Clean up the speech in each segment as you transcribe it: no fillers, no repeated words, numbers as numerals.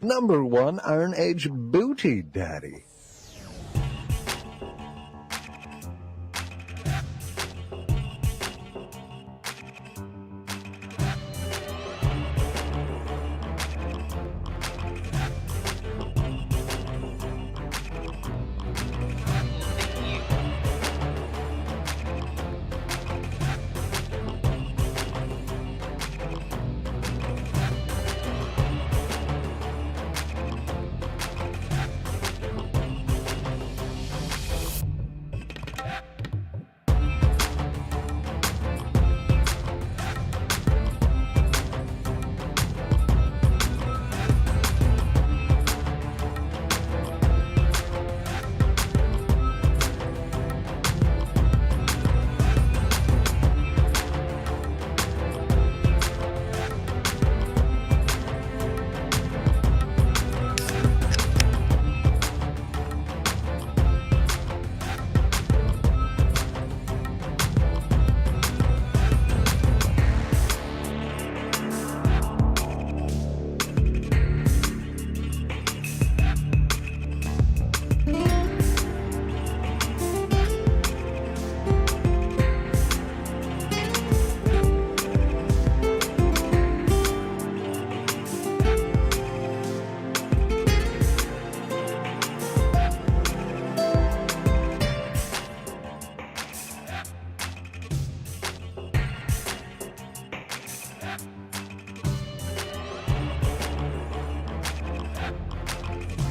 #1 Iron Age Booty Daddy.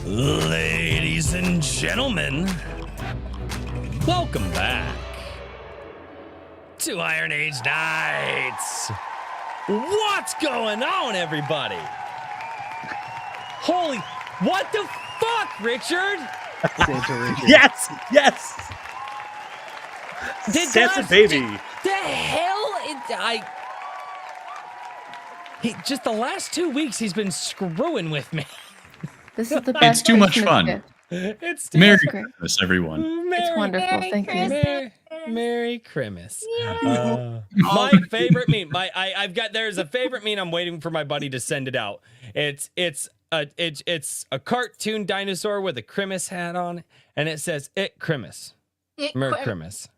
Ladies and gentlemen, welcome back to Iron Age Nights. What's going on, everybody? Holy, what the fuck, Richard? Yes, yes. Did Santa God, baby. The hell? Just the last 2 weeks, he's been screwing with me. This is the best. It's too much Christmas fun. gift. It's too Merry great. Christmas, everyone. It's wonderful. Thank you. Merry Christmas. My favorite meme. There's a favorite meme. I'm waiting for my buddy to send it out. It's a cartoon dinosaur with a Christmas hat on, and it says "It Christmas." Merry Christmas.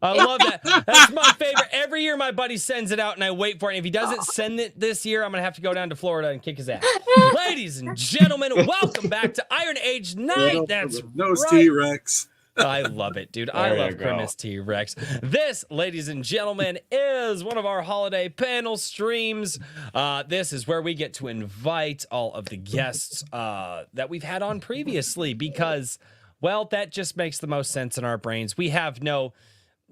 I love that. That's my favorite. Every year my buddy sends it out and I wait for it. And if he doesn't send it this year, I'm going to have to go down to Florida and kick his ass. Ladies and gentlemen, welcome back to Iron Age Night. That's those right. T-Rex. I love it, dude. I love Grimace T-Rex. This, ladies and gentlemen, is one of our holiday panel streams. This is where we get to invite all of the guests that we've had on previously because, well, that just makes the most sense in our brains. We have no...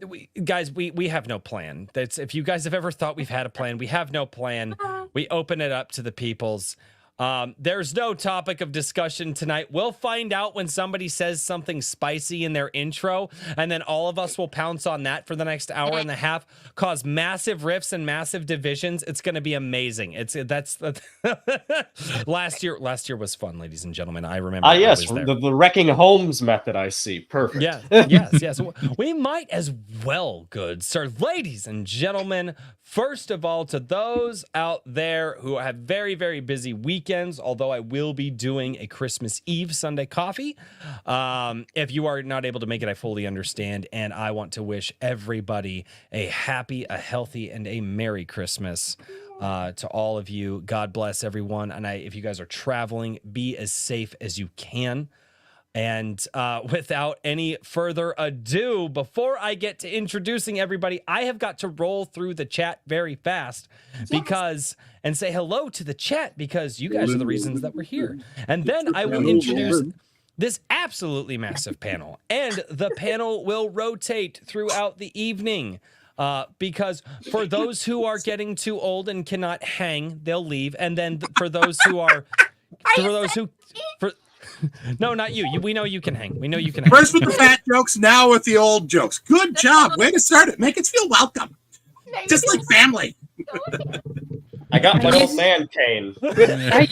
we have no plan. That's if you guys have ever thought we've had a plan, we have no plan. We open it up to the peoples. There's no topic of discussion tonight. We'll find out when somebody says something spicy in their intro, and then all of us will pounce on that for the next hour and a half, cause massive rifts and massive divisions. It's going to be amazing. That's last year was fun, ladies and gentlemen. I remember. Yes, the wrecking homes method. I see. Perfect. Yeah, yes. We might as well, good sir. Ladies and gentlemen, first of all, to those out there who have very, very busy weekends, although I will be doing a Christmas Eve Sunday coffee. If you are not able to make it, I fully understand. And I want to wish everybody a happy, a healthy, and a Merry Christmas to all of you. God bless everyone. And if you guys are traveling, be as safe as you can. And without any further ado, before I get to introducing everybody, I have got to roll through the chat very fast and say hello to the chat because you guys are the reasons that we're here. And then I will introduce this absolutely massive panel. And the panel will rotate throughout the evening because for those who are getting too old and cannot hang, they'll leave. And then for those who are... No, not you. We know you can hang. We know you can hang. First with the fat jokes, now with the old jokes. Good job. Way to start it. Make us feel welcome. Just like family. I got my old man cane. I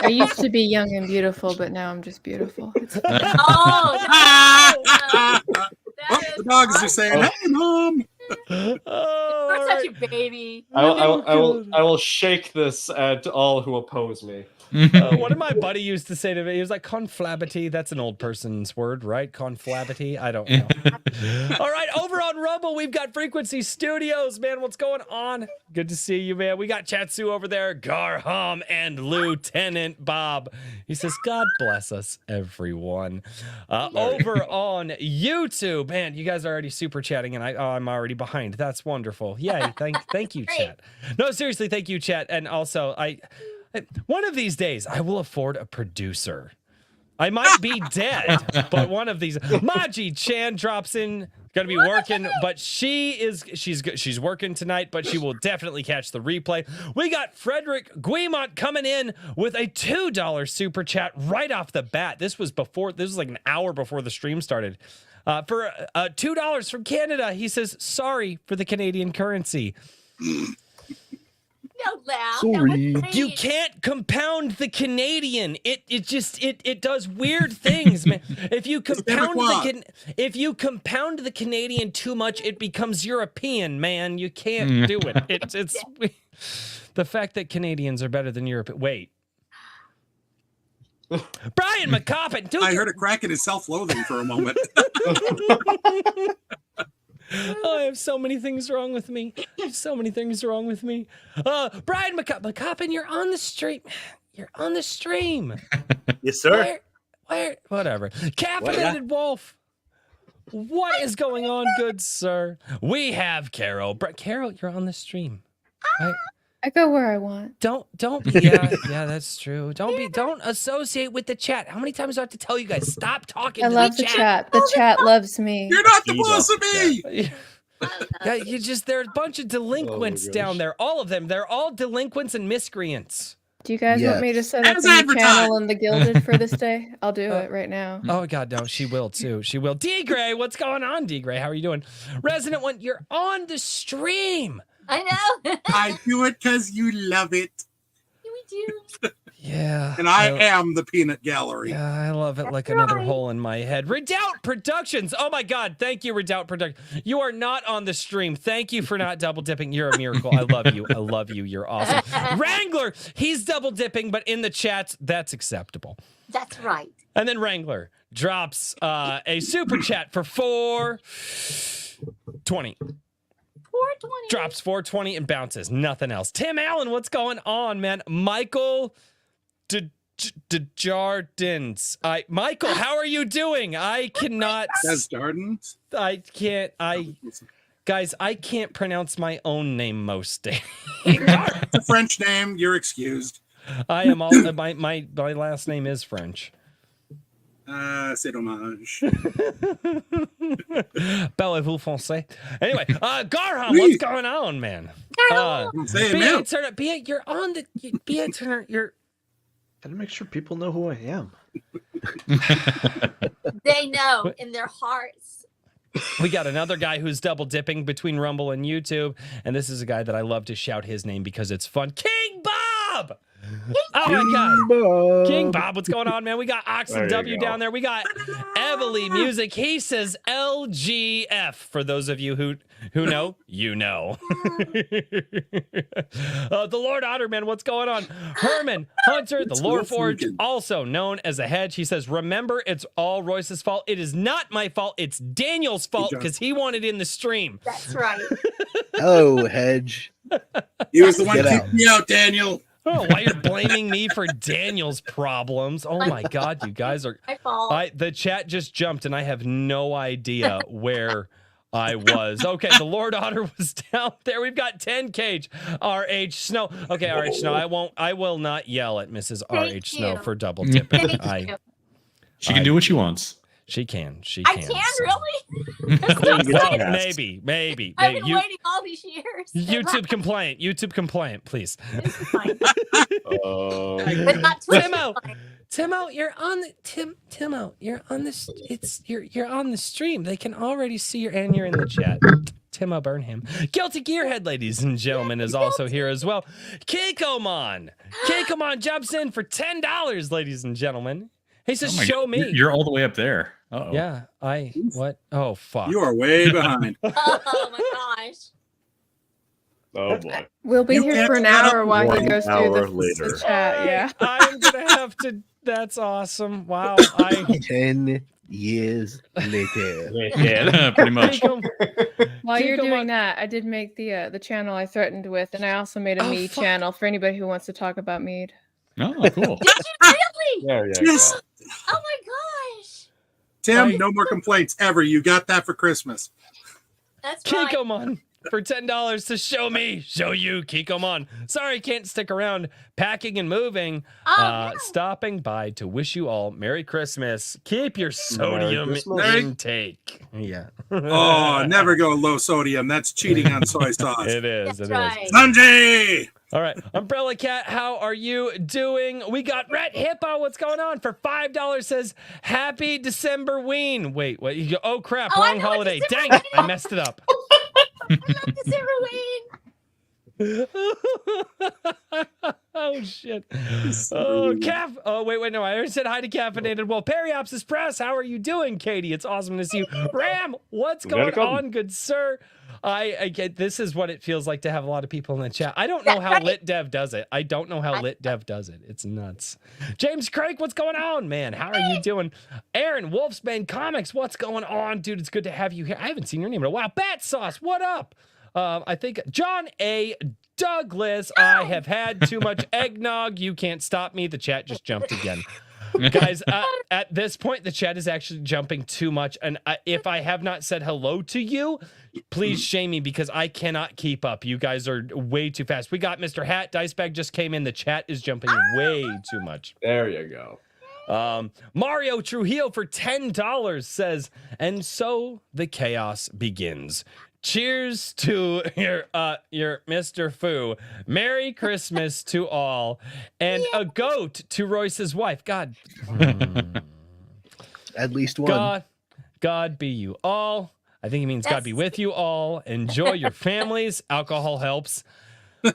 used to be young and beautiful, but now I'm just beautiful. The dogs are saying, "Hey, Mom." Oh, You're all such right. a baby. I will shake this at all who oppose me. What did my buddy used to say to me? He was like, conflabity. That's an old person's word, right? Conflabity. I don't know. All right. Over on Rumble, we've got Frequency Studios. Man, what's going on? Good to see you, man. We got Chatsu over there, Garham, and Lieutenant Bob. He says, God bless us, everyone. Over on YouTube, man, you guys are already super chatting, and I'm already behind. That's wonderful. Yay. Thank you, chat. No, seriously, thank you, chat. And also, one of these days, I will afford a producer. I might be dead, but one of these. Maji Chan drops in, gonna be working, but she's working tonight, but she will definitely catch the replay. We got Frederick Guimont coming in with a $2 super chat right off the bat. This was like an hour before the stream started. For $2 from Canada, he says, sorry for the Canadian currency. No laugh. Sorry. You can't compound the Canadian. It does weird things, man. If you compound the Canadian too much, it becomes European, man. You can't do it. It's the fact that Canadians are better than Europe. Wait. Brian McCoppin, dude. I heard a crack in his self-loathing for a moment. Oh, I have so many things wrong with me. So many things wrong with me. Brian McCoppin, you're on the stream. You're on the stream. Yes, sir. Where? Whatever. Caffeinated Wolf. What is going on, good sir? We have Carol. Carol, you're on the stream. Right? I go where I want. Don't. Yeah, that's true. Don't associate with the chat. How many times do I have to tell you guys? Stop talking I to love the chat. The chat loves me. You're not the boss of me. Yeah, there are a bunch of delinquents down there. All of them. They're all delinquents and miscreants. Do you guys want me to set up As a new advertised. channel in the Gilded for this day? I'll do it right now. Oh God, no, she will too. She will. D Gray, what's going on, D Gray? How are you doing? Resident One, you're on the stream. I know. I do it because you love it. We do. Yeah. And I am the peanut gallery. Yeah, I love it like another hole in my head. Redoubt Productions. Oh my God. Thank you, Redoubt Productions. You are not on the stream. Thank you for not double dipping. You're a miracle. I love you. I love you. You're awesome. Wrangler, he's double dipping, but in the chats, that's acceptable. That's right. And then Wrangler drops a super chat for 420. 420. Drops 420 and bounces. Nothing else. Tim Allen, what's going on, man? Michael Desjardins. Michael, how are you doing? I cannot. Desjardins? Guys, I can't pronounce my own name most days. It's a French name. You're excused. I am all my last name is French. C'est dommage. Parlez-vous français? Anyway, Garham, what's going on, man? Bia, you're on the Bia Turner. You're. Gotta make sure people know who I am. They know in their hearts. We got another guy who's double dipping between Rumble and YouTube, and this is a guy that I love to shout his name because it's fun. King Bob! Oh my God. King Bob, what's going on, man? We got Oxen W down there. We got Evely Music. He says LGF. For those of you who know, you know. The Lord Otterman, what's going on? Herman Hunter, the Lord Forge, also known as a Hedge. He says, remember, it's all Royce's fault. It is not my fault. It's Daniel's fault because he wanted in the stream. That's right. Oh, Hedge. He was the one who kicked me out, Daniel. I don't know why you're blaming me for Daniel's problems. Oh my God, you guys are. My fault. The chat just jumped, and I have no idea where I was. Okay, the Lord Otter was down there. We've got 10 Cage, RH Snow. Okay, RH Snow. I will not yell at Mrs. RH Snow for double dipping. She can do what she wants. She can. I can, really? Maybe. I've been waiting all these years. YouTube compliant, please. But not Timo, you're on the Timo, you're on this. You're on the stream. They can already see you're in the chat. Timo Burnham. Guilty Gearhead, ladies and gentlemen, is also here as well. Keikomon jumps in for $10, ladies and gentlemen. He says, show me. You're all the way up there. Yeah, what? Oh, fuck. You are way behind. Oh, my gosh. Oh boy. We'll be You here can't for an get up hour while he 1 goes through hour the later. chat. Yeah. I'm gonna have to. That's awesome. Wow. 10 years later. Pretty much. Kiko, While you're Kiko, doing that, I did make the channel I threatened with, and I also made a Oh, mead fuck. channel for anybody who wants to talk about mead. Oh, cool. Did you really? There you Yes. go. Oh my gosh. Tim, no more complaints ever. You got that for Christmas. That's right. Kikomon for $10 to show you, Kikomon. Sorry, can't stick around. Packing and moving. Oh, no. Stopping by to wish you all Merry Christmas. Keep your sodium Christmas. intake. Yeah. Oh, never go low sodium. That's cheating on soy sauce. It is. That's It is. right. Sanjay! All right. Umbrella Cat, how are you doing? We got Red Hippo. What's going on? For $5 says, Happy December Ween. Wait, what? Oh, crap. Oh, I Wrong know what holiday. December Dang it. I Ween. messed it up. December Ween. Oh, shit. Oh, Calf. Oh, wait. No, I already said hi to Caffeinated. Well, Periopsis Press, how are you doing, Katie? It's awesome to see you. Ram, what's We gotta going come. on, good sir? I get this is what it feels like to have a lot of people in the chat. I don't know how Lit Dev does it. It's nuts. James Craig, what's going on, man? How are you doing? Aaron, Wolfsbane Comics, what's going on, dude? It's good to have you here. I haven't seen your name in a while. Bat Sauce, what up? I think John A. Douglas, I have had too much eggnog. You can't stop me. The chat just jumped again. Guys, at this point, the chat is actually jumping too much. And if I have not said hello to you, please shame me because I cannot keep up. You guys are way too fast. We got Mr. Hat. Dicebag just came in. The chat is jumping way too much. There you go. Mario Trujillo for $10 says, and so the chaos begins. Cheers to your Mr. Fu. Merry Christmas to all. And a goat to Royce's wife. God. At least one. God be you all. I think he means God be with you all. Enjoy your families. Alcohol helps.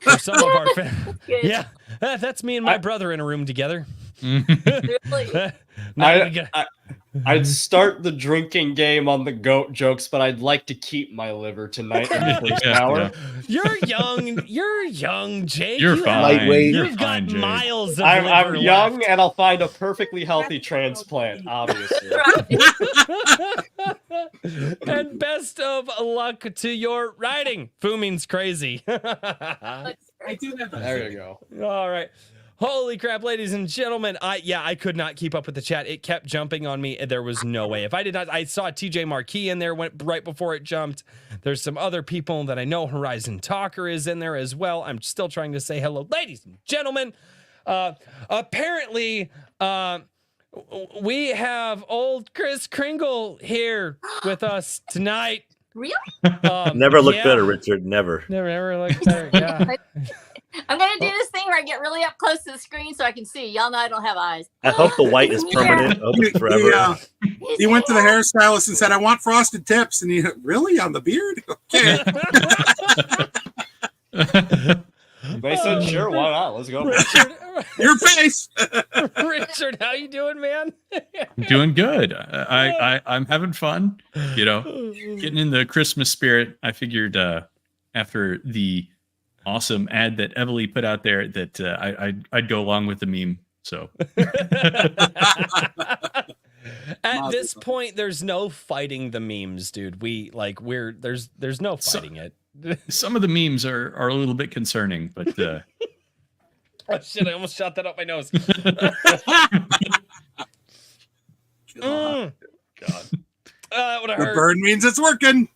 For some of our Good. Yeah, that's me and my brother in a room together. Really. I'd start the drinking game on the goat jokes, but I'd like to keep my liver tonight in the first hour. You're young, Jake. You're You fine. Lightweight. You've got fine, Jake. miles of I'm liver young left. and I'll find a perfectly healthy transplant, obviously. And best of luck to your riding. Fu means crazy. I do have There you go. All right. Holy crap, ladies and gentlemen. I could not keep up with the chat. It kept jumping on me. There was no way. If I did not, I saw TJ Marquis in there went right before it jumped. There's some other people that I know. Horizon Talker is in there as well. I'm still trying to say hello. Ladies and gentlemen, apparently, we have old Chris Kringle here with us tonight. Really? Never look yeah. better, Richard. Never. Never looked better. Yeah. I'm gonna do this thing where I get really up close to the screen so I can see. Y'all know I don't have eyes. I hope the white is permanent. I hope it's forever. He went to the hairstylist and said, I want frosted tips. And he, really? On the beard? Okay. They said, sure, why not? Let's go. Richard, Your face. Richard, how you doing, man? I'm doing good. I'm having fun. You know, getting in the Christmas spirit. I figured after the awesome ad that Evely put out there that I'd go along with the meme. So at this point, there's no fighting the memes, dude. There's no fighting it. some of the memes are a little bit concerning, but Oh shit! I almost shot that up my nose. God. That would have The hurt. burn means it's working.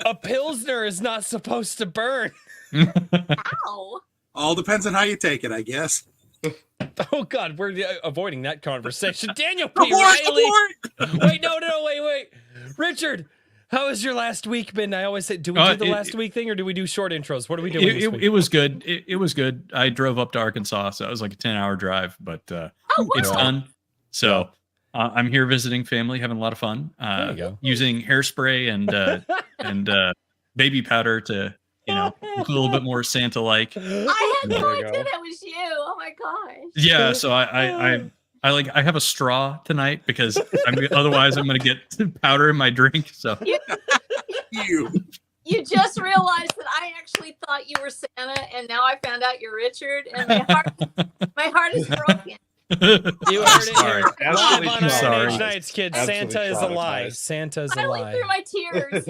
A pilsner is not supposed to burn. Ow. All depends on how you take it, I guess. Oh God, we're avoiding that conversation. Daniel P. Abort, Riley. abort. Wait, no, wait. Richard, how has your last week been? I always say, do we do the last week thing or do we do short intros? What are we doing this week? it was good. It was good. I drove up to Arkansas, so it was like a 10-hour drive, but it's done. So I'm here visiting family, having a lot of fun. There you go. Using hairspray and baby powder to look a little bit more Santa-like. I had no There you idea go. that was you. Oh my gosh. Yeah, so I have a straw tonight because otherwise I'm gonna get powder in my drink. So You. You just realized that I actually thought you were Santa, and now I found out you're Richard, and my heart is broken. You heard it Sorry. here. Live Absolutely on Iron sorry. Age Nights, kids. Absolutely Santa is a lie. traumatized. Santa's a I went through lie. my tears.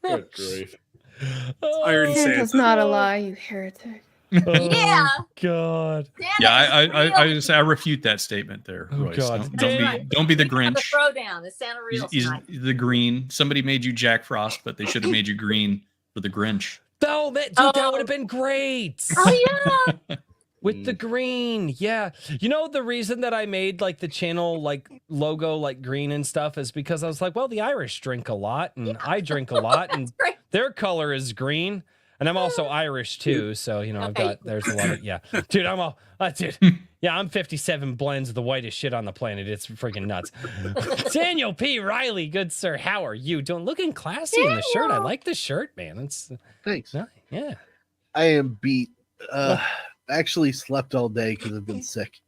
Good grief. Iron Santa's Santa. not a lie, you heretic. Yeah. Oh, God. Santa Yeah, is real. I refute that statement there, Oh, Royce. God. Don't be the We have a Grinch. throwdown. Is Santa real He's tonight? the green. Somebody made you Jack Frost, but they should have made you green for the Grinch. Oh, man, dude, that would have been great. Oh yeah. With the green, yeah. You know, the reason that I made like the channel like logo like green and stuff is because I was like, well, the Irish drink a lot and I drink a lot and Great. their color is green. And I'm also Irish too, so you know, I've got there's a lot of dude, I'm all dude. Yeah, I'm 57 blends the whitest shit on the planet. It's freaking nuts. Daniel P. Riley, good sir, how are you doing? Looking classy in the shirt. I like the shirt, man. It's Thanks. yeah. I am beat. Actually slept all day because I've been sick.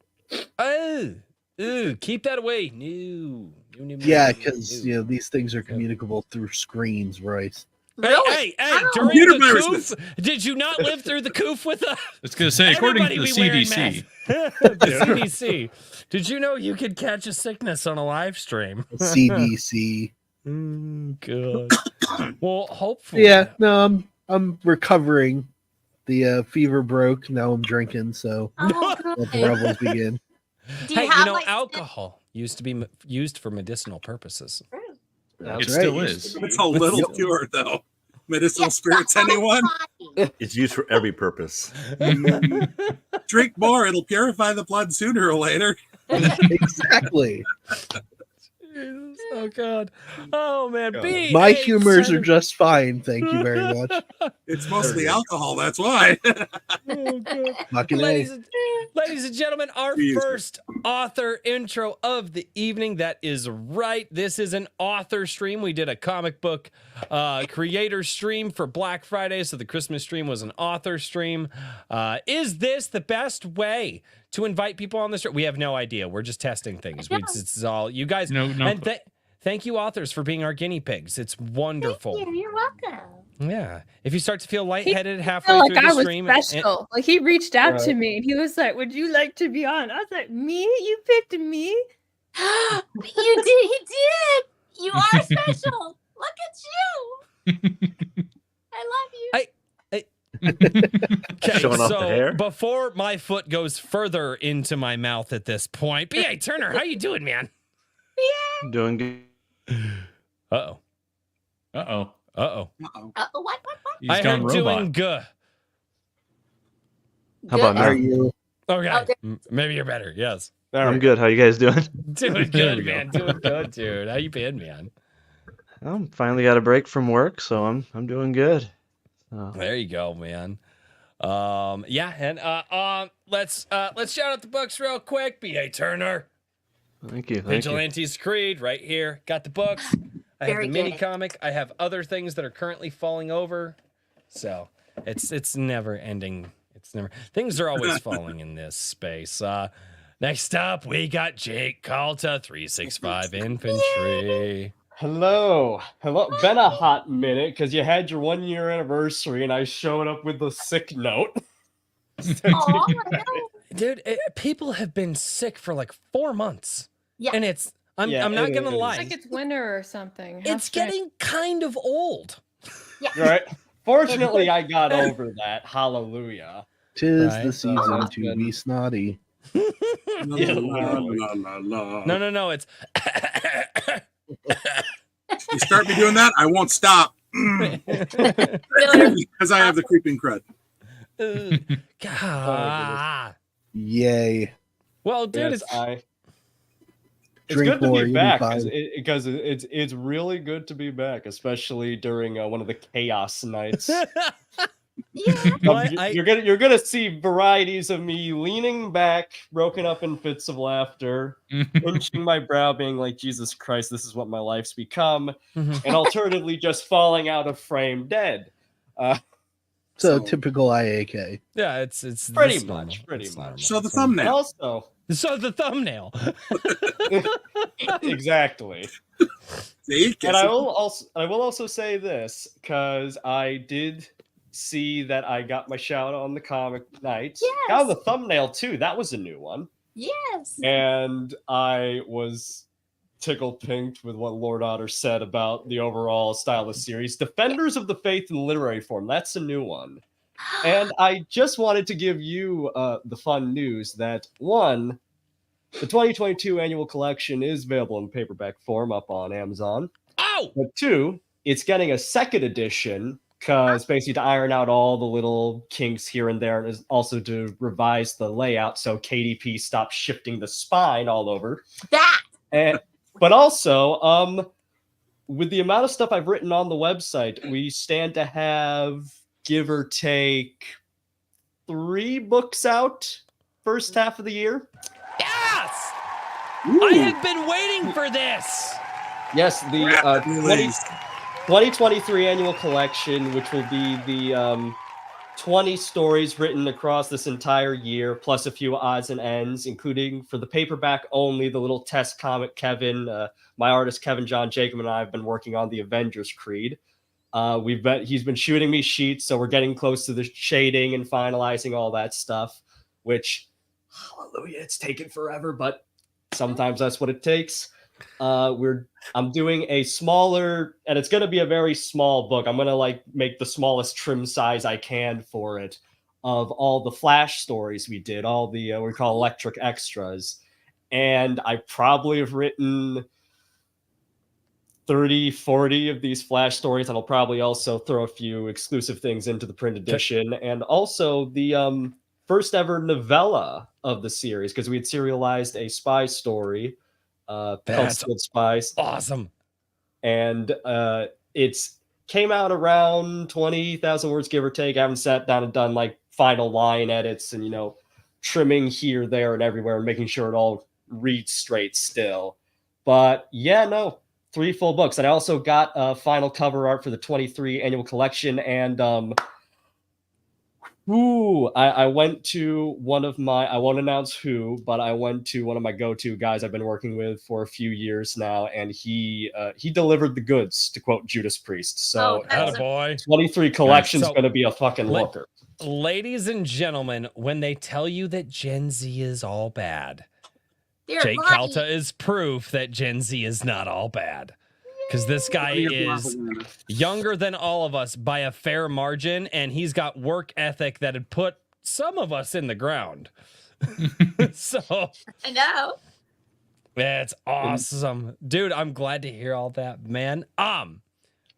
Oh, ooh, keep that away. No. Yeah, because you know these things are communicable through screens, Royce. Hey, during Computer the viruses. coof, did you not live through the coof with us? I was going to say, according to the Everybody be wearing CDC, the CDC. Did you know you could catch a sickness on a live stream? CDC. God. Well, hopefully. Yeah, no, I'm recovering. The fever broke. Now I'm drinking, so Oh, let the good. revels begin. Do Hey, you have, know, like, alcohol used to be used for medicinal purposes. That's it right. still is. It's a little pure, though. Medicinal spirits, anyone? It's used for every purpose. Drink more. It'll purify the blood sooner or later. Exactly. Jesus, oh God. Oh man. B. My H. humors are just fine. Thank you very much. It's mostly alcohol. That's why. Oh, God. Fucking A. Ladies and gentlemen, our Jesus. first author intro of the evening. That is right. This is an author stream. We did a comic book creator stream for Black Friday, so the Christmas stream was an author stream. Is this the best way to invite people on the stream? We have no idea. We're just testing things. It's all you guys. No. And thank you, authors, for being our guinea pigs. It's wonderful. Thank you. You're welcome. Yeah. If you start to feel lightheaded I halfway feel like through the I was stream, special. Like he reached out to Right. me and he was like, "Would you like to be on?" I was like, "Me? You picked me?" You did. He did. You are special. Look at you. I love you. okay, Showing off the so hair? before my foot goes further into my mouth at this point, B.A. Turner, how you doing, man? Doing good. Uh-oh. Uh-oh. Uh-oh. What? He's I gone heard robot. doing good. How about Are now? you? Okay. Okay. Maybe you're better. Yes. I'm good. How you guys doing? Doing There we good, go. man. Doing good, dude. How you been, man? Finally got a break from work, so I'm doing good. There you go, man. Yeah, and let's shout out the books real quick. B.A. Turner. Thank you. Thank you. Vigilante's Creed right here. Got the books. I have Very the mini good. comic. I have other things that are currently falling over. So it's never ending. Things are always falling in this space. Next up, we got Jake Calta, 365 Infantry. Hello. Been a hot minute because you had your 1 year anniversary and I showed up with the sick note. Oh, no. Dude, people have been sick for like 4 months. Yeah. And I'm not it gonna is. lie. It's like it's winter or something. How It's strange. getting kind of old. Right. Fortunately, I got over that. Hallelujah. Tis Right. the season that's to good. be snotty. La, la, la, la, la. No, it's You start me doing that, I won't stop. Because I have the creeping crud. God. Yay. Well, dude, Yes, it's Drink good to more, be you'll be back fine. because it's really good to be back, especially during one of the chaos nights. Yeah. Well, You're gonna see varieties of me leaning back, broken up in fits of laughter, pinching my brow, being like, "Jesus Christ, this is what my life's become," Mhm. and alternatively just falling out of frame dead. So So- typical IAK. Yeah, it's Pretty it's much, normal. pretty It's much. normal. So the It's normal. And thumbnail. also, So the thumbnail. exactly. See, And I will also say this because I did see that I got my shout out on the comic night. Yes. Got on the thumbnail too. That was a new one. Yes. And I was tickled pink with what Lord Otter said about the overall style of the series. Defenders of the Faith in literary form. That's a new one. And I just wanted to give you the fun news that one, the 2022 annual collection is available in paperback form up on Amazon. Oh! But two, it's getting a second edition because basically to iron out all the little kinks here and there, and is also to revise the layout so KDP stops shifting the spine all over. That. But also, with the amount of stuff I've written on the website, we stand to have give or take 3 books out first half of the year. Yes! Ooh, I have been waiting for this. Yes, the rapid release. 2023 annual collection, which will be the 20 stories written across this entire year, plus a few odds and ends, including for the paperback only, the little test comic Kevin, my artist Kevin John Jacob and I have been working on the Avengers Creed. He's been shooting me sheets, so we're getting close to the shading and finalizing all that stuff, which, hallelujah, it's taken forever, but sometimes that's what it takes. I'm doing a smaller, and it's going to be a very small book. I'm going to make the smallest trim size I can for it of all the Flash stories we did, all the what we call electric extras. And I probably have written 30, 40 of these Flash stories, and I'll probably also throw a few exclusive things into the print edition, and also the first ever novella of the series, because we had serialized a spy story called That's Skilled Spies, awesome. and it's came out around 20,000 words, give or take. I haven't sat down and done final line edits and trimming here, there, and everywhere, and making sure it all reads straight still. But yeah, no, 3 full books. And I also got final cover art for the 23 annual collection. And I went to one of my, I won't announce who, but I went to one of my go-to guys I've been working with for a few years now, and he delivered the goods, to quote Judas Priest. So Attaboy. 23 collection's So- going to be a fucking looker. Ladies and gentlemen, when they tell you that Gen Z is all bad, They're Jake lying. Calta is proof that Gen Z is not all bad. Because this guy is younger than all of us by a fair margin, and he's got work ethic that had put some of us in the ground. So I know. that's awesome. Dude, I'm glad to hear all that, man.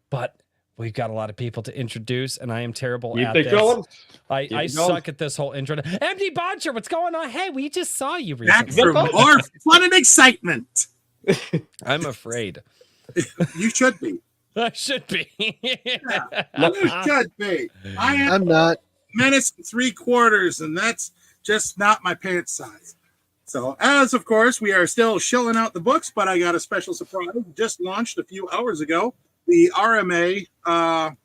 But we've got a lot of people to introduce, and I am terrible Keep at it this. going. I Keep it going. suck at this whole intro. Empty Boncher, what's going on? Hey, we just saw you Back recently. for more fun and excitement. I'm afraid. You should be. I should be. You should be. I am I'm not. menace 3/4, and that's just not my pants size. So, as of course, we are still shilling out the books, but I got a special surprise. Just launched a few hours ago. The RMA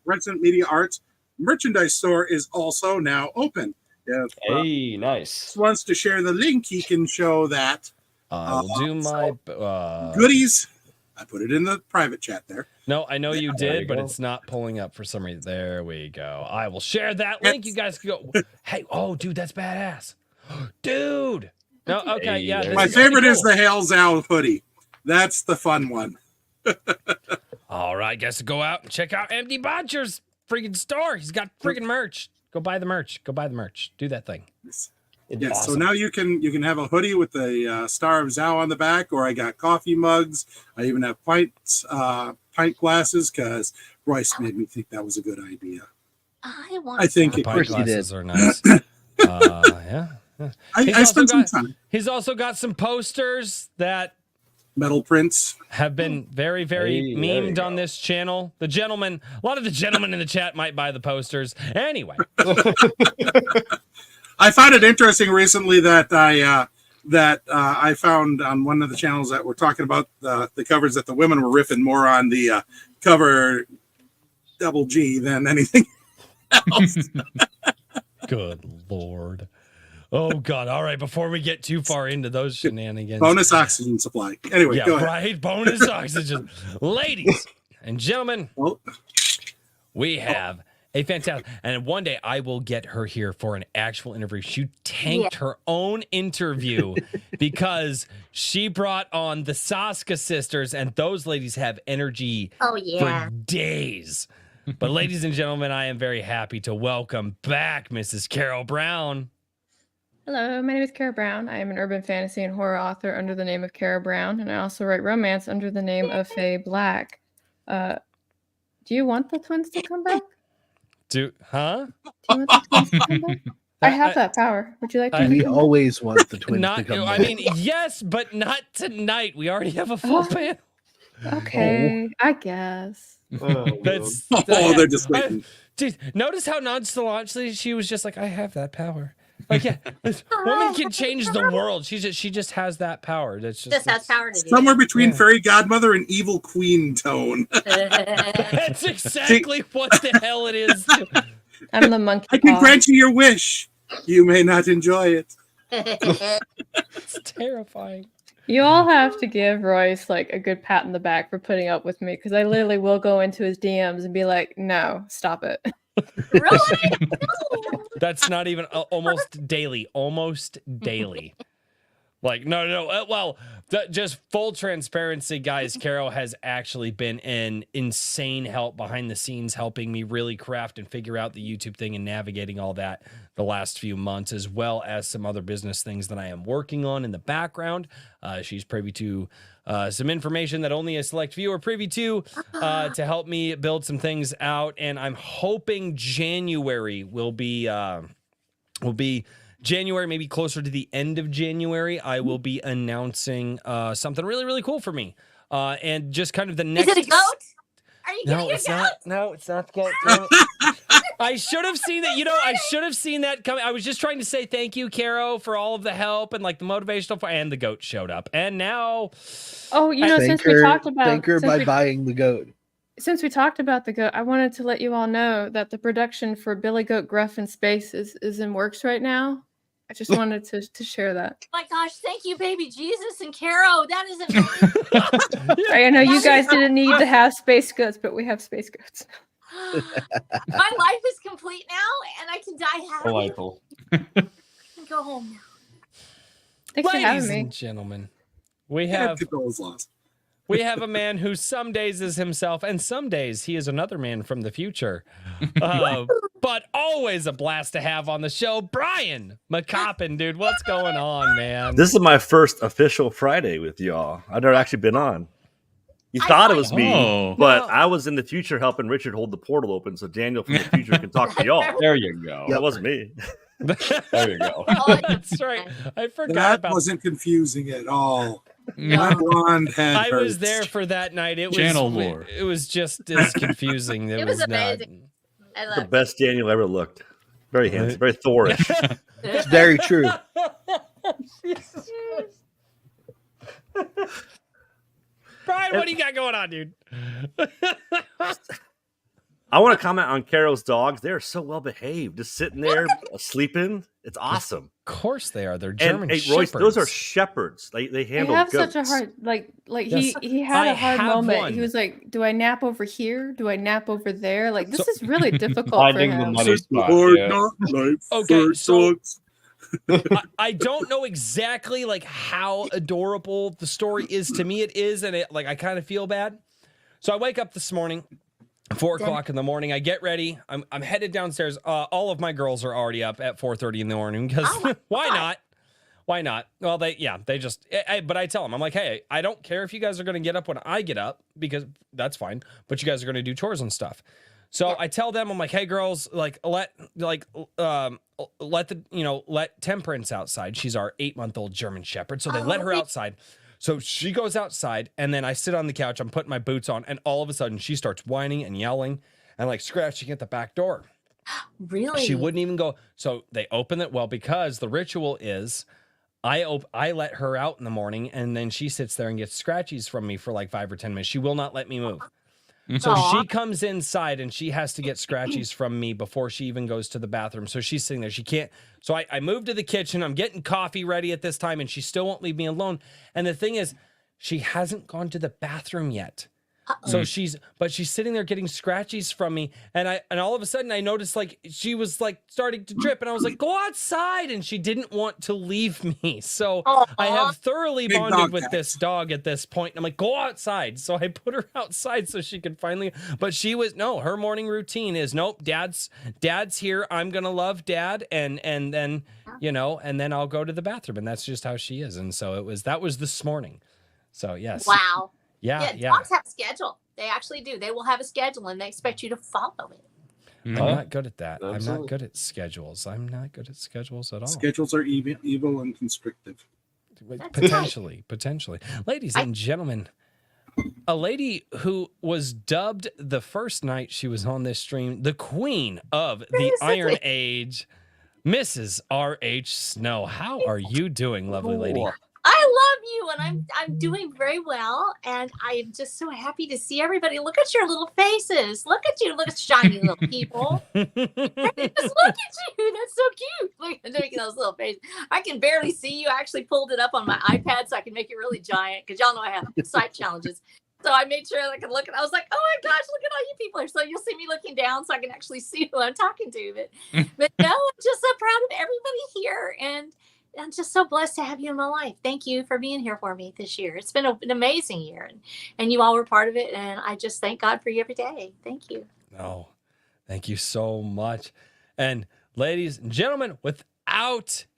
Resident Media Arts merchandise store is also now open. If Hey, nice. wants to share the link, he can show that. I'll do my Goodies. I put it in the private chat there. No, I know you There did, you but go. it's not pulling up for some reason. There we go. I will share that link. You guys can go. Hey, oh, dude, that's badass. Dude. No, okay, yeah. Hey, this My is pretty favorite is cool. the Hail Zal hoodie. That's the fun one. All right, guys, go out and check out Empty Boncher's freaking store. He's got freaking merch. Go buy the merch. Go buy the merch. Do that thing. Yeah, so Awesome. now you can have a hoodie with the Star of Zhao on the back, or I got coffee mugs. I even have pint glasses because Royce made me think that was a good idea. I think The it- pint course you glasses did. are nice. Yeah. He's I also spent some got- time. He's also got some posters that Metal prints. have been very, very Hey, there you memed on go. this channel. A lot of the gentlemen in the chat might buy the posters. Anyway, I found it interesting recently that I found on one of the channels that were talking about the covers that the women were riffing more on the cover double G than anything else. Good Lord. Oh God. All right. Before we get too far into those shenanigans. Bonus oxygen supply. Anyway, Yeah, go ahead. right. Bonus oxygen. Ladies and gentlemen, Well, we have a fantastic, and one day I will get her here for an actual interview. She tanked her own interview because she brought on the Saska sisters, and those ladies have energy for days. But ladies and gentlemen, I am very happy to welcome back Mrs. Carol Brown. Hello, my name is Kara Brown. I am an urban fantasy and horror author under the name of Kara Brown, and I also write romance under the name of Faye Black. Do you want the twins to come back? Do you want the twins to come back? I have that power. Would you like to? We always want the twins not, to come I back. mean, yes, but not tonight. We already have a full panel. Okay, I guess. they're just waiting. Dude, notice how nonchalantly she was just like, I have that power. Like, yeah, this woman can change the world. She just has that power. That's just has power to do somewhere between fairy godmother and evil queen tone. That's exactly what the hell it is. I'm the monkey. I can grant you your wish. You may not enjoy it. It's terrifying. You all have to give Royce like a good pat in the back for putting up with me, because I literally will go into his DMs and be like, "No, stop it." Really? That's not even almost daily. Like, no. Well, just full transparency, guys. Carol has actually been an insane help behind the scenes, helping me really craft and figure out the YouTube thing and navigating all that the last few months, as well as some other business things that I am working on in the background. She's privy to some information that only a select few are privy to help me build some things out. And I'm hoping January will be January, maybe closer to the end of January, I will be announcing something really, really cool for me. And just kind of the next... Is it a goat? Are you getting a goat? No, it's not the goat. I should have seen that. I should have seen that coming. I was just trying to say thank you, Caro, for all of the help and like the motivational... And the goat showed up. And now... Oh, since we talked about... Thank her by buying the goat. Since we talked about the goat, I wanted to let you all know that the production for Billy Goat Gruff in Space is in works right now. I just wanted to share that. Oh my gosh, thank you, baby Jesus and Caro. That is amazing. I know you guys didn't need to have space goats, but we have space goats. My life is complete now, and I can die happy. Delightful. I can go home now. Thanks for having Ladies me. and gentlemen, we have a man who some days is himself, and some days he is another man from the future. But always a blast to have on the show. Brian McCoppin, dude, what's going on, man? This is my first official Friday with y'all. I've never actually been on. You thought it was me, but I was in the future helping Richard hold the portal open so Daniel from the future can talk to y'all. There you go. That wasn't me. There you go. That's right. I forgot That about wasn't confusing at all. No. My blonde head I was hurts. there for that night. It was Channel lore. It was just as confusing. It was amazing. I The love best Daniel ever looked. Very handsome, very Thorish. It's very true. Brian, what do you got going on, dude? I want to comment on Carol's dogs. They're so well behaved, just sitting there sleeping. It's awesome. Of course they are. They're German Royce, shepherds. those are shepherds. They handle I have goats. such a hard Yes, he had I a hard have moment. one. He was like, "Do I nap over here? Do I nap over there?" Like this is really difficult for Finding the him. money spot. Hard Yeah. knock life Okay, for so- dogs. I don't know exactly like how adorable the story is. To me, it is, and it like I kind of feel bad. So I wake up this morning, 4 o'clock in the morning. I get ready. I'm headed downstairs. All of my girls are already up at 4:30 in the morning because why not? Why not? Well, they just. But I tell them, I'm like, hey, I don't care if you guys are going to get up when I get up because that's fine. But you guys are going to do chores and stuff. So I tell them, I'm like, hey, girls, let Temperance outside. She's our 8-month-old German Shepherd. So they let her outside. So she goes outside, and then I sit on the couch. I'm putting my boots on, and all of a sudden she starts whining and yelling and like scratching at the back door. Really? She wouldn't even go. So they open it. Well, because the ritual is I let her out in the morning, and then she sits there and gets scratchies from me for like 5 or 10 minutes. She will not let me move. So Aw. she comes inside and she has to get scratchies from me before she even goes to the bathroom. So she's sitting there. She can't. So I moved to the kitchen. I'm getting coffee ready at this time, and she still won't leave me alone. And the thing is, she hasn't gone to the bathroom yet. So she's sitting there getting scratchies from me, and all of a sudden I noticed like she was like starting to drip, and I was like, "Go outside!" And she didn't want to leave me. So I have thoroughly Big bonded dog with guys. this dog at this point. And I'm like, "Go outside!" So I put her outside so she could finally. But she was her morning routine is nope. Dad's here. I'm gonna love Dad, and then and then I'll go to the bathroom, and that's just how she is. And so that was this morning. So yes. Wow. Yeah. Dogs have a schedule. They actually do. They will have a schedule, and they expect you to follow it. I'm not good at that. I'm Absolutely. not good at schedules. I'm not good at schedules at all. Schedules are evil and constrictive. Potentially. Ladies and gentlemen, a lady who was dubbed the first night she was on this stream the queen of the Iron Age, Mrs. R.H. Snow. How are you doing, lovely lady? I love you, and I'm doing very well, and I'm just so happy to see everybody. Look at your little faces. Look at you. Look at shiny little people. Just look at you. That's so cute. Look at those little faces. I can barely see you. I actually pulled it up on my iPad so I can make it really giant because y'all know I have sight challenges. So I made sure I could look, and I was like, "Oh my gosh, look at all you people!" So you'll see me looking down, so I can actually see who I'm talking to. But no, I'm just so proud of everybody here, and I'm just so blessed to have you in my life. Thank you for being here for me this year. It's been an amazing year, and you all were part of it. And I just thank God for you every day. Thank you. Oh, thank you so much. And ladies and gentlemen, without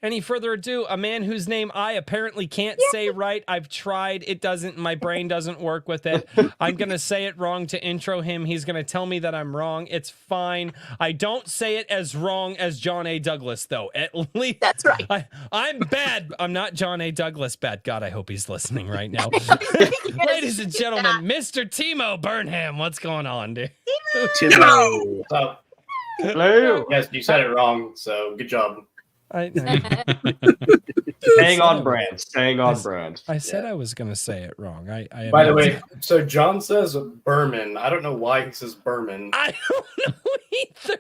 any further ado, a man whose name I apparently can't say right. I've tried. It doesn't. My brain doesn't work with it. I'm going to say it wrong to intro him. He's going to tell me that I'm wrong. It's fine. I don't say it as wrong as John A. Douglas, though. At least that's right. I'm bad. I'm not John A. Douglas bad. God, I hope he's listening right now. Ladies and gentlemen, Mr. Timo Burnham. What's going on, dude? Timo. What's up? Hello. Yes, you said it wrong, so good job. Staying on brand. Staying on brand. I said I was going to say it wrong. By the way, so John says Berman. I don't know why he says Berman. I don't know either.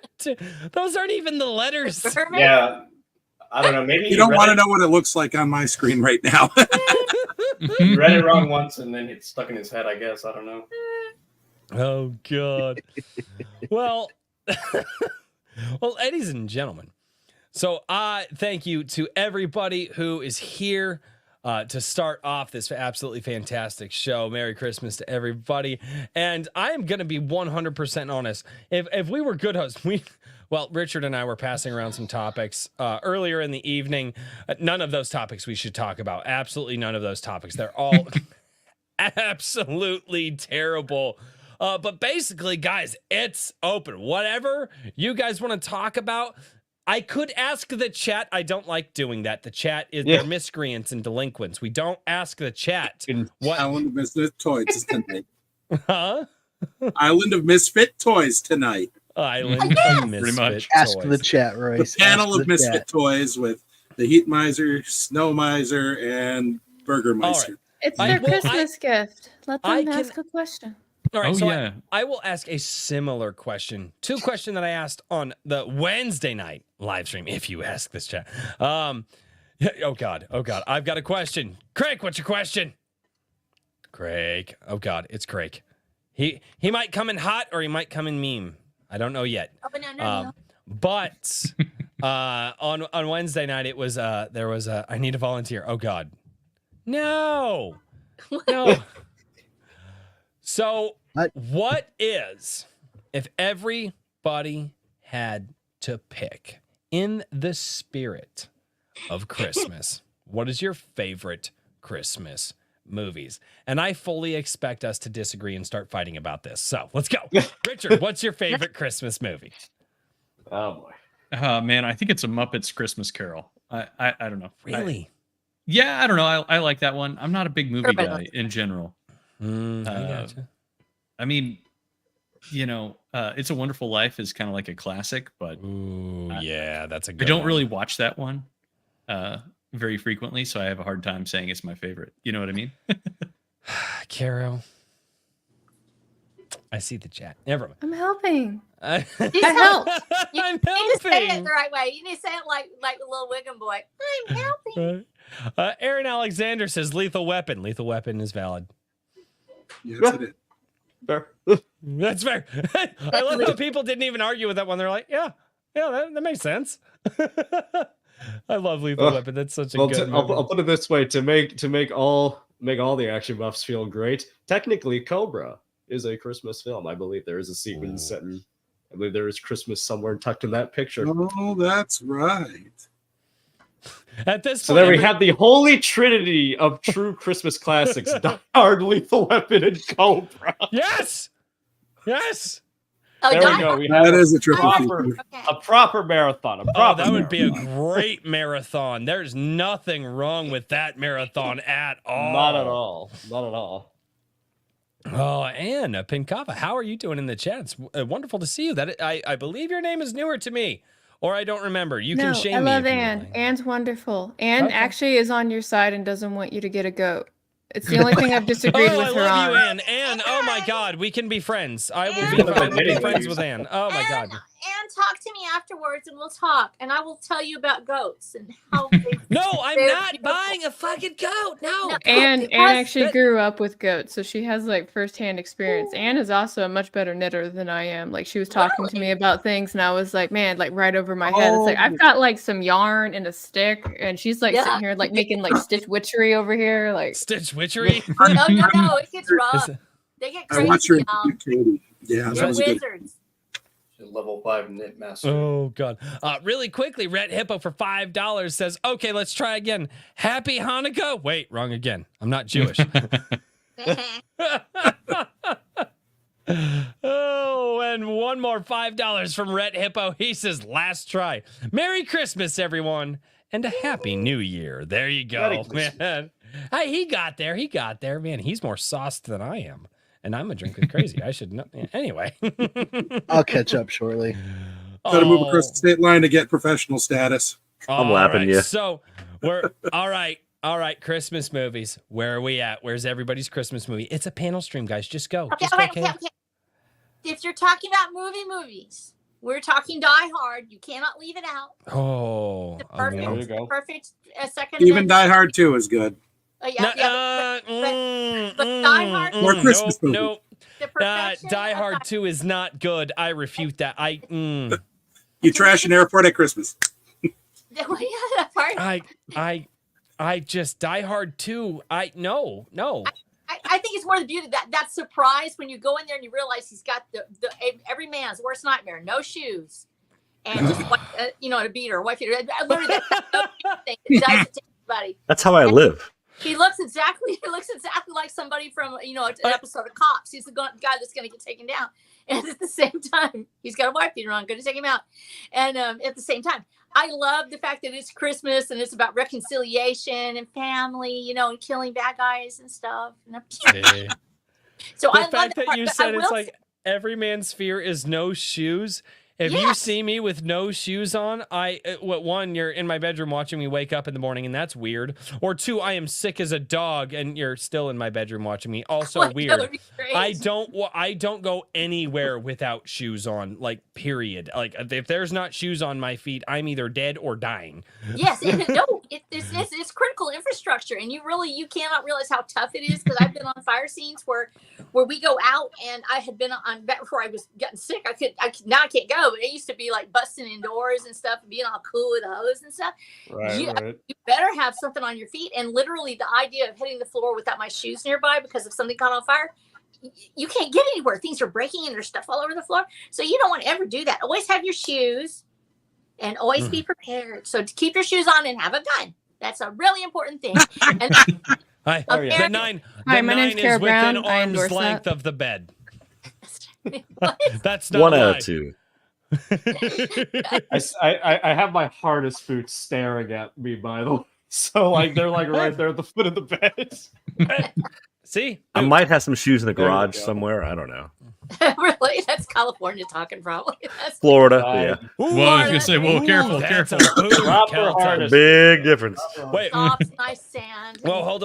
Those aren't even the letters. Berman? Yeah. I don't know. Maybe You don't want to know what it looks like on my screen right now. he read it wrong once and then it's stuck in his head, I guess. I don't know. Oh, God. Well, ladies and gentlemen, so thank you to everybody who is here to start off this absolutely fantastic show. Merry Christmas to everybody. And I am going to be 100% honest. If we were good hosts, Richard and I were passing around some topics earlier in the evening. None of those topics we should talk about. Absolutely none of those topics. They're all absolutely terrible. But basically, guys, it's open. Whatever you guys want to talk about, I could ask the chat. I don't like doing that. The chat is they're miscreants and delinquents. We don't ask the chat. Island of Misfit Toys tonight. Huh? Island of Misfit Toys tonight. Island of Misfit Toys. Ask the chat, Royce. The panel Ask of the Misfit chat. Toys with the Heat Miser, Snow Miser, and Burger Meister. It's their Christmas gift. Let them ask a question. All right, I will ask a similar question. Two questions that I asked on the Wednesday night live stream, if you ask this chat. Oh God. I've got a question. Craig, what's your question? Craig. Oh God, it's Craig. He might come in hot or he might come in meme. I don't know yet. Oh, no. But on Wednesday night it was there was a I need a volunteer. Oh God. No. So what is, if everybody had to pick in the spirit of Christmas, what is your favorite Christmas movies? And I fully expect us to disagree and start fighting about this. So let's go. Richard, what's your favorite Christmas movie? Oh boy. Man, I think it's a Muppets Christmas Carol. I don't know. Really? I don't know. I like that one. I'm not a big movie guy in general. I gotcha. I mean, It's a Wonderful Life is kind of like a classic, but that's a good I don't one. really watch that one very frequently, so I have a hard time saying it's my favorite. You know what I mean? Caro. I see the chat. Never mind. I'm helping. I helped. I'm You need to say it helping. the right way. You need to say it like a little Wiggum boy. I'm helping. Aaron Alexander says Lethal Weapon. Lethal Weapon is valid. Yes, it is. Fair. That's fair. I love how people didn't even argue with that one. They're like, yeah, that makes sense. I love Lethal Weapon. That's such a good movie. I'll put it this way: to make all the action buffs feel great. Technically, Cobra is a Christmas film. I believe there is a sequence set in. I believe there is Christmas somewhere tucked in that picture. Oh, that's right. At this So point, there we have the holy trinity of true Christmas classics: Die Hard, Lethal Weapon, and Cobra. Yes. Oh, There Die we go. Hard. We have That is a triple proper, feature. Okay. a proper marathon. That would be a great marathon. There's nothing wrong with that marathon at all. Not at all. Not at all. Oh, and Pinkava, how are you doing in the chat? It's wonderful to see you. That I believe your name is newer to me, or I don't remember. You can shame me. I love if you Anne. like. Anne's wonderful. Anne Okay. actually is on your side and doesn't want you to get a goat. It's the only thing I've disagreed Oh, with I her love you, on. Anne. Anne, oh my God, we can be friends. I will Anne. be friends with Anne. Oh my God. And talk to me afterwards, and we'll talk, and I will tell you about goats and how. They, No, I'm they're not beautiful. buying a fucking goat. No. Anne because- actually grew up with goats, so she has like firsthand experience. Anne is also a much better knitter than I am. Like she was talking to me about things, and I was like, man, like right over my head. It's like I've got like some yarn and a stick, and she's like sitting here like making like stitch witchery over here, like Stitch witchery. No, it gets rough. They get I watched her crazy, y'all. interview Katie. Yeah, that They're was good. wizards. Level 5 knit master. Oh God! Really quickly, Red Hippo for $5 says, "Okay, let's try again. Happy Hanukkah." Wait, wrong again. I'm not Jewish. Oh, and one more $5 from Red Hippo. He says, "Last try. Merry Christmas, everyone, and a Happy New Year." There you go, man. Hey, he got there. He got there, man. He's more sauced than I am. And I'm a drinking crazy. I should know. Anyway. I'll catch up shortly. Got to move across the state line to get professional status. I'm All lapping right, you. So we're all right. All right. Christmas movies. Where are we at? Where's everybody's Christmas movie? It's a panel stream, guys. Just go. Okay, Just okay. If you're talking about movies, we're talking Die Hard. You cannot leave it out. Oh, The oh, no. There you go. perfect second. Even Die Hard 2 is good. But Die Hard. More Christmas movie. No. The perfection Die of Hard 2 is not good. I refute that. You trash an airport at Christmas. that part. I just Die Hard 2. No. I think it's more the beauty that surprise when you go in there and you realize he's got the every man's worst nightmare, no shoes, and just a beater, a white beater. Literally, that thing that does it to anybody. That's how I live. He looks exactly like somebody from an episode of Cops. He's the guy that's going to get taken down, and at the same time, he's got a white beater on, going to take him out. And at the same time, I love the fact that it's Christmas and it's about reconciliation and family, and killing bad guys and stuff. So The I love fact that that you part, said it's like every man's fear is no shoes. If you see me with no shoes on, one, you're in my bedroom watching me wake up in the morning, and that's weird. Or two, I am sick as a dog, and you're still in my bedroom watching me. Also weird. I don't go anywhere without shoes on. Like period. Like if there's not shoes on my feet, I'm either dead or dying. Yes, it's critical infrastructure, and you cannot realize how tough it is, because I've been on fire scenes where we go out, and I had been on back before I was getting sick. Now I can't go. But it used to be like busting indoors and stuff, and being all cool with a hose and stuff. Right. You better have something on your feet. And literally, the idea of hitting the floor without my shoes nearby because if something caught on fire, you can't get anywhere. Things are breaking and there's stuff all over the floor. So you don't want to ever do that. Always have your shoes, and always be prepared. So to keep your shoes on and have a gun. That's a really important thing. And Hi. The nine Hi, my name's is Kara within Brown. I arm's endorse length that. of the bed. That's not 1 a out lie. of 2. I have my hardest boots staring at me, by the way. So like they're like right there at the foot of the bed. See, I might have some shoes in the There you garage go. somewhere. I don't know. really, that's California talking, probably. That's Florida. Yeah. Well, I was gonna say, well, careful. That's a boot, Proper Calton. harness. Big difference. Wait. soft, nice sand. Well, hold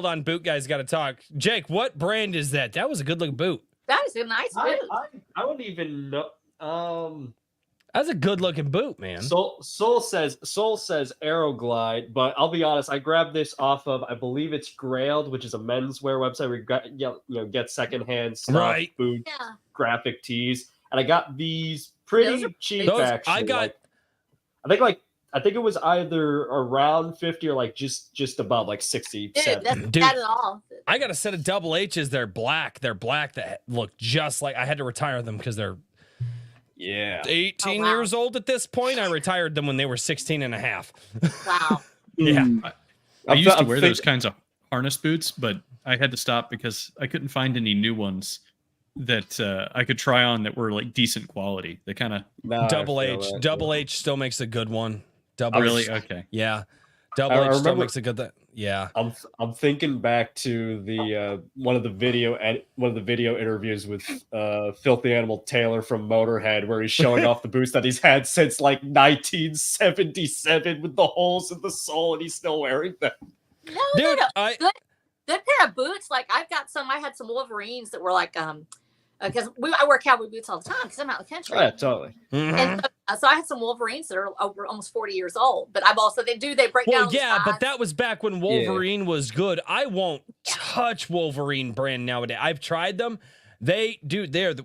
on. Boot guys got to talk. Jake, what brand is that? That was a good looking boot. That is a nice boot. I don't even know. That's a good looking boot, man. Soul says Aeroglide, but I'll be honest. I grabbed this off of, I believe it's Grailed, which is a menswear website where you get secondhand stuff, Right. boots, Yeah. graphic tees, and I got these pretty cheap. Actually, I got. I think it was either around 50 or like just above like 60. Dude, 70. that's Dude. not at all. I got a set of double H's. They're black. They're black that look just like. I had to retire them because they're 18 Oh, wow. years old at this point. I retired them when they were 16 and a half. Wow. Yeah. I used to wear those kinds of harness boots, but I had to stop because I couldn't find any new ones that I could try on that were like decent quality. They kind of Double H still makes a good one. Double really H, okay. yeah. Double H still makes a good. Yeah. I'm thinking back to the one of the video interviews with Filthy Animal Taylor from Motorhead, where he's showing off the boots that he's had since like 1977 with the holes in the sole, and he's still wearing them. No, Dude, good pair of boots. Like I had some Wolverines that were like because I wear cowboy boots all the time because I'm out in the country. Yeah, totally. And so I had some Wolverines that are over almost 40 years old, but I've also they break down. Yeah, but that was back when Wolverine was good. I won't touch Wolverine brand nowadays. I've tried them. They're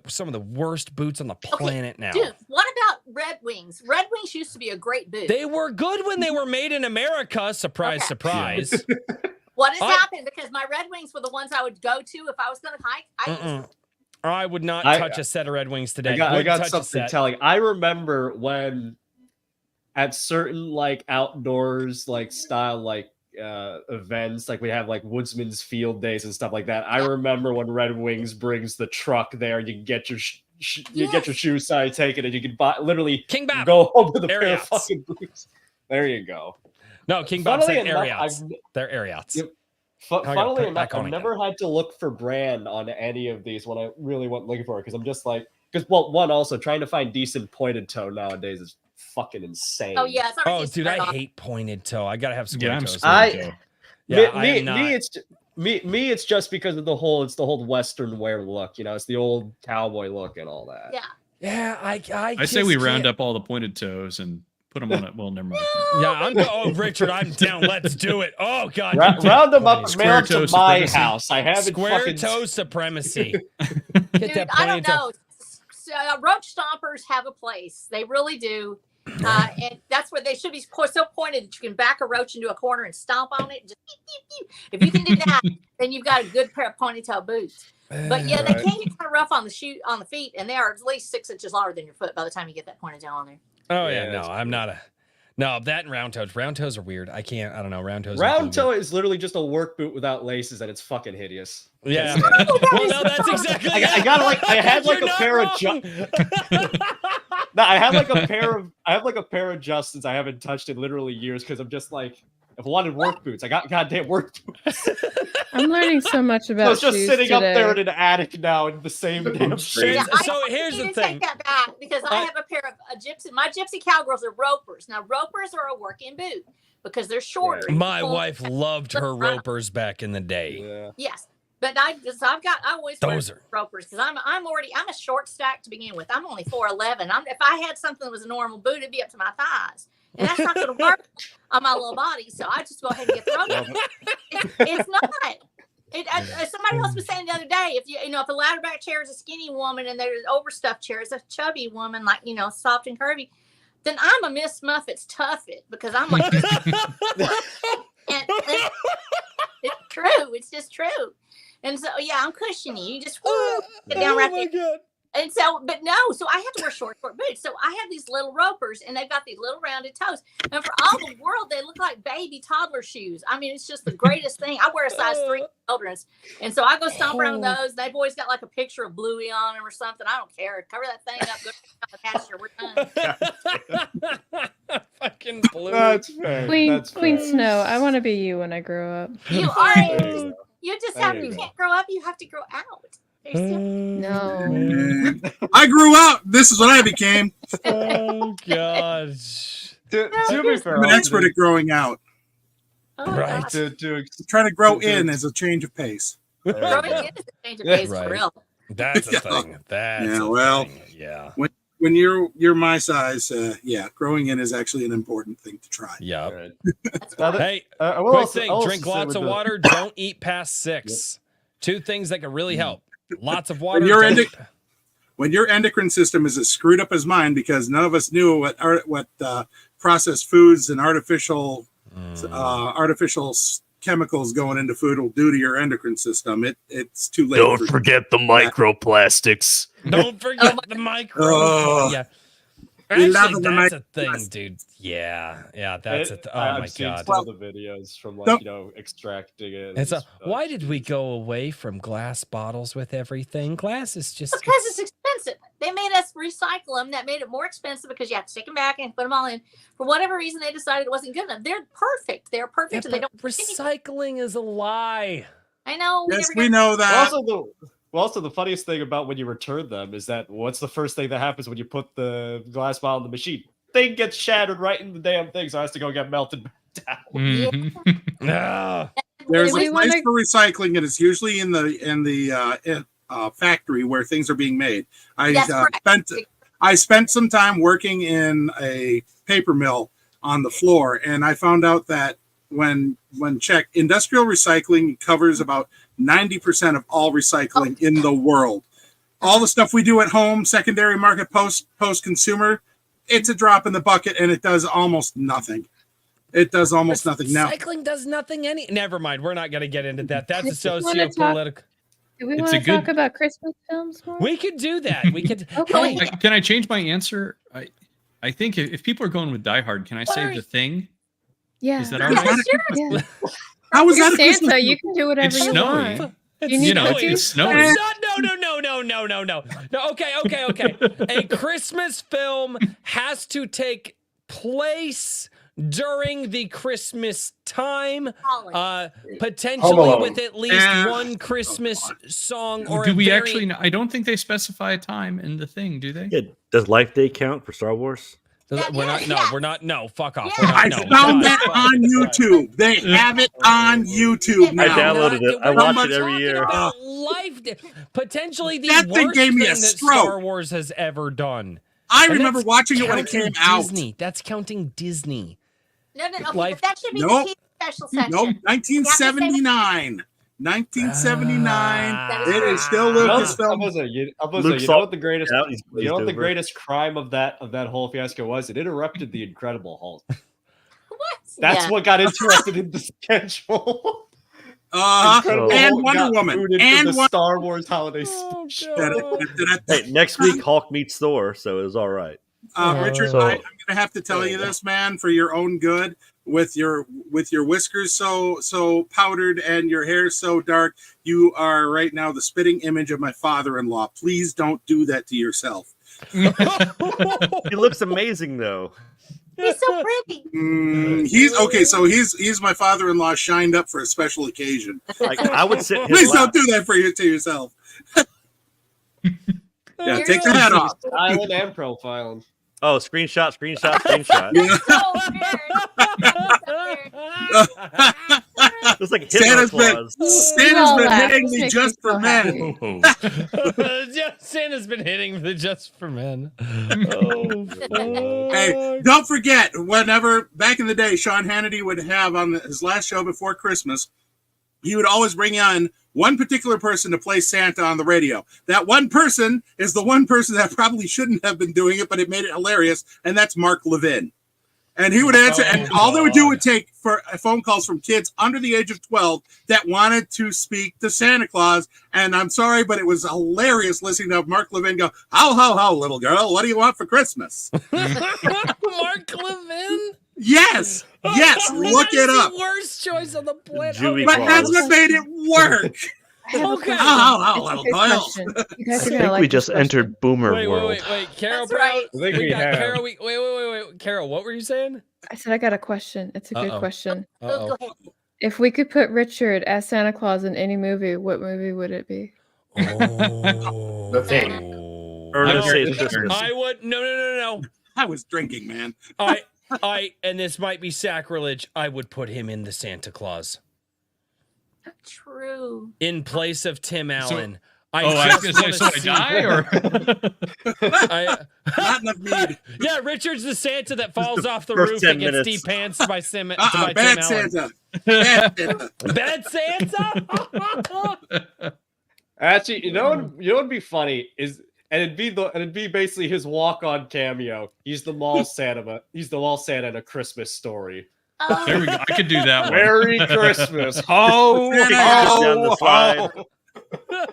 some of the worst boots on the planet now. Dude, what about Red Wings? Red Wings used to be a great boot. They were good when they were made in America. Surprise, surprise. What has happened? Because my Red Wings were the ones I would go to if I was going to hike. I would not touch a set of Red Wings today. I got something telling. I remember when at certain like outdoors like style like events, like we have like Woodsman's Field Days and stuff like that. I remember when Red Wings brings the truck there, you can get your get your shoe size taken, and you can buy literally King Bob go home with a pair Ariats. of fucking boots. There you go. No, King Bob said Ariats. They're Ariats. Yep. Funnily enough, I've never had to look for brand on any of these when I really went looking for it, because I'm just like, one, also trying to find decent pointed toe nowadays is fucking insane. Oh yeah, it's oh dude, I hate pointed toe. I gotta have square toes. It's just because of the whole Western wear look. You know, it's the old cowboy look and all that. Yeah. I say we round up all the pointed toes and put them on it. Well, never mind. Yeah, Richard, I'm down. Let's do it. Oh God, round them up, mail to my house. I haven't square toe supremacy. Dude, I don't know. So, roach stompers have a place. They really do. And that's where they should be so pointed that you can back a roach into a corner and stomp on it. Just if you can do that, then you've got a good pair of ponytail boots. But yeah, they can get kind of rough on the feet, and they are at least 6 inches longer than your foot by the time you get that ponytail on there. Oh yeah, no, I'm not that and round toes. Round toes are weird. I don't know. Round toes. Round toe is literally just a work boot without laces, and it's fucking hideous. Yeah. Well, no, that's exactly. I had like a pair of. No, I have like a pair of Justins I haven't touched in literally years because I'm just like, if I wanted work boots, I got goddamn work boots. I'm learning so much about. So it's just shoes sitting today. up there in an attic now in the same damn shade. Yeah, so here's the thing. Take that back because I have a pair of my gypsy cowgirls are ropers. Now ropers are a working boot because they're shorter. My wife loved her ropers back in the day. Yeah. Yes. But I always wear ropers because I'm a short stack to begin with. I'm only 4'11". If I had something that was a normal boot, it'd be up to my thighs. And that's not going to work on my little body. So I just go ahead and get the rope. It's not. Somebody else was saying the other day, if a ladder back chair is a skinny woman and there's an overstuffed chair is a chubby woman, like, soft and curvy, then I'm a Miss Muffet's Tuffet because I'm like, and it's true. It's just true. And so, yeah, I'm cushiony. You just get down right there. God. And so, but no, so I have to wear short boots. So I have these little ropers and they've got these little rounded toes. And for all the world, they look like baby toddler shoes. I mean, it's just the greatest thing. I wear a size 3 children's. And so I go stomp around those. They've always got like a picture of Bluey on them or something. I don't care. Cover that thing up. Go to the pasture. We're done. Fucking Bluey. That's fair. Queen Snow. I want to be you when I grow up. You are. You can't grow up. You have to grow out. No. I grew out. This is what I became. Oh gosh. To be fair, I'm an expert at growing out. Right. To try to grow in as a change of pace. Growing in is a change of pace for real. That's a Yeah. thing. That's Yeah, a well, thing. Yeah. When you're my size, growing in is actually an important thing to try. Yeah. Right. That's Now right. that- Hey, I will quick also- thing: I'll also drink say lots with of the- water. Don't eat past 6. 2 things that can really help. Lots of water. you're don't into- When your endocrine system is as screwed up as mine, because none of us knew what processed foods and artificial chemicals going into food will do to your endocrine system, it's too late. Don't forget the microplastics. Don't forget the micro. Oh. Yeah. We love Actually, the that's a thing, dude. Yeah. That's It- a oh I've my seen god. some of the videos from like Don't- extracting it. It's and why did we go away from glass bottles with everything? Glass is just Because it's expensive. They made us recycle them. That made it more expensive because you have to take them back and put them all in. For whatever reason, they decided it wasn't good enough. They're perfect. They're perfect. Yeah, and they but don't. recycling is a lie. I know. Yes, never we got- know that. Also, the funniest thing about when you return them is that what's the first thing that happens when you put the glass bottle in the machine? Thing gets shattered right in the damn thing, so it has to go get melted back down. Mhm. Ah. There's Do a we place wanna- for recycling, and it's usually in the factory where things are being made. That's correct. I spent some time working in a paper mill on the floor, and I found out that when checked, industrial recycling covers about 90% of all recycling in the world. All the stuff we do at home, secondary market, post consumer, it's a drop in the bucket, and it does almost nothing. It does almost nothing now. Recycling does nothing Never mind. We're not going to get into that. That's a I just wanna talk- socio-political. Do we It's want a to good- talk about Christmas films more? We could do that. We could. Okay. Hey, Can I change my answer? I think if people are going with Die Hard, can I say Sorry. The Thing? Yeah. Is that all right? Yeah. How was You're that a Christmas Santa. film? You can do whatever It's you snowy. want. it's You need know, snowy. it's snowing. No. Okay. A Christmas film has to take place during the Christmas time, Holiday. potentially Home Alone. with at least one Christmas song or Do a we very- actually? I don't think they specify a time in The Thing, do they? Yeah, does Life Day count for Star Wars? We're not. No, Yeah. we're not. No, fuck off. Yeah. We're not. I No, found God, that fuck. on YouTube. They have it on YouTube I now. downloaded it. I We're watch not it every talking year. about Life Day. Potentially the That thing worst gave me thing a that stroke. Star Wars has ever done. I And remember that's watching it when it counting came out. Disney. That's counting Disney. No. Okay, Life- but that should be Nope. the TV special section. Nope, 1979. 1979. Ah. It is still You know, Lucasfilm. you Luke know what the greatest Yeah, he's you know what the glazed over. greatest crime of that whole fiasco was? It interrupted the Incredible Hulk. What? That's Yeah. what got interrupted in the schedule. And Incredible Hulk Wonder got Woman. booted And from the Wonder- Star Wars holiday Oh, special. God. Hey, next week Hulk meets Thor, so it was all right. Richard, So- I'm gonna have to tell you this, man, for your own good. With your whiskers so powdered and your hair so dark, you are right now the spitting image of my father-in-law. Please don't do that to yourself. He looks amazing though. He's so pretty. He's okay. So he's my father-in-law shined up for a special occasion. Like I would sit in his Please don't lap. do that to yourself. Yeah, You're take the so hat off. Island and profiling. Oh, screenshot. Yeah. So weird. It's like Hitler Santa's been claws. Santa's been laugh. hitting This me makes just me so for happy. men. Santa's been hitting the just for men. Oh, Hey, don't forget, whenever back in the day, Sean Hannity would have on his last show before Christmas, he would always bring on one particular person to play Santa on the radio. That one person is the one person that probably shouldn't have been doing it, but it made it hilarious, and that's Mark Levin. And he would answer, and all they would do would take for phone calls from kids under the age of 12 that wanted to speak to Santa Claus. And I'm sorry, but it was hilarious listening to Mark Levin go, how, little girl, what do you want for Christmas? Mark Levin? Yes, look it up. The worst choice on the planet. Jewy But Claus. that's what made it work. I have a Okay. question. How, It's a little good girl. question. You guys I are gonna think like we this just question. entered Boomer Wait, World. Carol That's Brown. right. I think we got have. Carol. Wait. Carol, what were you saying? I said I got a question. It's a good Uh-oh. question. Go ahead. If we could put Richard as Santa Claus in any movie, what movie would it be? Oh. The Thing. Ernest No, Saves Christmas. I would no. I was drinking, man. I and this might be sacrilege. I would put him in the Santa Claus True. in place of Tim Allen. I Oh, I was just going to say, wanna so I see- die, or? Not enough mead. Yeah, Richard's the Santa that falls off the first roof 10 and gets minutes. de-pantsed by, by Bad Tim Allen. Santa. Bad Santa. Bad Santa? Actually, you know what would be funny is, and it'd be basically his walk-on cameo. He's the mall Santa. He's the mall Santa in A Christmas Story. There we go. I could do that one. Merry Christmas, ho Santa down the slide.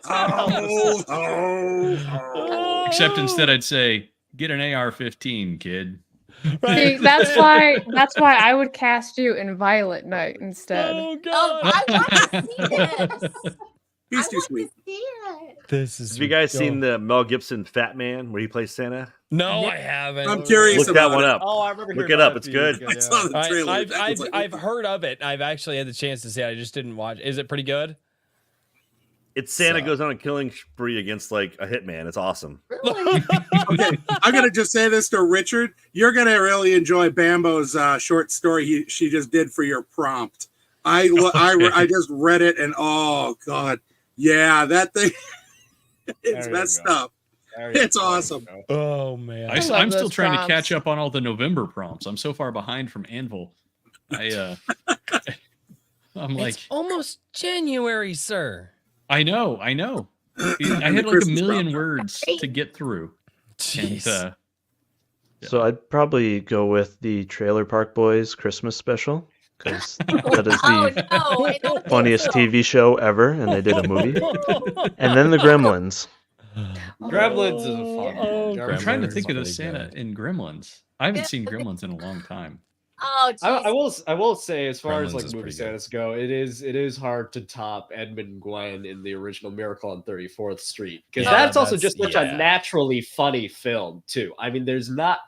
Oh, oh, oh. Except instead, I'd say, "Get an AR-15, kid." See, that's why I would cast you in Violet Night instead. Oh, Oh, God. I want to see this. He's I too want sweet. to see it. This is Have you guys seen the Mel Gibson Fat Man where he plays Santa? No, I haven't. I'm curious Look that about one it. up. Oh, I remember. Look hearing it up. about It's it good. I saw the trailer. That was like, I've heard of it. I've actually had the chance to see it. I just didn't watch. Is it pretty good? It's Santa So- goes on a killing spree against like a hitman. It's awesome. Really? okay, I'm gonna just say this to Richard. You're gonna really enjoy Bambo's short story she just did for your prompt. I just read it and oh god, yeah, that thing. It's There you messed go. up. It's awesome. Oh man. I'm love still those trying to prompts. catch up on all the November prompts. I'm so far behind from Anvil. I'm like, It's almost January, sir. I know. I had The like a Christmas million prompt. words to get through. And, Jeez. So I'd probably go with the Trailer Park Boys Christmas special because that is Oh the no! I don't think funniest so. TV show ever, and they did a movie. And then the Gremlins. Gremlins is a fun one. I'm trying to Gremlins think of the is pretty Santa good. in Gremlins. I haven't Yeah, seen but they- Gremlins in a long time. Oh, geez. I will say, as far as Gremlins like is movie pretty good. Santas go, it is hard to top Edmund and Gwen in the original Miracle on 34th Street, because Yeah, that's also that's- just such yeah. a naturally funny film too. I mean, there's not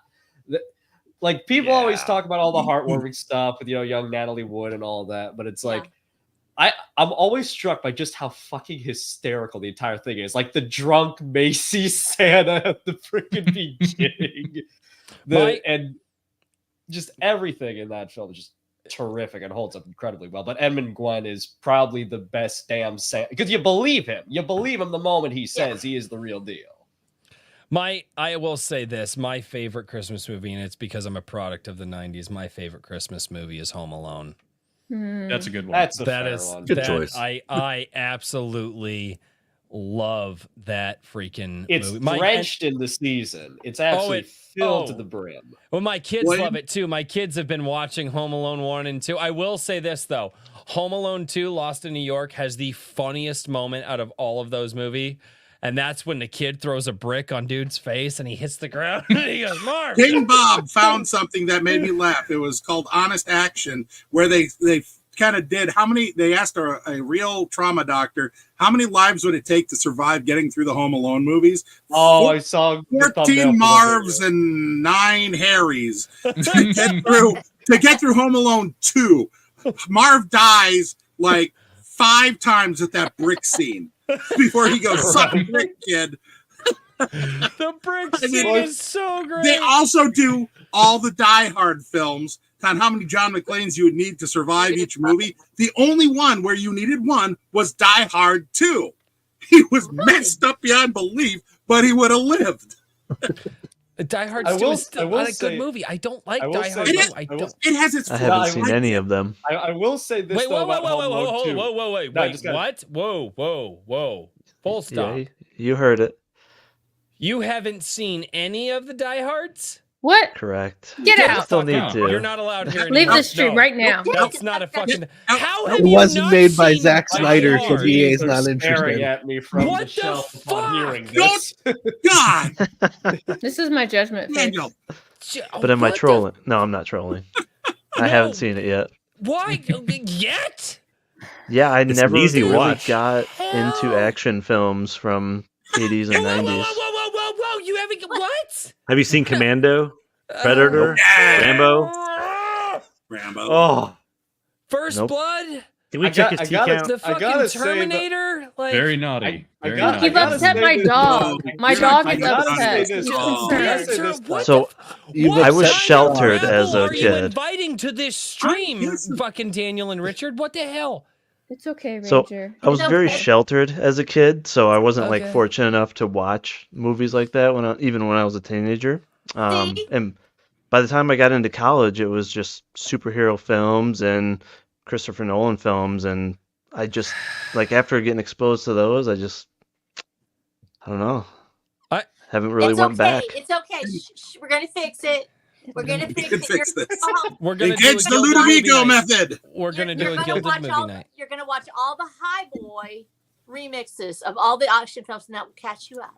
like people always Yeah. talk about all the heartwarming stuff with young Natalie Wood and all that, but it's Yeah. like I'm always struck by just how fucking hysterical the entire thing is. Like the drunk Macy Santa at the freaking beginning, and just everything in that film is just terrific and holds up incredibly well. But Edmund Gwen is probably the best damn Santa because you believe him. You believe him the moment he says he is the real deal. I will say this, my favorite Christmas movie, and it's because I'm a product of the 90s, my favorite Christmas movie is Home Alone. That's a good one. That's a That fair is one. Good that- choice. I absolutely love that freaking It's movie. drenched in the season. It's absolutely filled to oh. the brim. Well, my kids What? love it too. My kids have been watching Home Alone 1 and 2. I will say this though. Home Alone 2 Lost in New York has the funniest moment out of all of those movies. And that's when the kid throws a brick on dude's face and he hits the ground and he goes, Marv. King Bob found something that made me laugh. It was called Honest Action, where they kind of did they asked a real trauma doctor how many lives would it take to survive getting through the Home Alone movies. Oh, I saw the thumbnail 14 for that Marvs video. and 9 Harrys to get through Home Alone 2. Marv dies like 5 times at that brick scene before he goes, suck a brick, kid. The brick I mean, scene is so great. They also do all the Die Hard films on how many John McClanes you would need to survive each movie. The only one where you needed one was Die Hard 2. He was messed up beyond belief, but he would have lived. Die Hard I 2 will- is still I will not a say- good movie. I don't like I will Die say Hard it 2. is- I don't. It has its I flaws. haven't I seen like any it. of them. I will say this Wait, though whoa, about Home Alone 2. wait. No, I just gotta- What? Whoa. Full stop. Yeah, you heard it. You haven't seen any of the Die Hards? What? Correct. Get out. Still need out. to. You're not allowed here Leave anymore. the stream No. right now. That's not a fucking. How It have you wasn't not made by seen Zack Die Snyder, so Hard? he is They're not staring interested. at me from What the the shelf upon fuck? hearing this. God, This is my judgment face. Daniel. But am I What the- trolling? No, I'm not trolling. I haven't seen it yet. Why yet? Yeah, I It's an never easy really watch. got into Hell. action films from 80s and 90s. Whoa! You haven't what? Have you seen Commando, Predator, Yeah. Rambo? Rambo. Oh, First Nope. Blood, can we I check got- his I T gotta- count? the I fucking gotta say that- Terminator. Like, Very naughty. I Very gotta- naughty. You've upset my say this, dog. though. My You're dog not- is I gotta upset. say this, He's oh, concerned. I say this, What So, You've what I was kind of sheltered rabble as a are you kid. inviting to this stream, fucking Daniel and Richard? What the hell? It's okay, So Ranger. I was It's very okay. sheltered as a kid, so I wasn't like Okay. fortunate enough to watch movies like that even when I was a teenager. See? And by the time I got into college, it was just superhero films and Christopher Nolan films, and I just like after getting exposed to those, I don't know, I- haven't really It's went okay. back. It's okay. Shh, we're gonna fix it. We're gonna We fix can it. fix You're this. gonna go home. We're gonna do a Engage the Gilded movie Ludovico night. method. We're gonna do You're a gonna Gilded watch movie all. night. You're gonna watch all the High Boy remixes of all the action films, and that will catch you up.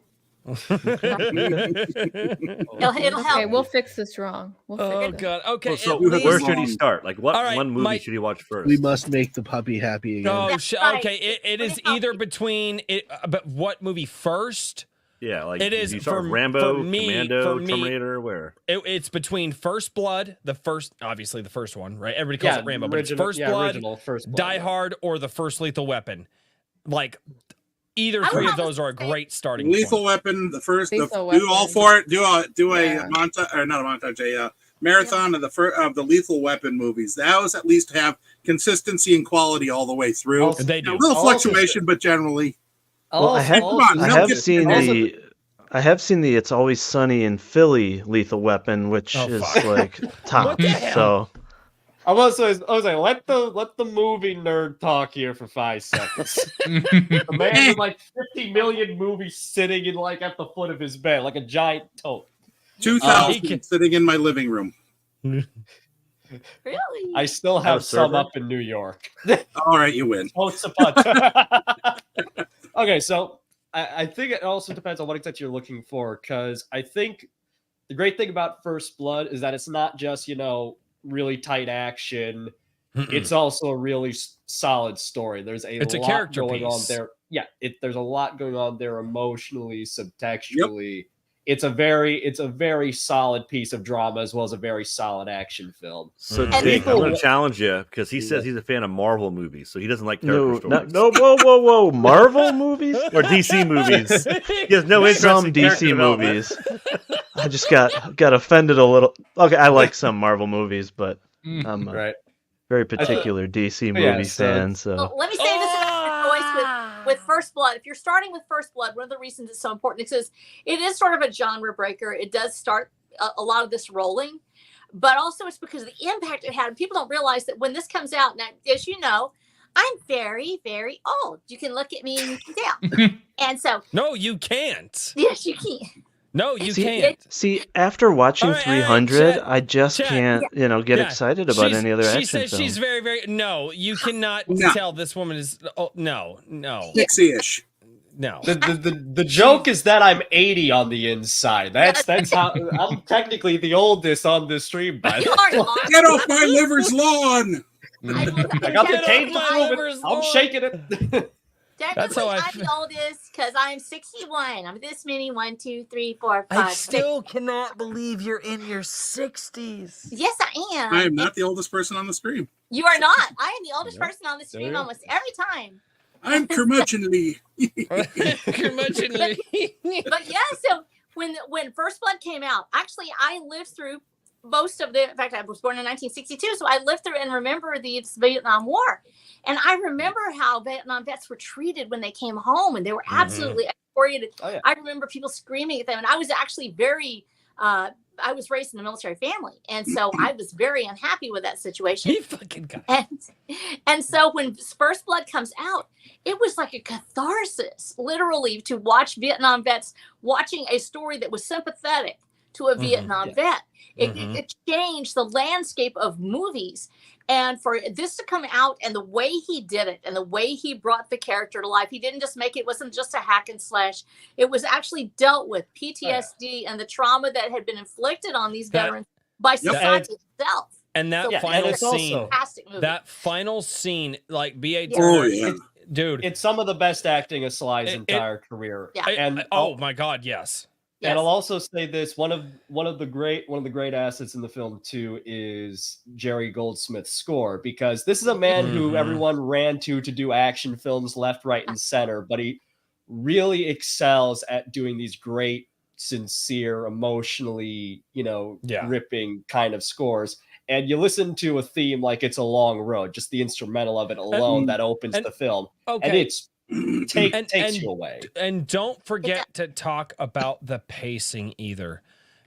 It'll help. Okay, we'll fix this wrong. We'll fix Oh it. god. Okay. Well, so at You have where least- should he start? Like, what All right, one movie Mike- should he watch first? We must make the puppy happy again. Oh, That's right. okay. It Let is me help either you. between it, but what movie first? Yeah, like It is you start for- with Rambo, for me- Commando, for me- Terminator, where? It's between First Blood, obviously the first one, right? Everybody calls it Rambo, but it's original- First yeah, Blood, original First Blood, Die yeah. Hard, or the first Lethal Weapon. Like either I three would of those are a say great starting Lethal point. Weapon, the first. Lethal Do all Weapon. four. Do a Yeah. montage, or not a montage, a marathon of the Lethal Weapon movies. Those at least have consistency and quality all the way through. Also- They A do. little Also- fluctuation, but generally. Well, I have, come on, I milk have it. seen Also- the It's Always Sunny in Philly Lethal Weapon, which Oh, is fuck. like top. the hell? So I was like, let the movie nerd talk here for 5 seconds. The man with like 50 million movies sitting in like at the foot of his bed, like a giant tote. 2000 he can- sitting in my living room. Really? I still Have a have some server? up in New York. All right, you win. Totes a punch. Okay, so I think it also depends on what exactly you're looking for, because I think the great thing about First Blood is that it's not just, really tight action. Mm-mm. It's also a really solid story. There's It's a lot character going on piece. there. Yeah, there's a lot going on there emotionally, subtextually. It's a very solid piece of drama as well as a very solid action film. So, Mhm. Jake, I'm Lethal- going to challenge you because he says he's a fan of Marvel movies, so he doesn't like no, character stories. no, whoa, Marvel movies? Or DC movies. He has no interest Some in character DC development. movies. I just got offended a little. Okay, I like some Marvel movies, but I'm a Right. very particular DC movie Yeah, so- fan. So Well, let me say this about your choice with First Blood. If you're starting with First Blood, one of the reasons it's so important is because it is sort of a genre breaker. It does start a lot of this rolling, but also it's because of the impact it had. People don't realize that when this comes out, now, as you know, I'm very, very old. You can look at me and you can tell. And so, No, you can't. yes, you can. No, you See, can't. see, after watching All right, 300, Chet, I just Chet, can't, get Yeah. excited about any other she action says film. she's very, very. No, you cannot No. tell this woman is. Oh, no. Pixie-ish. No. The joke is that I'm 80 on the inside. That's how I'm technically the oldest on this stream. By You the are way. not. Get off my liver's lawn! I I got the Get cane off to my prove liver's it. I'm lawn. shaking it. That's how I I'm the oldest because I'm 61. I'm this many. 1, 2, 3, 4, 5. I 6. still cannot believe you're in your 60s. Yes, I am. I am not the oldest person on the stream. You are not. I am the oldest person on the There stream you go. almost every time. I'm curmudgeonly. Curmudgeonly. But yeah, so when First Blood came out, actually I lived through most of the. In fact, I was born in 1962, so I lived through and remember the Vietnam War, and I remember how Vietnam vets were treated when they came home, and they were absolutely excoriated. Oh, yeah. I remember people screaming at them, and I was actually very. I was raised in a military family, and so I was very unhappy with that situation. He fucking got. And so when First Blood comes out, it was like a catharsis, literally, to watch Vietnam vets watching a story that was sympathetic to a Vietnam vet. It changed the landscape of movies. And for this to come out and the way he did it and the way he brought the character to life, he didn't just make it wasn't just a hack and slash. It was actually dealt with PTSD and the trauma that had been inflicted on these veterans by society itself. And that So final it's scene, also- fantastic movie. that final scene, like BA, Oh, yeah. dude. It's some of the best acting of Sly's It- entire career. Yeah. And Oh my God, yes. Yes. And I'll also say this: one of the great assets in the film too is Jerry Goldsmith's score, because this is a man who Mhm. everyone ran to do action films left, right, and center, but he really excels at doing these great, sincere, emotionally, Yeah. ripping kind of scores. and you listen to a theme like It's a Long Road, just the instrumental of it alone that opens the film, and it's takes you away. And don't forget to talk about the pacing either,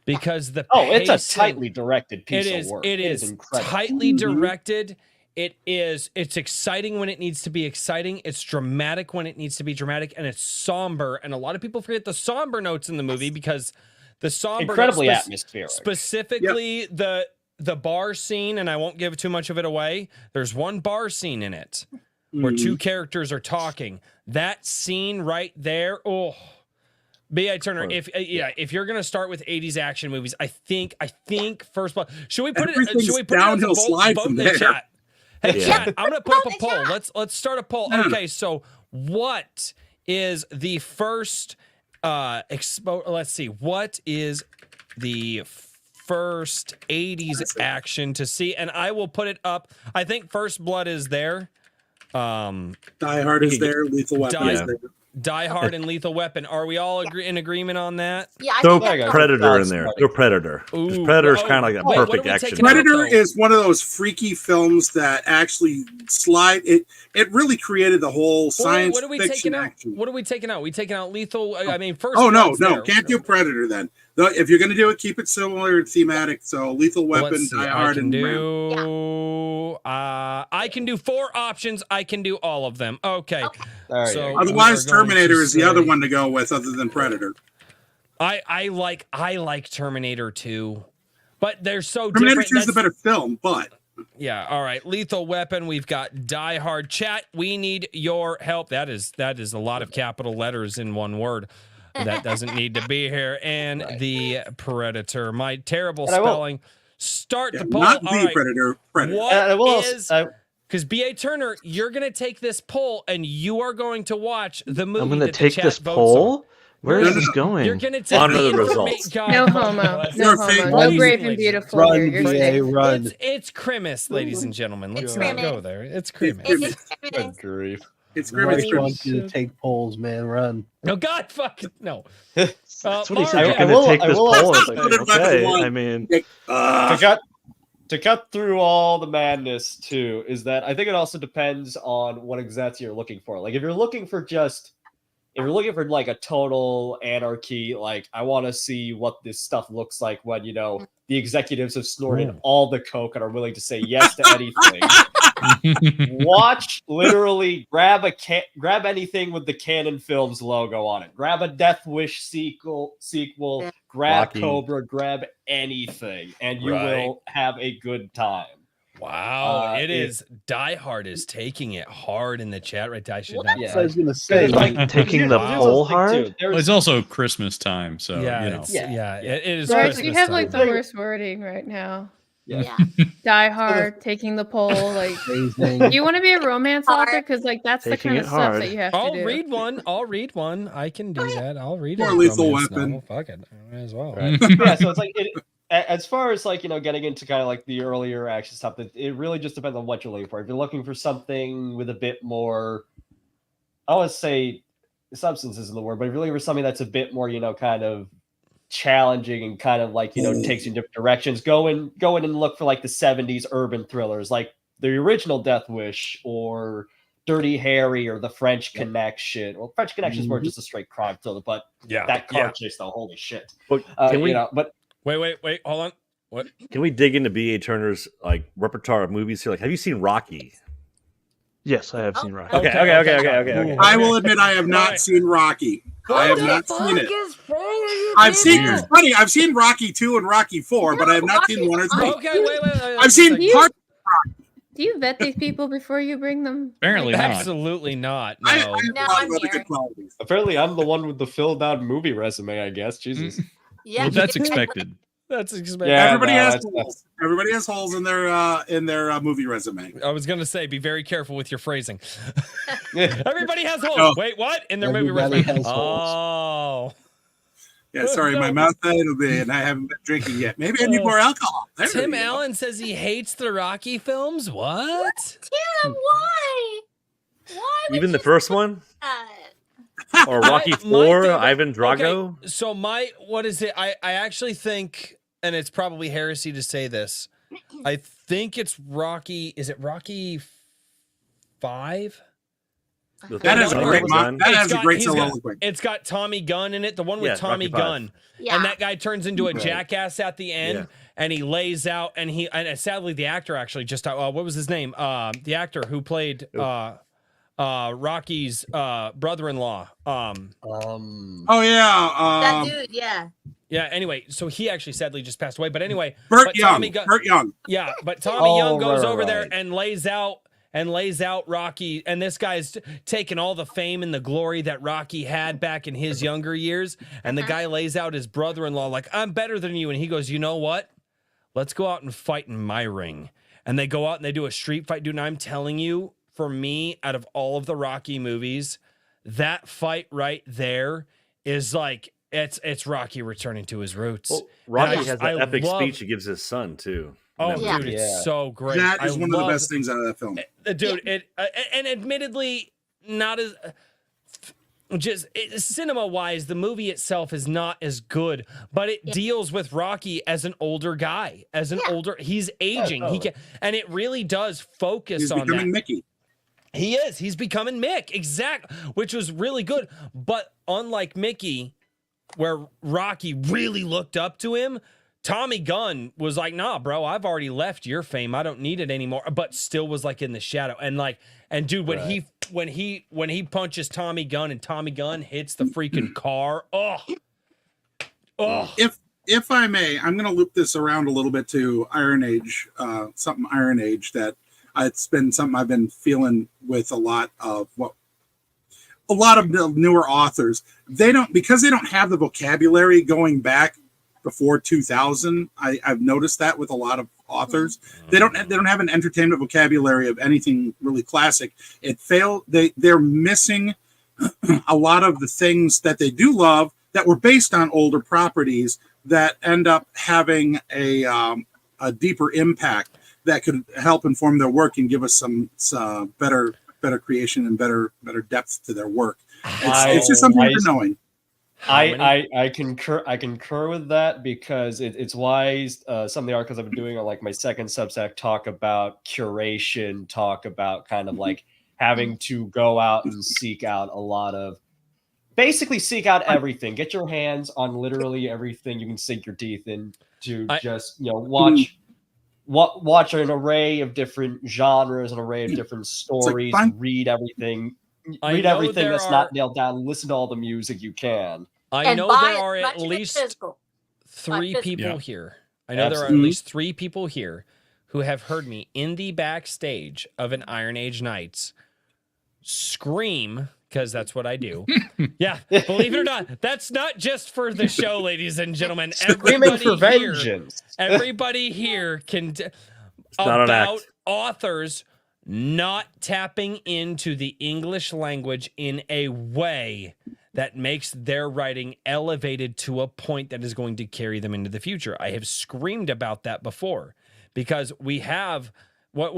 because the it's a pacing, tightly directed piece of work. It is incredible. tightly directed. It's exciting when it needs to be exciting. It's dramatic when it needs to be dramatic, and it's somber. And a lot of people forget the somber notes in the movie because the somber incredibly atmospheric. Specifically the bar scene, and I won't give too much of it away. There's one bar scene in it where two characters are talking. That scene right there, B.I. Turner, if you're gonna start with 80s action movies, I think first blood. Should we put it downhill as a slide vote from in the there. chat? Hey chat, I'm gonna put up a poll. Let's start a poll. Okay, so what is the first let's see, what is the first 80s action to see? And I will put it up. I think First Blood is there. Die Hard is there. Lethal Weapon is there. Die Hard and Lethal Weapon. Are we all in agreement on that? Yeah, Throw Predator in there. Throw Predator. Predator's kind of like a perfect action. Predator is one of those freaky films that actually slide. It really created the whole science fiction action. What are we taking out? We taking out Lethal? I mean, First. Oh no, can't do Predator then. If you're gonna do it, keep it similar thematic. So Lethal Weapon, Die Hard, and I can do 4 options. I can do all of them. Okay. So otherwise, Terminator is the other one to go with, other than Predator. I like Terminator 2, but they're so Terminator different. 2 is the better film, but yeah. All right. Lethal Weapon. We've got Die Hard. Chat. We need your help. That is a lot of capital letters in one word. That doesn't need to be here. And the Predator. My terrible spelling. Start the poll. Not the Predator. What because B.A. Turner, you're going to take this poll and you are going to watch the movie. I'm going to take this poll? Where is this going? You're going to take Honor the results. No homo. No homo. No brave and beautiful. Run, You're BA, safe. run. It's Crimis, ladies and gentlemen. Let's It's not go there. It's Crimis. Good grief. It's Everybody Grimace. wants you to take polls, man. Run. No, God, fucking no. That's what he said. I You're going will- to take I this will poll. ask- It's like, okay, I mean, To cut through all the madness too, is that I think it also depends on what exactly you're looking for. Like if you're looking for like a total anarchy, like I want to see what this stuff looks like when the executives have snorted all the coke and are willing to say yes to anything. Literally grab anything with the Canon Films logo on it. Grab a Death Wish sequel, grab Rocky. Cobra, grab anything, and you will have a good time. Wow, it is. Die Hard is taking it hard in the chat right there. I should not. I was gonna say, taking the poll hard. Well, it's also Christmas time, so it is. Right, Christmas you have like time. the worst wording right now. Yeah. Die Hard, taking the poll. Like, amazing. you want to be a romance author? Because like that's the Taking kind it of stuff hard. that you have to I'll do. read one. I can do that. I'll read Or a Lethal romance Weapon. novel. Fuck it, I might as well. Yeah, so it's like as far as like getting into kind of like the earlier action stuff, it really just depends on what you're looking for. If you're looking for something with a bit more, I want to say substance isn't the word, but if you're looking for something that's a bit more kind of challenging and kind of like takes you in different directions, go in and look for like the 70s urban thrillers like the original Death Wish or Dirty Harry or The French Connection. Well, French Connection is more just a straight crime thriller, but that car chase though, holy shit. But can we? But Wait, hold on. What? Can we dig into B.A. Turner's like repertoire of movies here? Like, have you seen Rocky? Yes, I have seen Rocky. Okay. I will admit I have not seen Rocky. I have not seen it. I've seen. It's funny. I've seen Rocky 2 and Rocky 4, but I have not seen 1 or 3. Okay, wait. I've seen part. Do you vet these people before you bring them? Apparently not. Absolutely not. No. I have a lot I'm of other here. good qualities. apparently I'm the one with the filled out movie resume, I guess. Jesus. Yeah. Well, that's expected. That's expected. Yeah, Everybody no, has that's- holes. Everybody has holes in their movie resume. I was gonna say, be very careful with your phrasing. Everybody has holes. Oh. Wait, what? In their movie Everybody resume? has holes. Oh. Yeah, sorry, my mouth will be, and I haven't been drinking yet. Maybe I need more alcohol. There Tim we go. Allen says he hates the Rocky films. What? Tim, why? Why would Even the you first say one, that? or Rocky My 4, favorite- Ivan Drago. Okay, so what is it? I actually think, and it's probably heresy to say this, I think it's Rocky. Is it Rocky 5? That has a great It's soliloquy. It's got Tommy Gunn in it. The one with Tommy Rocky V. Gunn. Yeah. And that guy turns into a Right. jackass at the end, Yeah. and he lays out, and sadly the actor actually just what was his name? The actor who played Rocky's brother-in-law. Oh yeah, That dude, yeah. Yeah. Anyway, so he actually sadly just passed away. But anyway, Burt Young. Burt Young. Yeah, but Tommy Young goes right, over there right. and lays out Rocky, and this guy's taking all the fame and the glory that Rocky had back in his younger years, and the guy lays out his brother-in-law like, I'm better than you, and he goes, you know what? Let's go out and fight in my ring. And they go out and they do a street fight, dude, and I'm telling you, for me, out of all of the Rocky movies, that fight right there is like, it's Rocky returning to his roots. Well, Rocky And has that epic speech he gives his son too. Oh, Yeah. dude, it's so great. That is one of the best things out of that film. Dude, and admittedly, not as cinema-wise, the movie itself is not as good, but it deals with Rocky as an older guy, he's aging. He can, and it really does focus He's on becoming that. Mickey. He is. He's becoming Mick, which was really good. But unlike Mickey, where Rocky really looked up to him, Tommy Gunn was like, nah, bro, I've already left your fame. I don't need it anymore. But still was like in the shadow. And dude, when he punches Tommy Gunn and Tommy Gunn hits the freaking car. Oh. If I may, I'm going to loop this around a little bit to Iron Age, something Iron Age that it's been something I've been feeling with a lot of newer authors. Because they don't have the vocabulary going back before 2000. I've noticed that with a lot of authors. They don't have an entertainment vocabulary of anything really classic. They're missing a lot of the things that they do love that were based on older properties that end up having a deeper impact that could help inform their work and give us some better creation and better depth to their work. It's just something for knowing. I concur with that because it's wise. Some of the articles I've been doing on like my second Substack talk about curation, talk about kind of like having to go out and seek out seek out everything. Get your hands on literally everything you can sink your teeth into. Watch an array of different genres, an array of different stories, read everything. Read everything that's not nailed down. Listen to all the music you can. I know there are at least 3 people here. I know there are at least 3 people here who have heard me in the backstage of an Iron Age Nights scream, because that's what I do. Yeah, believe it or not, that's not just for the show, ladies and gentlemen. Screaming for vengeance. Everybody here can about authors not tapping into the English language in a way that makes their writing elevated to a point that is going to carry them into the future. I have screamed about that before because we have what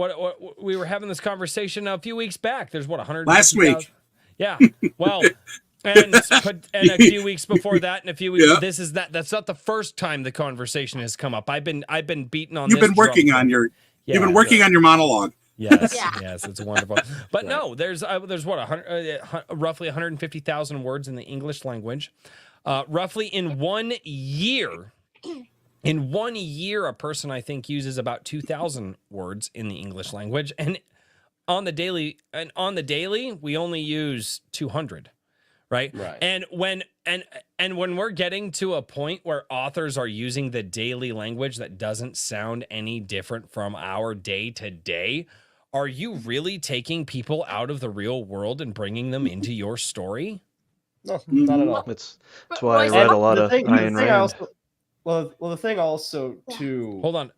we were having this conversation a few weeks back. There's 100 last week. Yeah. Well, and a few weeks before that, and a few weeks. Yeah. That's not the first time the conversation has come up. I've been beaten on. You've been working on your. You've been working on your monologue. Yes, yes, it's wonderful. But no, there's roughly 150,000 words in the English language. Roughly in 1 year. In 1 year, a person I think uses about 2,000 words in the English language, and on the daily, we only use 200. Right. And when we're getting to a point where authors are using the daily language that doesn't sound any different from our day to day, are you really taking people out of the real world and bringing them into your story? No, not at all. That's why I read a lot of Ayn Rand. The thing also too. Hold on,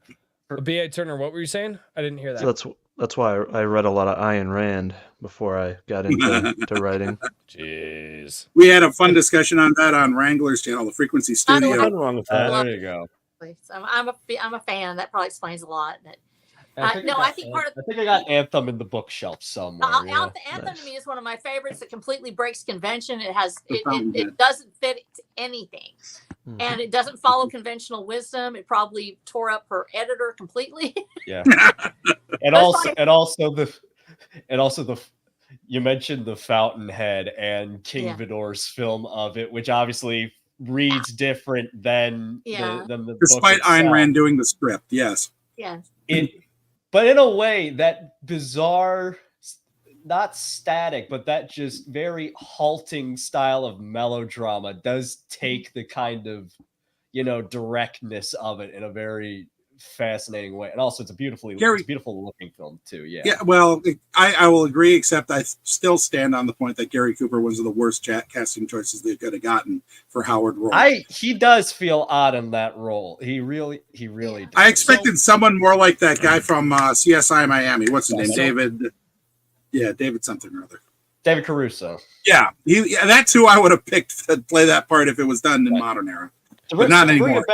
B.A. Turner, what were you saying? I didn't hear that. So that's why I read a lot of Ayn Rand before I got into writing. Jeez. We had a fun discussion on that on Wrangler's channel, the Frequency Studio. Nothing wrong with that. There you go. I'm a fan. That probably explains a lot. But, I think I got Anthem in the bookshelf somewhere. Anthem to me is one of my favorites. That completely breaks convention. It doesn't fit anything. and it doesn't follow conventional wisdom. It probably tore up her editor completely. Yeah. But it's fine. and also the you mentioned the Fountainhead and King Vidor's film of it, which obviously reads different than the book Despite itself. Ayn Rand doing the script, yes. Yes. But in a way, that bizarre, not static, but that just very halting style of melodrama does take the kind of, directness of it in a very fascinating way. And also, it's a beautiful looking film too. Yeah. Yeah. Well, I will agree, except I still stand on the point that Gary Cooper was the worst casting choices they could have gotten for Howard Rourke. He does feel odd in that role. He really does. I expected someone more like that guy from CSI Miami. What's his name? David. Yeah, David something or other. David Caruso. Yeah, that's who I would have picked to play that part if it was done in modern era. But not anymore.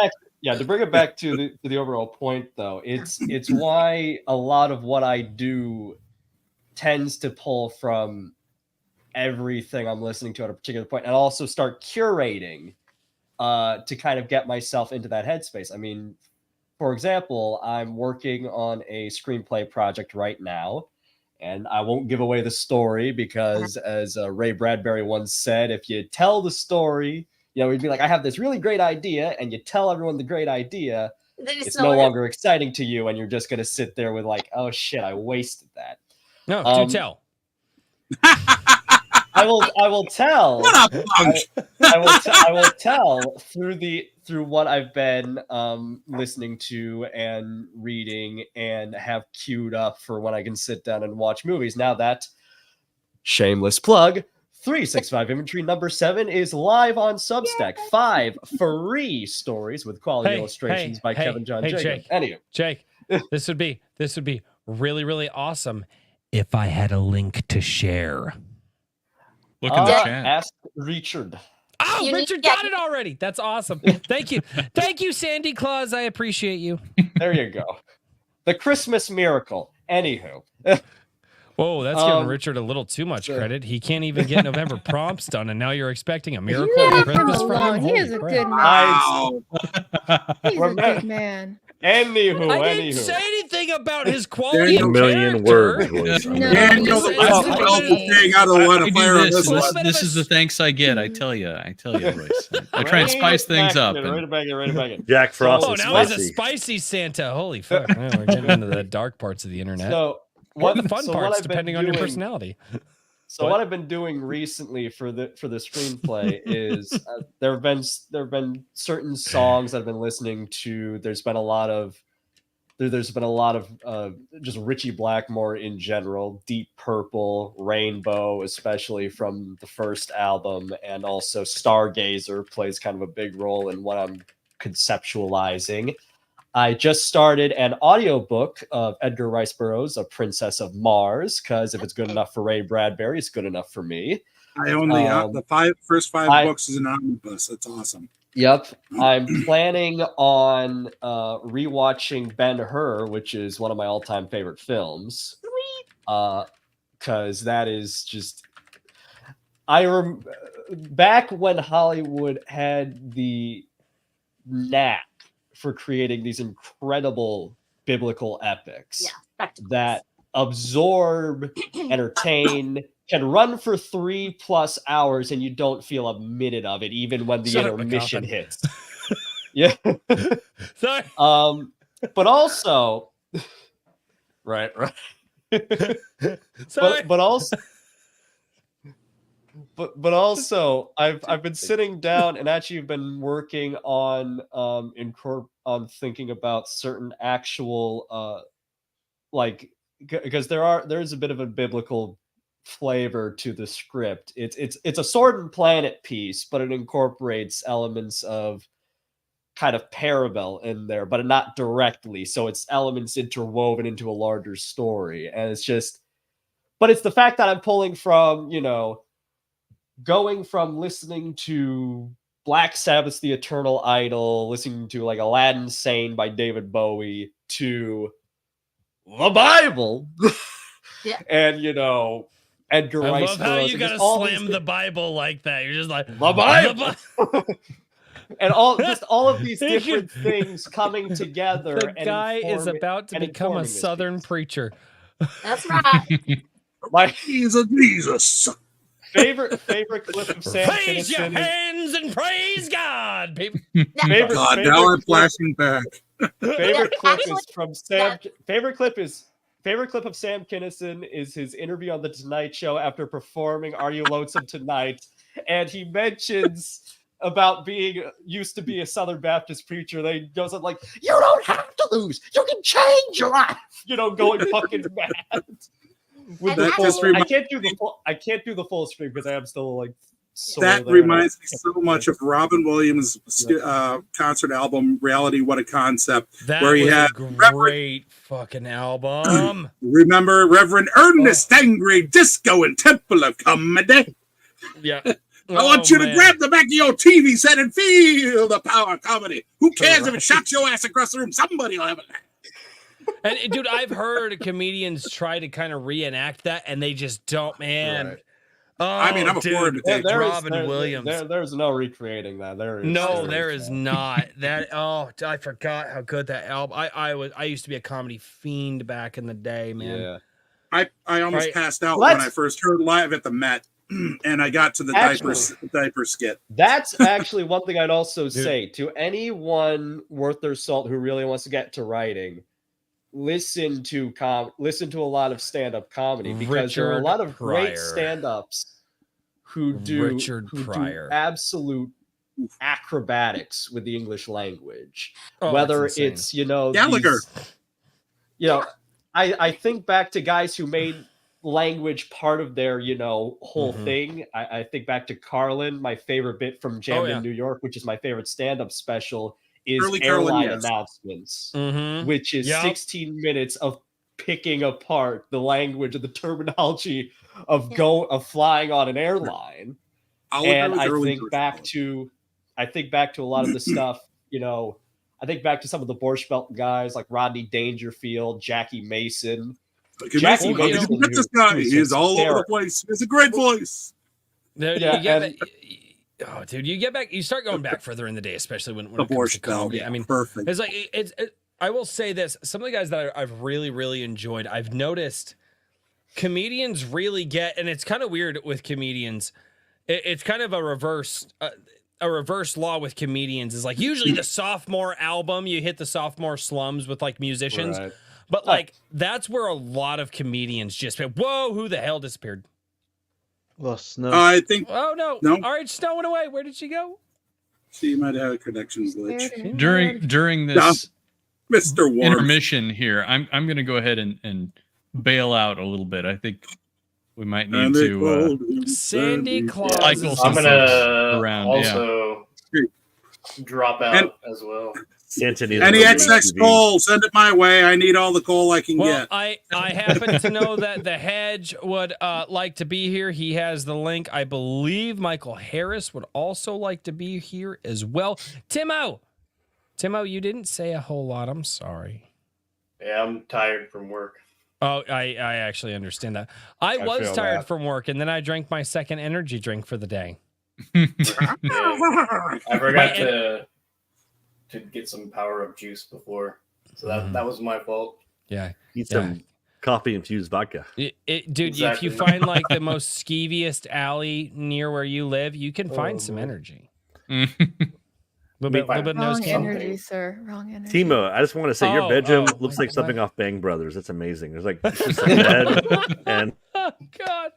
To bring it back to the overall point, though, it's why a lot of what I do tends to pull from everything I'm listening to at a particular point, and also start curating to kind of get myself into that headspace. I mean, for example, I'm working on a screenplay project right now, and I won't give away the story because, as Ray Bradbury once said, if you tell the story, he'd be like, I have this really great idea, and you tell everyone the great idea, it's no longer exciting to you, and you're just going to sit there with like, oh shit, I wasted that. No, do tell. I will tell. What a punk. I will tell through what I've been listening to and reading and have queued up for when I can sit down and watch movies. Now that shameless plug, 365 Imagery number 7 is live on Substack. 5 free stories with quality illustrations by Kevin John Jacob. Jake, this would be really, really awesome if I had a link to share. Look in the chat. Ask Richard. Oh, Richard got it already. That's awesome. Thank you. Thank you, Sandy Claus. I appreciate you. There you go. The Christmas Miracle. Anywho. Whoa, that's giving Richard a little too much credit. He can't even get November prompts done, and now you're expecting a miracle Leave from him him. alone. He is a good man. Wow. He's a good man. Anywho, I didn't say anything about his quality of million character. words. Daniel, the thing out of the line of fire on this one. This is the thanks I get. I tell you, Royce. I try and spice things up. Right back in. Jack Frost. Oh, now he's a spicy Santa. Holy fuck! Man, we're getting into the dark parts of the internet. Or the fun parts, depending on your personality. So what I've been doing recently for the screenplay is there have been certain songs I've been listening to. There's been a lot of just Richie Blackmore in general, Deep Purple, Rainbow, especially from the first album, and also Stargazer plays kind of a big role in what I'm conceptualizing. I just started an audiobook of Edgar Rice Burroughs' A Princess of Mars, because if it's good enough for Ray Bradbury, it's good enough for me. I own the first five books as an omnibus. That's awesome. Yep. I'm planning on rewatching Ben-Hur, which is one of my all-time favorite films. Sweet. Because that is just... back when Hollywood had the knack for creating these incredible biblical epics that absorb, entertain, can run for 3+ hours, and you don't feel a minute of it, even when the intermission hits. Yeah. Sorry. But also, right. Sorry. But also, I've been sitting down and actually been working on thinking about certain actual because there's a bit of a biblical flavor to the script. It's a Sword and Planet piece, but it incorporates elements of kind of parable in there, but not directly. So it's elements interwoven into a larger story, and it's the fact that I'm pulling from, going from listening to Black Sabbath's The Eternal Idol, listening to like Aladdin Sane by David Bowie, to the Bible. Yeah. And, Edgar Rice. I love how you gotta slam the Bible like that. You're just like, the Bible. and all of these different things coming together. The and guy is about to become a informing this Southern preacher. That's right. My Jesus. favorite clip of Sam Raise your Kinison. hands and praise God, people. Favorite, God, favorite now I'm clip- flashing back. Favorite clip Actually, is from Sam. Favorite clip of Sam Kinison is his interview on the Tonight Show after performing "Are You Lonesome Tonight," and he mentions about being used to be a Southern Baptist preacher. They goes on like, "You don't have to lose. You can change your life." Going fucking mad. With And the That full, just I can't do the full stream because I am still like. Sore That there. reminds me so much of Robin Williams' concert album, Reality What a Concept, That where he was had a great fucking album. remember Reverend Ernest Angry Disco and Temple of Comedy. Yeah. I want you to grab the back of your TV set and feel the power of comedy. Who cares if it shocks your ass across the room? Somebody will have a laugh. And dude, I've heard comedians try to kind of reenact that, and they just don't, man. Right. Oh, I mean, I'm a foreign dude, imitation. Robin Williams. There's no recreating that. There is not. That I forgot how good that album. I used to be a comedy fiend back in the day, man. Yeah. I almost Right. passed out Let's- when I first heard live at the Met, and I got to the diaper skit. That's actually one thing I'd also say to anyone worth their salt who really wants to get to writing. Listen to a lot of stand-up comedy because there are a lot of great stand-ups who do absolute acrobatics with the English language. Whether it's Gallagher. I think back to guys who made language part of their whole thing. I think back to Carlin, my favorite bit from Jam in New York, which is my favorite stand-up special, is Early airline Carlin, yes. announcements, which is 16 minutes of picking apart the language and the terminology of flying on an airline. And I think back to a lot of the stuff, I think back to some of the Borscht Belt guys like Rodney Dangerfield, Jackie Mason. Jackie Mason, this guy, he's all over the place. He has a great voice. You get back, you start going back further in the day, especially when The it comes to Borscht Belt, comedy. yeah, I mean, perfect. it's like I will say this: some of the guys that I've really, really enjoyed, I've noticed comedians really get, and it's kind of weird with comedians. It's kind of a reverse law with comedians. Is like usually the sophomore album, you hit the sophomore slums with like musicians, but like that's where a lot of comedians just went, whoa, who the hell disappeared? Well, Snow. I think. Oh no! All right, Snow went away. Where did she go? She might have a connection glitch. During this Mr. Warm. intermission here, I'm going to go ahead and bail out a little bit. I think we might need to Sandy Claus. cycle some I'm gonna folks around. also drop out as well. Any XX coal, send it my way. I need all the coal I can get. I happen to know that the Hedge would like to be here. He has the link. I believe Michael Harris would also like to be here as well. Timo, you didn't say a whole lot. I'm sorry. Yeah, I'm tired from work. Oh, I actually understand that. I was feel tired that. from work, and then I drank my second energy drink for the day. Yeah. I forgot to get some power up juice before, so that was my fault. Yeah, Eat some coffee infused vodka. Dude, Exactly. if you find like the most skeeviest alley near where you live, you can find some energy. Little bit nose Wrong candy. energy, sir. Wrong energy. Timo, I just want to say your bedroom looks like something off Bang Brothers. It's amazing. There's like just a bed and Oh God.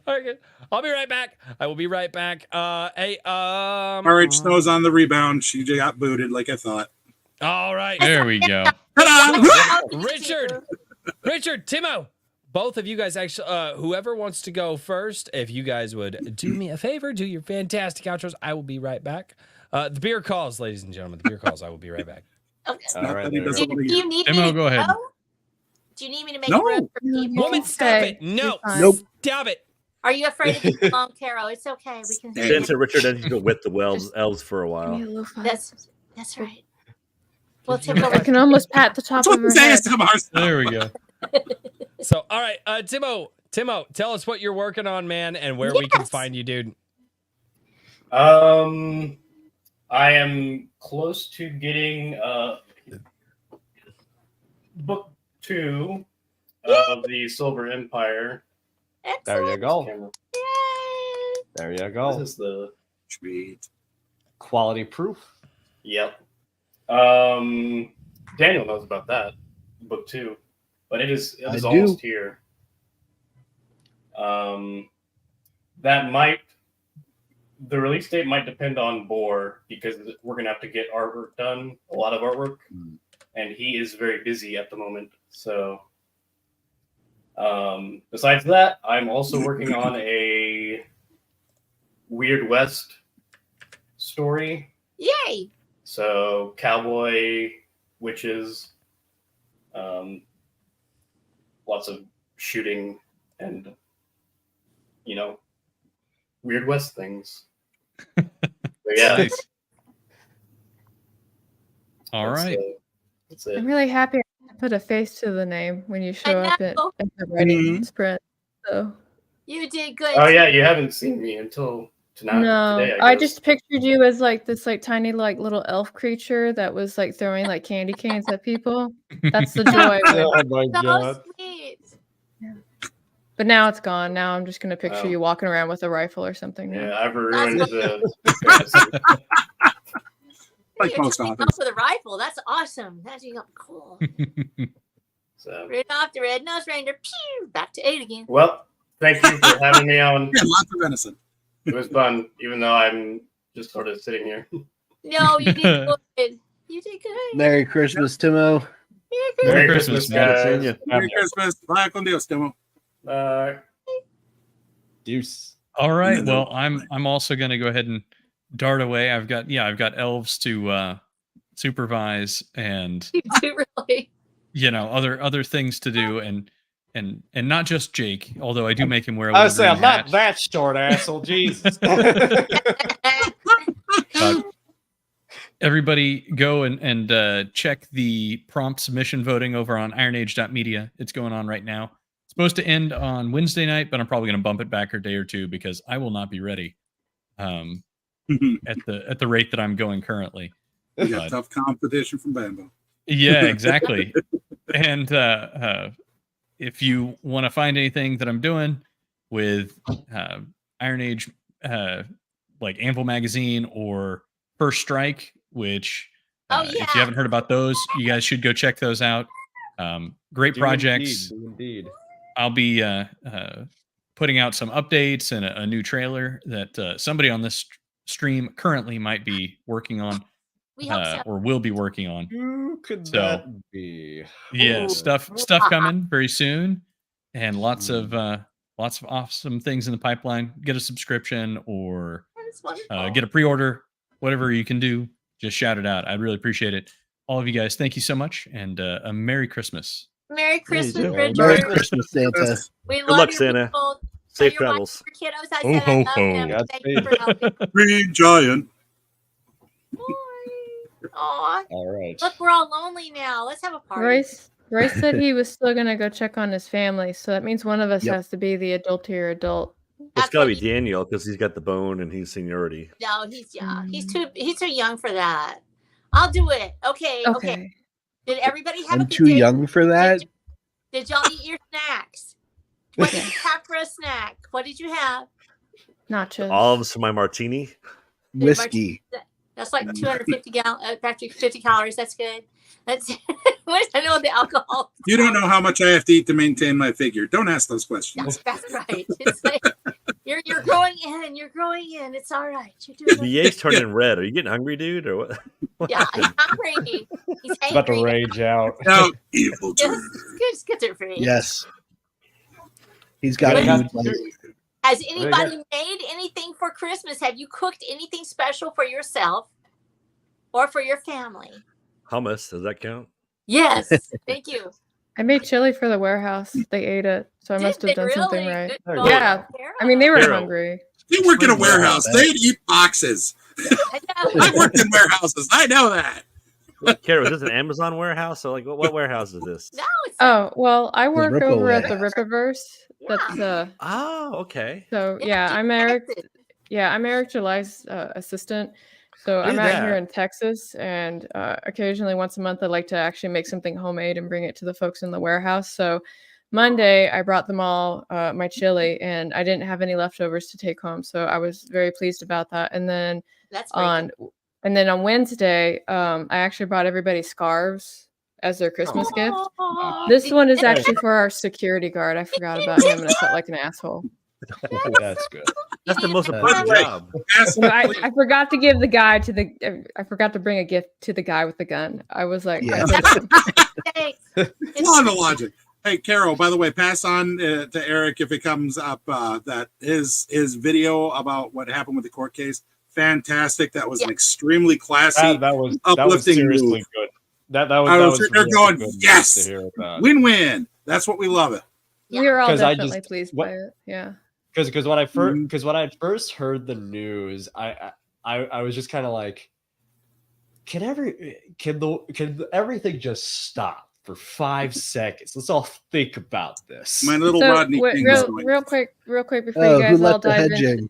Okay, I'll be right back. I will be right back. All right, Snow's on the rebound. She got booted like I thought. All right. There we go. Richard, Timo, both of you guys actually, whoever wants to go first, if you guys would do me a favor, do your fantastic outros. I will be right back. The beer calls, ladies and gentlemen. The beer calls. I will be right back. Okay. All right, Do you need Timo, me to go ahead. Do you need me to make room for people? Woman, stop it. No. Nope. Stop it. Are you afraid to keep along, Carol? It's okay. We can Jen to Richard and you go with the elves for a Give while. me a little fun. That's right. Well, Tim, I can almost pat the top of her head. There we go. So, all right, Timo, tell us what you're working on, man, and where we can find you, dude. I am close to getting book 2 of the Silver Empire. There you go. Camera. Yay! There you go. This is the Sweet. Quality proof. Yep. Daniel knows about that book 2, but it is I do. almost here. The release date might depend on Boar because we're gonna have to get artwork done, a lot of artwork, and he is very busy at the moment. So, besides that, I'm also working on a Weird West story. Yay! So, cowboy, witches, lots of shooting, and Weird West things. But yeah, Nice. All right. That's it. I'm really happy I put a face to the name when you show I up at know. the writing Mhm. sprint. So You did good. Oh yeah, you haven't seen me until tonight. no, Today, I guess. just pictured you as like this like tiny like little elf creature that was like throwing like candy canes at people. That's the joy. Oh my So god. sweet. But now it's gone. Now I'm just gonna picture Oh. you walking around with a rifle or something. Now. Yeah, I've ruined That's the. Like You're most taking authors. off with a rifle. That's awesome. That's cool. So, Rudolph the Red-Nosed Reindeer. Pew! Back to 8 again. well, thank you for having me on. Yeah, lots of venison. It was fun, even though I'm just sort of sitting here. No, you did good. You did good. Merry Christmas, Timo. Merry Christmas, Christmas, Good seeing guys. you. Merry Christmas. Bye con Dios, Timo. Deuce. All right. Well, I'm also going to go ahead and dart away. I've got elves to supervise and You do really. other things to do and not just Jake, although I do make him wear a I little was saying, green I'm not hat. that short, asshole. Jesus. But everybody go and check the prompt submission voting over on ironage.media. It's going on right now. It's supposed to end on Wednesday night, but I'm probably going to bump it back a day or two because I will not be ready at the rate that I'm going currently. You got tough competition from Bambo. Yeah, exactly. And if you want to find anything that I'm doing with Iron Age, like Anvil Magazine or First Strike, which if you haven't heard about those, you guys should go check those out. Great projects. Indeed. I'll be putting out some updates and a new trailer that somebody on this stream currently might be working on. We hope so. Or will be working on. Who could So, that be? Yeah, Ooh. stuff coming very soon, and lots of awesome things in the pipeline. Get a subscription or That's wonderful. get a pre-order, whatever you can do. Just shout it out. I'd really appreciate it. All of you guys, thank you so much, and a Merry Christmas. Merry Christmas, too. Richard. Merry Christmas, Santa. We Good love luck, your Santa. people. Safe Tell your travels. wife, your kiddos, I Ho, said ho, I love ho. them. Thank you for helping. Green Giant. Aw, All right. look, we're all lonely now. Let's have a party. Royce said he was still gonna go check on his family, so that means one of us Yep. has to be the adultier adult. It's got to be Daniel because he's got the bone and he's seniority. No, he's too young for that. I'll do it. Okay. Did everybody have a I'm good too day? young for that. Did y'all eat your snacks? What did you have for a snack? What did you have? Nachos. Olives for my martini. Whiskey. That's like 250 calories. That's good. That's I know the alcohol. You don't know how much I have to eat to maintain my figure. Don't ask those questions. That's right. It's like, you're growing in. You're growing in. It's all right. You're doing The yake's turning red. Are you getting hungry, dude, or what? What Yeah, he's happened? hungry. He's It's about to angry. rage out. Now, evil Yes, turn. it's schizophrenia. Yes. He's got But- mood like Has anybody made anything for Christmas? Have you cooked anything special for yourself or for your family? Hummus, does that count? Yes. Thank you. I made chili for the warehouse. They ate it, so I Did must they have done something really? right. Good Yeah, job, Carol. I mean they were Carol. hungry. They work in a Spring warehouse. warehouse. They'd eat boxes. I know. I worked in warehouses. I know that. Carol, is this an Amazon warehouse? Or like, what warehouse is this? No, it's Oh well, I work Ripple over at the warehouse. Rippaverse. That's Oh, okay. so Yeah, yeah. she's I'm Eric. connected. Yeah, I'm Eric July's assistant. So I'm do out here that. in Texas, and occasionally once a month I like to actually make something homemade and bring it to the folks in the warehouse. So Monday I brought them all my chili, and I didn't have any leftovers to take home, so I was very pleased about that. And then That's very good. on Wednesday, I actually brought everybody scarves as their Christmas gift. Aw. This one is actually for our security guard. I forgot about him, and I felt like an asshole. That's good. That's the most By the important way, job. Ask- I forgot to give the guy to the. I forgot to bring a gift to the guy with the gun. I was like, Yeah. Thanks. Follow the logic. Hey, Carol, by the way, pass on to Eric if it comes up that his video about what happened with the court case. Fantastic. That was an extremely classy, That was uplifting seriously move. good. That was. I That was was sitting there really going, good yes! to hear about. Win-win. That's what we love it. we were all 'Cause I definitely just- pleased what- by it. Yeah. Because when I first heard the news, I was just kind of like, can everything just stop for 5 seconds? Let's all think about this. My little So Rodney King was going. real quick before Oh, you who guys all let the dive hedge in. in?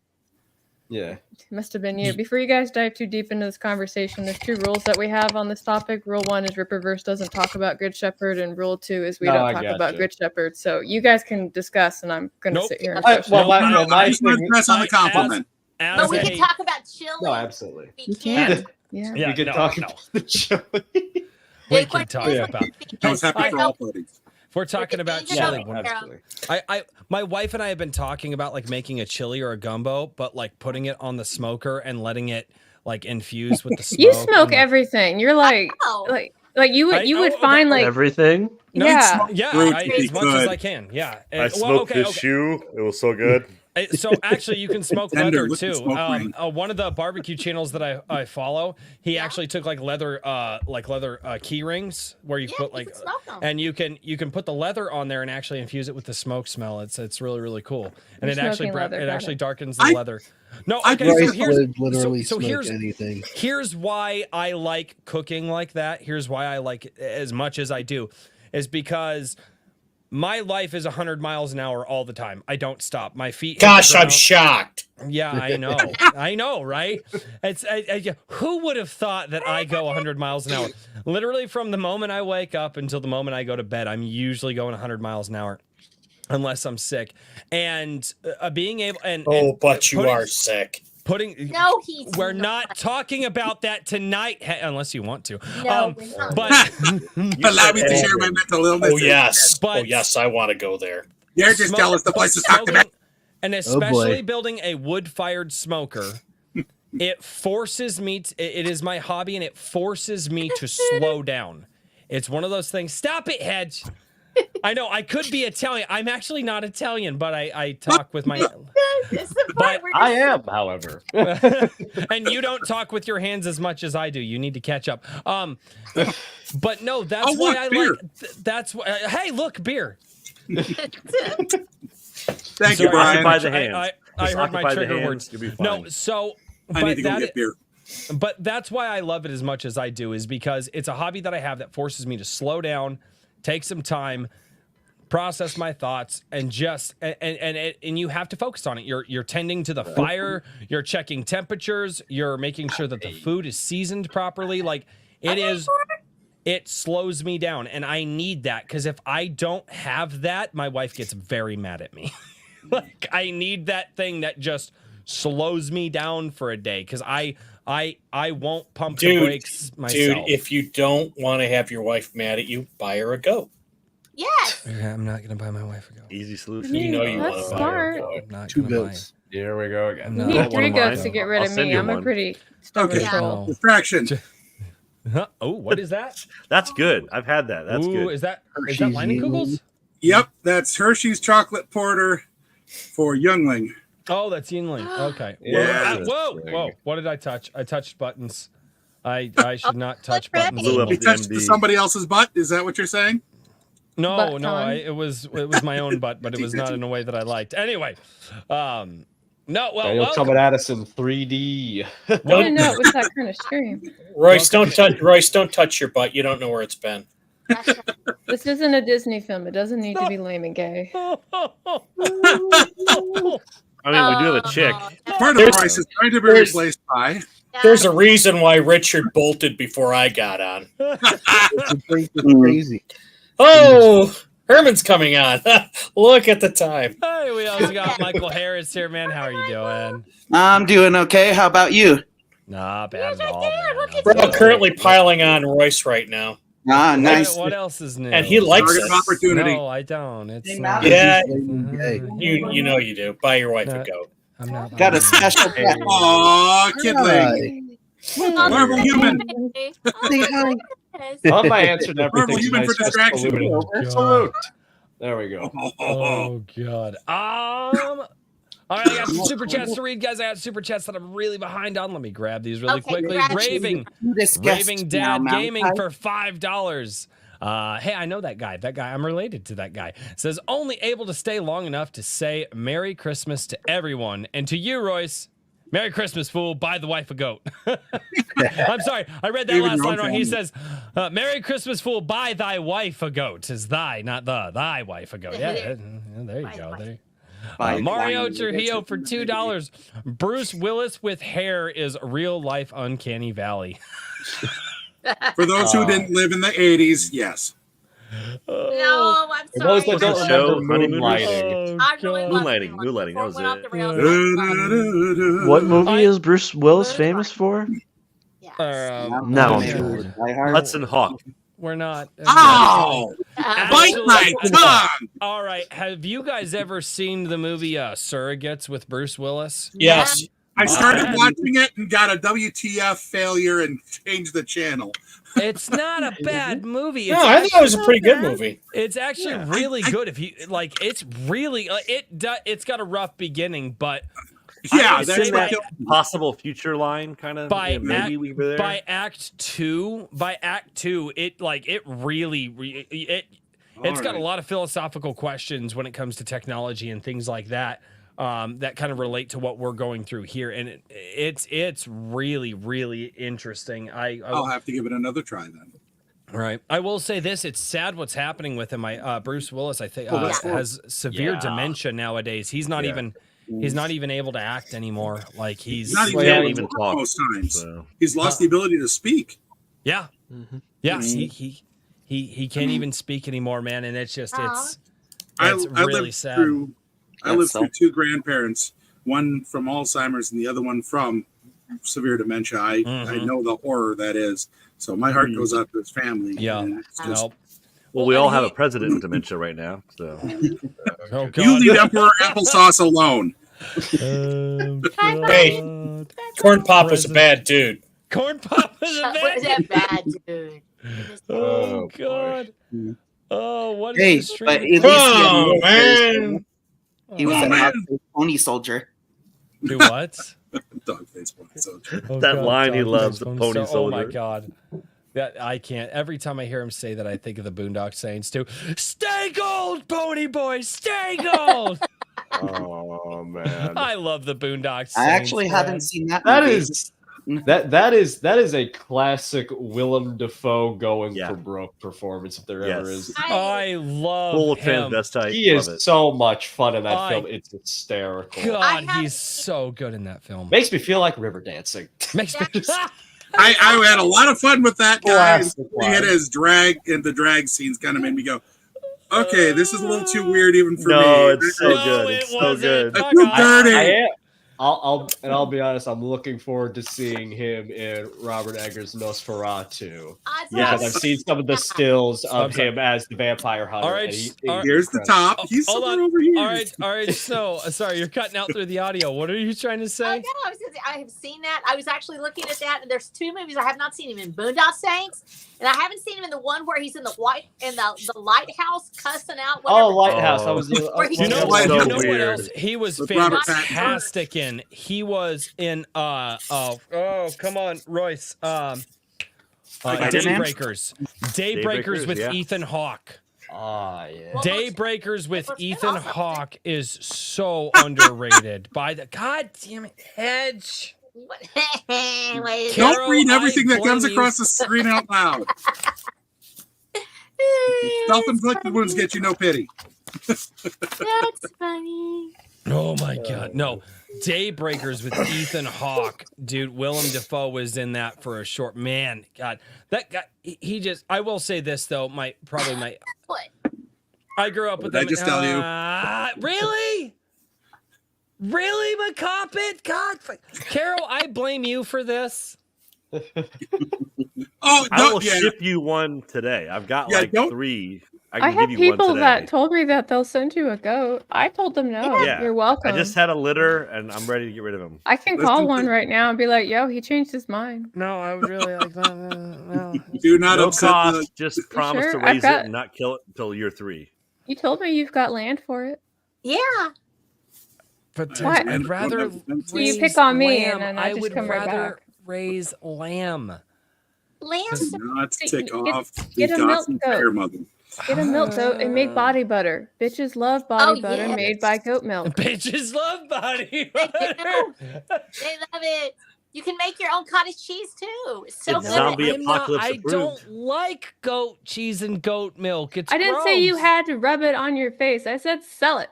Yeah. Must have been you. Before you guys dive too deep into this conversation, there's 2 rules that we have on this topic. Rule 1 is Ripperverse doesn't talk about Good Shepherd, and Rule 2 is we No, don't I talk gotcha. about Good Shepherd. So you guys can discuss, and I'm gonna Nope. sit here and I- push well, it. my- I just want thing- to press on the I- compliment. As But we a- can talk about chili. No, absolutely. We You can. can. Yeah. Yeah, we can no, talk no. about the chili. We can talk Yeah. about. I was happy for all parties. If we're talking about Yeah, chili, absolutely. my wife and I have been talking about like making a chili or a gumbo, but like putting it on the smoker and letting it like infuse with the smoke. You smoke and, like- everything. You're like Oh. like you would I- would oh, find okay. like Everything. No, yeah. Yeah, Fruit I, if you as much as could. I can. Yeah. I Well, smoked okay, this shoe. It was so good. So actually, you can smoke Tender, leather look at too. smoke ring. One of the barbecue channels that I follow, he actually took like leather key rings where you put you like, can smoke 'em. and you can put the leather on there and actually infuse it with the smoke smell. It's really really cool, and You're it actually smoking leather, got actually it. darkens the I- leather. No, I- okay. So Bryce here's would literally so smoke here's anything. here's why I like cooking like that. Here's why I like it as much as I do, is because my life is 100 miles an hour all the time. I don't stop. My feet. hit the Gosh, I'm ground. shocked. Yeah, I know. I know, right? Who would have thought that I go 100 miles an hour? Literally from the moment I wake up until the moment I go to bed, I'm usually going 100 miles an hour. Unless I'm sick. And being able and But you putting- are sick. putting No, he's we're not. not talking about that tonight unless you want to. No, we're not. But Allow me to share my mental illness. Oh yes. But- Oh yes, I want to go there. You're just jealous the place is talked about. and especially building a wood-fired smoker, it forces me it is my hobby and it forces me to slow down. It's one of those things. Stop it, Hedge. I know I could be Italian. I'm actually not Italian, but I talk with my It's the part where I am, however. and you don't talk with your hands as much as I do. You need to catch up. But no, that's Oh, why look, I beer. like. That's why. Hey, look, beer. Thank you, Sorry, Brian. Occupy the hands. I Just heard my occupy the trigger hands, words. you'll be No, fine. so I need to go that get beer. but that's why I love it as much as I do, is because it's a hobby that I have that forces me to slow down, take some time, process my thoughts, and just and you have to focus on it. You're tending to the fire, you're checking temperatures, you're making sure that the food is seasoned properly. Like it slows me down, and I need that, because if I don't have that, my wife gets very mad at me. Like I need that thing that just slows me down for a day, because I won't pump the brakes myself. Dude, if you don't want to have your wife mad at you, buy her a goat. Yes. I'm not gonna buy my wife a goat. Easy solution. You know you That's want to buy her a smart. goat. I'm not Two gonna buy. goats. Here we go again. I'm You not- need want 3 one of goats mine. to get rid I'll of send me. you I'm a one. pretty stubborn Okay. troll. Distraction. Huh? Oh, what is that? That's good. I've had that. That's Ooh, good. is that Hershey's Leinenkugels? Yep, that's Hershey's chocolate porter for Youngling. Oh, that's Yingling. Okay. Yeah. Whoa. What did I touch? I touched buttons. I should not touch Flip buttons. it. Blew up You the touched MD. somebody else's butt? Is that what you're saying? No, Butt no, time. it was my own butt, but it was not in a way that I liked. Anyway, no, well, Daniel welcome. coming at us in 3D. I didn't know it was that kind of stream. Royce, don't touch your butt. You don't know where it's been. That's right. This isn't a Disney film. It doesn't need to be lame and gay. I mean, we do have a chick. Oh, Part of There's- Bryce is trying to be there's- replaced by. There's a reason why Richard bolted before I got on. It's crazy. Oh, Herman's coming on. Look at the time. Hey, we also got Michael Harris here, man. How are you doing? I'm doing okay. How about you? Nah, bad at all. Man. We're currently piling on Royce right now. Ah, nice. What else is new? And he likes Target it. of opportunity. No, I don't. It's Yeah, you know you do. Buy your wife a goat. I'm not. Got a special. Aw, kidling. Marvel human. Say hi. Love my answer to Marvel everything. human for distraction. Salute. There we go. Oh God. All right, I got some super chats to read, guys. I got super chats that I'm really behind on. Let me grab these really quickly. Raving Dad Gaming for $5. Hey, I know that guy. That guy, I'm related to that guy. Says only able to stay long enough to say Merry Christmas to everyone, and to you, Royce. Merry Christmas, fool. Buy the wife a goat. I'm sorry. I read that Even last your own line wrong. He family. says, Merry Christmas, fool. Buy thy wife a goat. It's thy, not thy wife a goat. Yeah, there you go. There. Mario Trujillo for $2. Bruce Willis with hair is real life Uncanny Valley. For those who didn't live in the 80s, yes. No, I'm For those sorry. that don't Show, remember Honeymooners? Moonlighting. I really love Moonlighting. That was Went off the it. rails. What movie is Bruce Willis famous for? No. Hudson Hawk. We're not. Ow! Bite my tongue! All right. Have you guys ever seen the movie Surrogates with Bruce Willis? Yes. I started watching it and got a WTF failure and changed the channel. It's not a bad movie. No, I thought it was a pretty good movie. It's actually really good. If you like, it's really it's got a rough beginning, but Yeah, It's in that possible future line kind of. by Maybe we were there. by act two, it really it's got a lot of philosophical questions when it comes to technology and things like that. That kind of relate to what we're going through here, and it's really really interesting. I'll have to give it another try then. Right. I will say this: it's sad what's happening with him. Bruce Willis, I think, has severe dementia nowadays. He's not even able to act anymore. Like he's not even talk most times. So. He's lost the ability to speak. Yeah. Yeah. He can't even speak anymore, man. And it's just it's really sad. I lived through two grandparents, one from Alzheimer's and the other one from severe dementia. I know the horror that is. So my heart goes out to his family. Yeah. Well, we all have a president with dementia right now. So you leave Emperor Applesauce alone. Hey, Corn Pop is a bad dude. Corn Pop is a bad dude. Oh God. Oh, what is Hey, this but at stream? least Oh, man. He was an outfit pony soldier. Do what? Dogface pony soldier. Oh, that God, line he Dogface loves, the pony soldier. Oh my God. That I can't. Every time I hear him say that, I think of the Boondock Saints too. Stay gold, pony boy. Stay gold. Oh man, I love the Boondock Saints. I actually man. haven't seen that. That movie. is that is a classic Willem Dafoe going for broke performance if there ever is. I love full him. transvestite. He is Love it. so much fun in that film. It's hysterical. God, he's so good in that film. Makes me feel like river dancing. Makes me. I had a lot of fun with that guy. Classic He had line. his drag and the drag scenes kind of made me go, okay, this is a little too weird even for me. No, it's so good. It's so good. I feel dirty. I'll be honest. I'm looking forward to seeing him in Robert Eggers' Nosferatu. Because I've seen some of the stills of him as the vampire hunter. All right, Here's the top. He's hold somewhere on. over here. All right. So sorry, you're cutting out through the audio. What are you trying to say? No, I have seen that. I was actually looking at that, and there's two movies I have not seen him in: Boondock Saints, and I haven't seen him in the one where he's in the the lighthouse cussing out. Oh, Lighthouse! I was. You know what else? He was With Robert Pattinson. fantastic in. He was in come on, Royce. Daybreakers. Daybreakers with Ethan Hawke. Ah, yeah. Daybreakers with Ethan Hawke is so underrated by the God damn it, Hedge. Don't read everything that comes across the screen out loud. Self-inflicted wounds get you no pity. That's funny. Oh my God, no. Daybreakers with Ethan Hawke, dude. Willem Dafoe was in that for a short. Man, God, that guy. He just. I will say this though. What? I grew up with Did I them. just tell you? Really? Really, McCoppet? God, Carol, I blame you for this. Oh, I will ship you one today. I've got like 3. I can have give you one people today. that told me that they'll send you a goat. I told them no. Yeah, You're welcome. I just had a litter, and I'm ready to get rid of him. I can call one right now and be like, "Yo, he changed his mind." No, I would really like that. No. Do not no upset cost. Just promise sure? to raise it and not kill it until year 3. You told me you've got land for it. Yeah. But What? I'd rather So you pick on me, lamb. and then I just would come right rather back. raise lamb. Lambs. Not to tick off the Get a milk gossip goat. bear mother. Get a milk goat and make body butter. Bitches love body butter yes. made by goat milk. Bitches love body They butter. do. They love it. You can make your own cottage cheese too. It's so It's good. zombie I'm not- apocalypse I approved. don't like goat cheese and goat milk. It's I didn't say you gross. had to rub it on your face. I said sell it.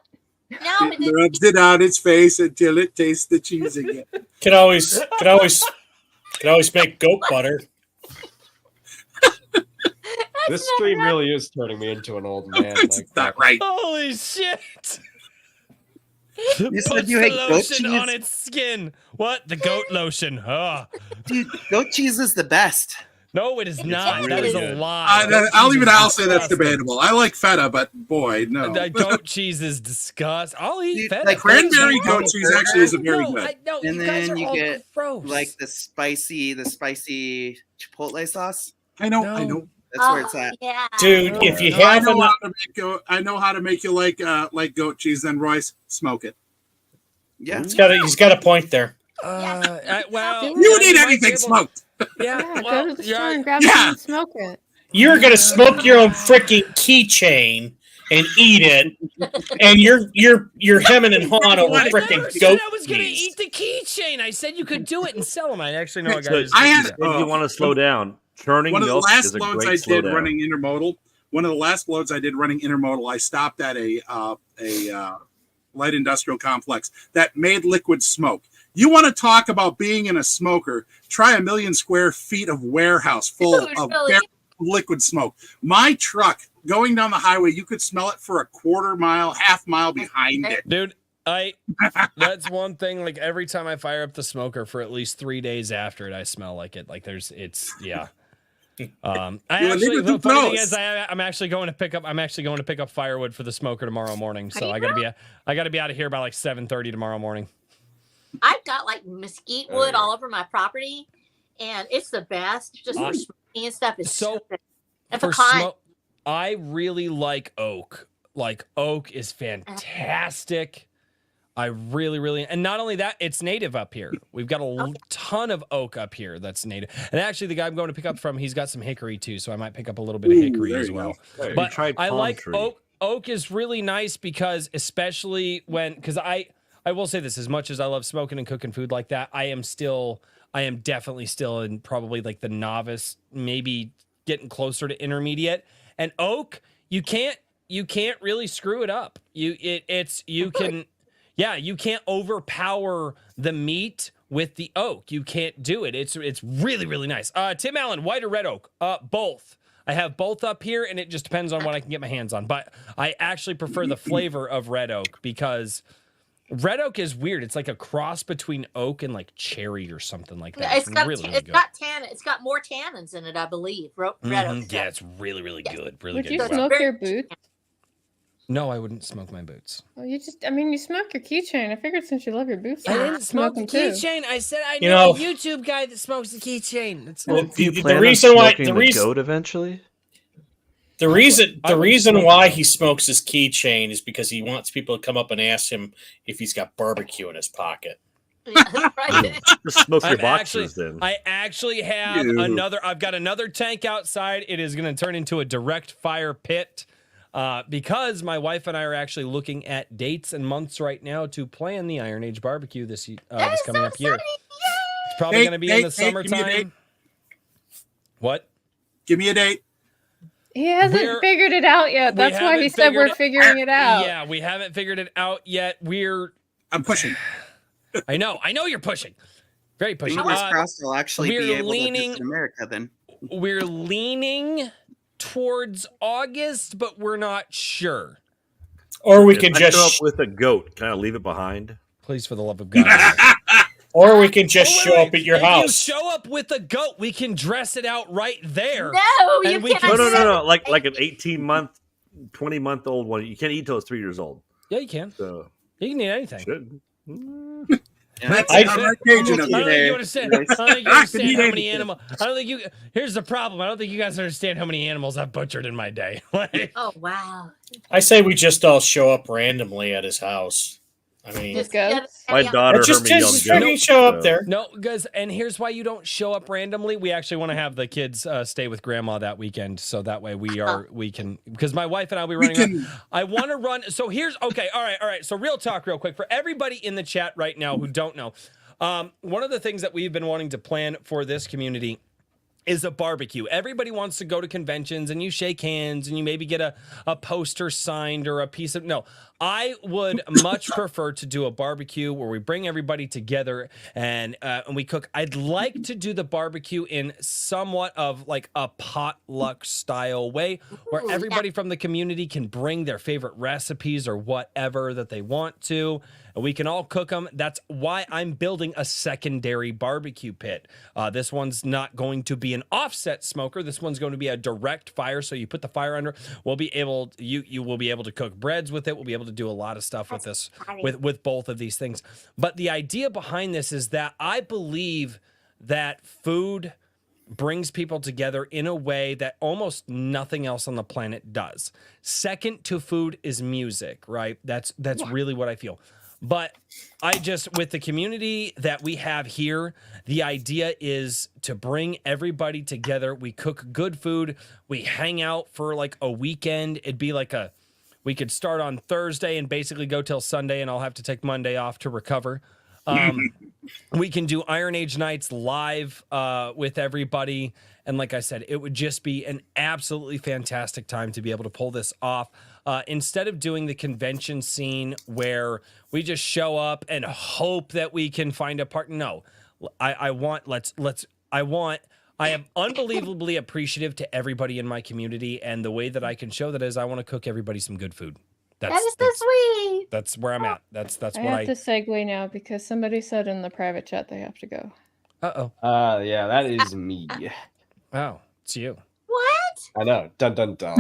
No, It rubs it on its face until it tastes the cheese again. Can always make goat butter. This stream really is turning me into an old man. It's not right. Holy shit! You said Puts you the hate goat lotion cheese? on its skin. What? The goat lotion. Dude, goat cheese is the best. No, it is not. really that is a good. lie. I'll say that's debatable. I like feta, but boy, no. The goat cheese is disgusting. I'll eat Dude, feta. like Cranberry goat cheese actually isn't very good. No, And you guys then are you all get gross. like the spicy chipotle sauce. I know. That's where it's at. Yeah. Dude, if you I have know enough, I know how to make you like goat cheese. Then Royce, smoke it. Yeah, he's got a point there. Well, You need anything smoked. Yeah, Yeah, well, go to the store yeah. and grab some and smoke it. You're gonna smoke your own freaking keychain and eat it, and you're hemming and hawing over I freaking never said goat I was going to cheese. eat the keychain. I said you could do it and sell them. I actually know a guy. So, who's if you want to slow down, churning One of the milk last is a loads I great slow did down. running intermodal. One of the last loads I did running intermodal. I stopped at a light industrial complex that made liquid smoke. You want to talk about being in a smoker? Try 1 million square feet of warehouse full Dude, of really? liquid smoke. My truck going down the highway, you could smell it for a quarter mile, half mile behind it. Dude, that's one thing. Like every time I fire up the smoker for at least 3 days after it, I smell like it. Like yeah. I actually, the funny thing is, I'm actually going to pick up firewood for the smoker tomorrow morning. So I gotta be out of here by like 7:30 tomorrow morning. I've got like mesquite wood all over my property, and it's the best. Just for smoking and stuff. It's so good. And pecan. I really like oak. Like oak is fantastic. I really, and not only that, it's native up here. We've got a ton of oak up here that's native. And actually, the guy I'm going to pick up from, he's got some hickory too, so I might pick up a little bit of hickory as well. But I like oak. Oak is really nice because, especially because I will say this: as much as I love smoking and cooking food like that, I am definitely still in probably like the novice, maybe getting closer to intermediate. And oak, you can't really screw it up. You can't overpower the meat with the oak. You can't do it. It's really, really nice. Tim Allen, white or red oak? Both. I have both up here, and it just depends on what I can get my hands on. But I actually prefer the flavor of red oak because red oak is weird. It's like a cross between oak and like cherry or something like that. It's got good. It's got more tannins in it, I believe. Red oak. Yeah, it's really, really good. Really Would good. you smoke your boots? No, I wouldn't smoke my boots. Well, you smoke your keychain. I figured since you love your boots, I didn't smoke the them too. keychain. I said I know a YouTube guy that smokes the keychain. Do you plan on smoking the goat eventually? The reason why he smokes his keychain is because he wants people to come up and ask him if he's got barbecue in his pocket. Just smoke your boxes then. I actually have I've got another tank outside. It is going to turn into a direct fire pit. Because my wife and I are actually looking at dates and months right now to plan the Iron Age barbecue this coming up year. It's probably going to be in the summertime. What? Give me a date. He hasn't figured it out yet. That's why he said we're figuring it out. Yeah, we haven't figured it out yet. I'm pushing. I know you're pushing. Very pushing. Fingers crossed I'll actually be we're able to leaning- visit America then. We're leaning towards August, but we're not sure. Or we If can I show just up with a goat. Can I leave it behind? Please, for the love of God. or we can just Oh, wait, show wait. up at your if house. you show up with a goat, we can dress it out right there. No, you And we can't. can- No. Like an 18-month, 20-month-old one. You can't eat till it's 3 years old. Yeah, you can. So You can eat anything. should. That's I- I'm right Cajun I of don't you. think you understand. I don't think you I understand can eat how many anything. animals. I don't think you. Here's the problem. I don't think you guys understand how many animals I've butchered in my day. Like, Oh wow. I say we just all show up randomly at his house. I mean, Just goats. My daughter just heard me yell just goat, freaking show up so- there. no, guys, and here's why you don't show up randomly. We actually want to have the kids stay with grandma that weekend, so that way we can, because my wife and I will be running around. I want to run. So here's okay. All right. So real talk, real quick, for everybody in the chat right now who don't know, one of the things that we've been wanting to plan for this community is a barbecue. Everybody wants to go to conventions and you shake hands and you maybe get a poster signed or a piece of, no, I would much prefer to do a barbecue where we bring everybody together and we cook. I'd like to do the barbecue in somewhat of like a potluck style way where everybody from the community can bring their favorite recipes or whatever that they want to. And we can all cook them. That's why I'm building a secondary barbecue pit. This one's not going to be an offset smoker. This one's going to be a direct fire. So you put the fire under. We'll be able. You will be able to cook breads with it. We'll be able to do a lot of stuff with this, with both of these things. But the idea behind this is that I believe that food brings people together in a way that almost nothing else on the planet does. Second to food is music, right? That's really what I feel. But I just, with the community that we have here, the idea is to bring everybody together. We cook good food. We hang out for like a weekend. It'd be like we could start on Thursday and basically go till Sunday, and I'll have to take Monday off to recover. We can do Iron Age nights live with everybody. And like I said, it would just be an absolutely fantastic time to be able to pull this off. Instead of doing the convention scene where we just show up and hope that we can find a part. No, I am unbelievably appreciative to everybody in my community. And the way that I can show that is I want to cook everybody some good food. That is so sweet. That's where I'm at. That's I what have to segue now because somebody said in the private chat they have to go. Uh-oh. Yeah, that is me. Oh, it's you. What? I know. Dun dun dun.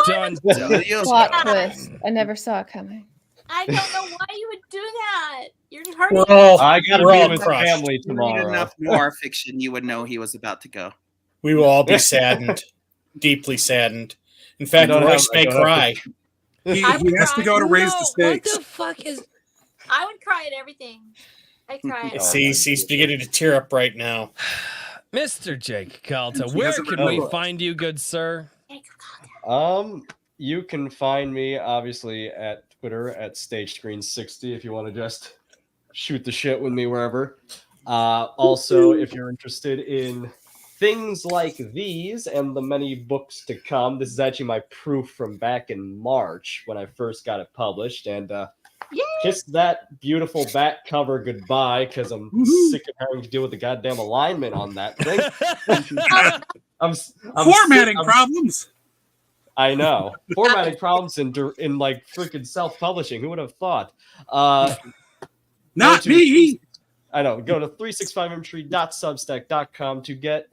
Dun, Plot twist. I never saw it coming. I don't know why you would do that. You're hurting. I gotta we're be all with crushed. family If you read tomorrow. enough noir fiction, you would know he was about to go. We will all be saddened, deeply saddened. In fact, I don't Royce have- may I don't have cry. He has to go to raise the stakes. What the fuck is? I would cry at everything. I cry at See, he's beginning to tear up right now. Mr. Jake Calta, He where hasn't can read we the book. find you, good sir? You can find me obviously at Twitter at StageScreen60 if you want to just shoot the shit with me wherever. Also, if you're interested in things like these and the many books to come, this is actually my proof from back in March when I first got it published. And kiss that beautiful back cover goodbye because I'm sick of having to deal with the goddamn alignment on that thing. I'm Formatting I'm- problems. I know. Formatting problems in like freaking self-publishing. Who would have thought? Not me. I know. Go to 365entry.substack.com to get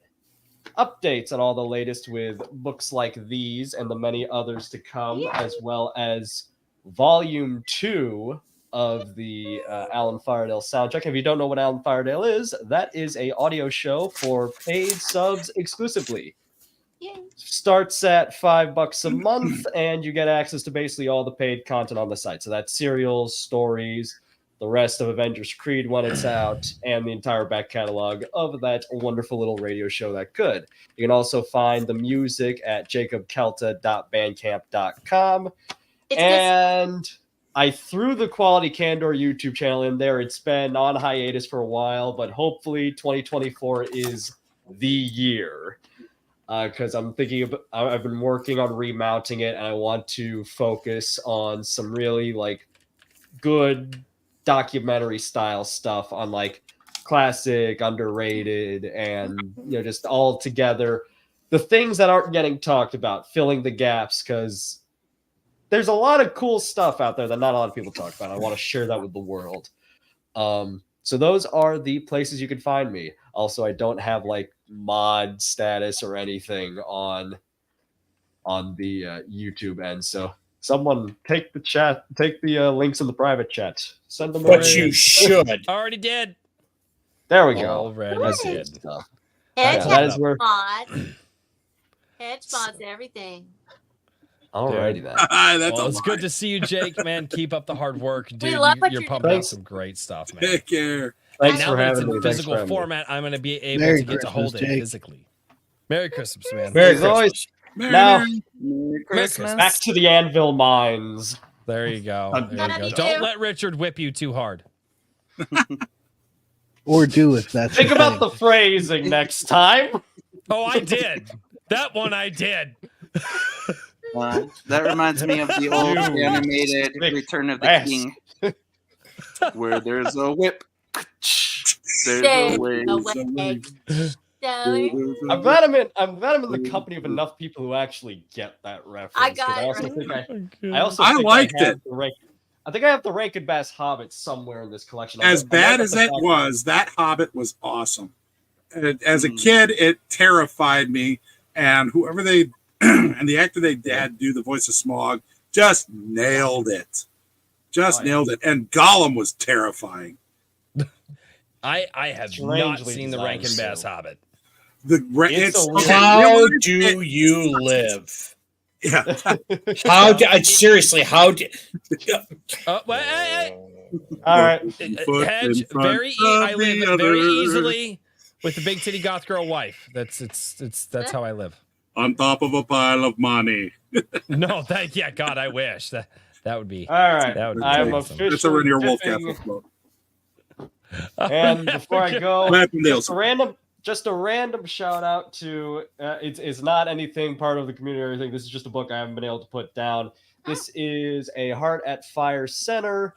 updates on all the latest with books like these and the many others to come, as well as Volume 2 of the Alan Firedale soundtrack. If you don't know what Alan Firedale is, that is a audio show for paid subs exclusively. Starts at $5 a month, and you get access to basically all the paid content on the site. So that's serials, stories, the rest of Avengers Creed when it's out, and the entire back catalog of that wonderful little radio show that could. You can also find the music at jacobkelta.bandcamp.com. And I threw the Quality Candor YouTube channel in there. It's been on hiatus for a while, but hopefully 2024 is the year. Because I've been working on remounting it, and I want to focus on some really like good documentary style stuff on like classic, underrated, and just all together the things that aren't getting talked about, filling the gaps, because there's a lot of cool stuff out there that not a lot of people talk about. I want to share that with the world. So those are the places you can find me. Also, I don't have like mod status or anything on the YouTube end. So someone take the links in the private chat. Send them. But you should. Already did. There we go. Already That's did. good stuff. Hedge that is where. Hedge mods everything. Alrighty then. Well, it's good to see you, Jake. Man, keep up the hard work, dude. love what You're you're pumping doing. out some great stuff, man. Take care. Thanks now for that it's having in me. Thanks physical for having me. format, I'm going to be able Merry to get to Christmas, hold it Jake. physically. Merry Christmas, man. Merry As always, Christmas. now Merry Christmas. back to the Anvil Mines. There you go. There you Love go. you Don't too. let Richard whip you too hard. Or do if that's Think your about thing. the phrasing next time. Oh, I did. That one I did. That reminds me of the old animated Return of the Yes. King, where there's a whip, there's There's a way. a way. I'm glad I'm in the company of enough people who actually get that reference. I got 'cause I it, also right? think I also I think liked I have it. the I think I have the Rankin Bass Hobbit somewhere in this collection. As I bad like as the it fact- was, that Hobbit was awesome. As a kid, it terrified me, and whoever they and the actor they had do the voice of Smaug just nailed it. Nailed it. And Gollum was terrifying. I have Strangely not seen the designed Rankin Bass too. Hobbit. It's a weird- How do you live? Yeah. Seriously, how do All right. Hedge very I live very easily with the big titty goth girl wife. That's how I live. On top of a pile of money. No, God, I wish that would be. All right. That would be I'm awesome. It's a Rainier officially Wolf dipping- Castle float. And before I go, Lappendales. just a random shout out to it's not anything part of the community or anything. This is just a book I haven't been able to put down. This is A Heart at Fire Center.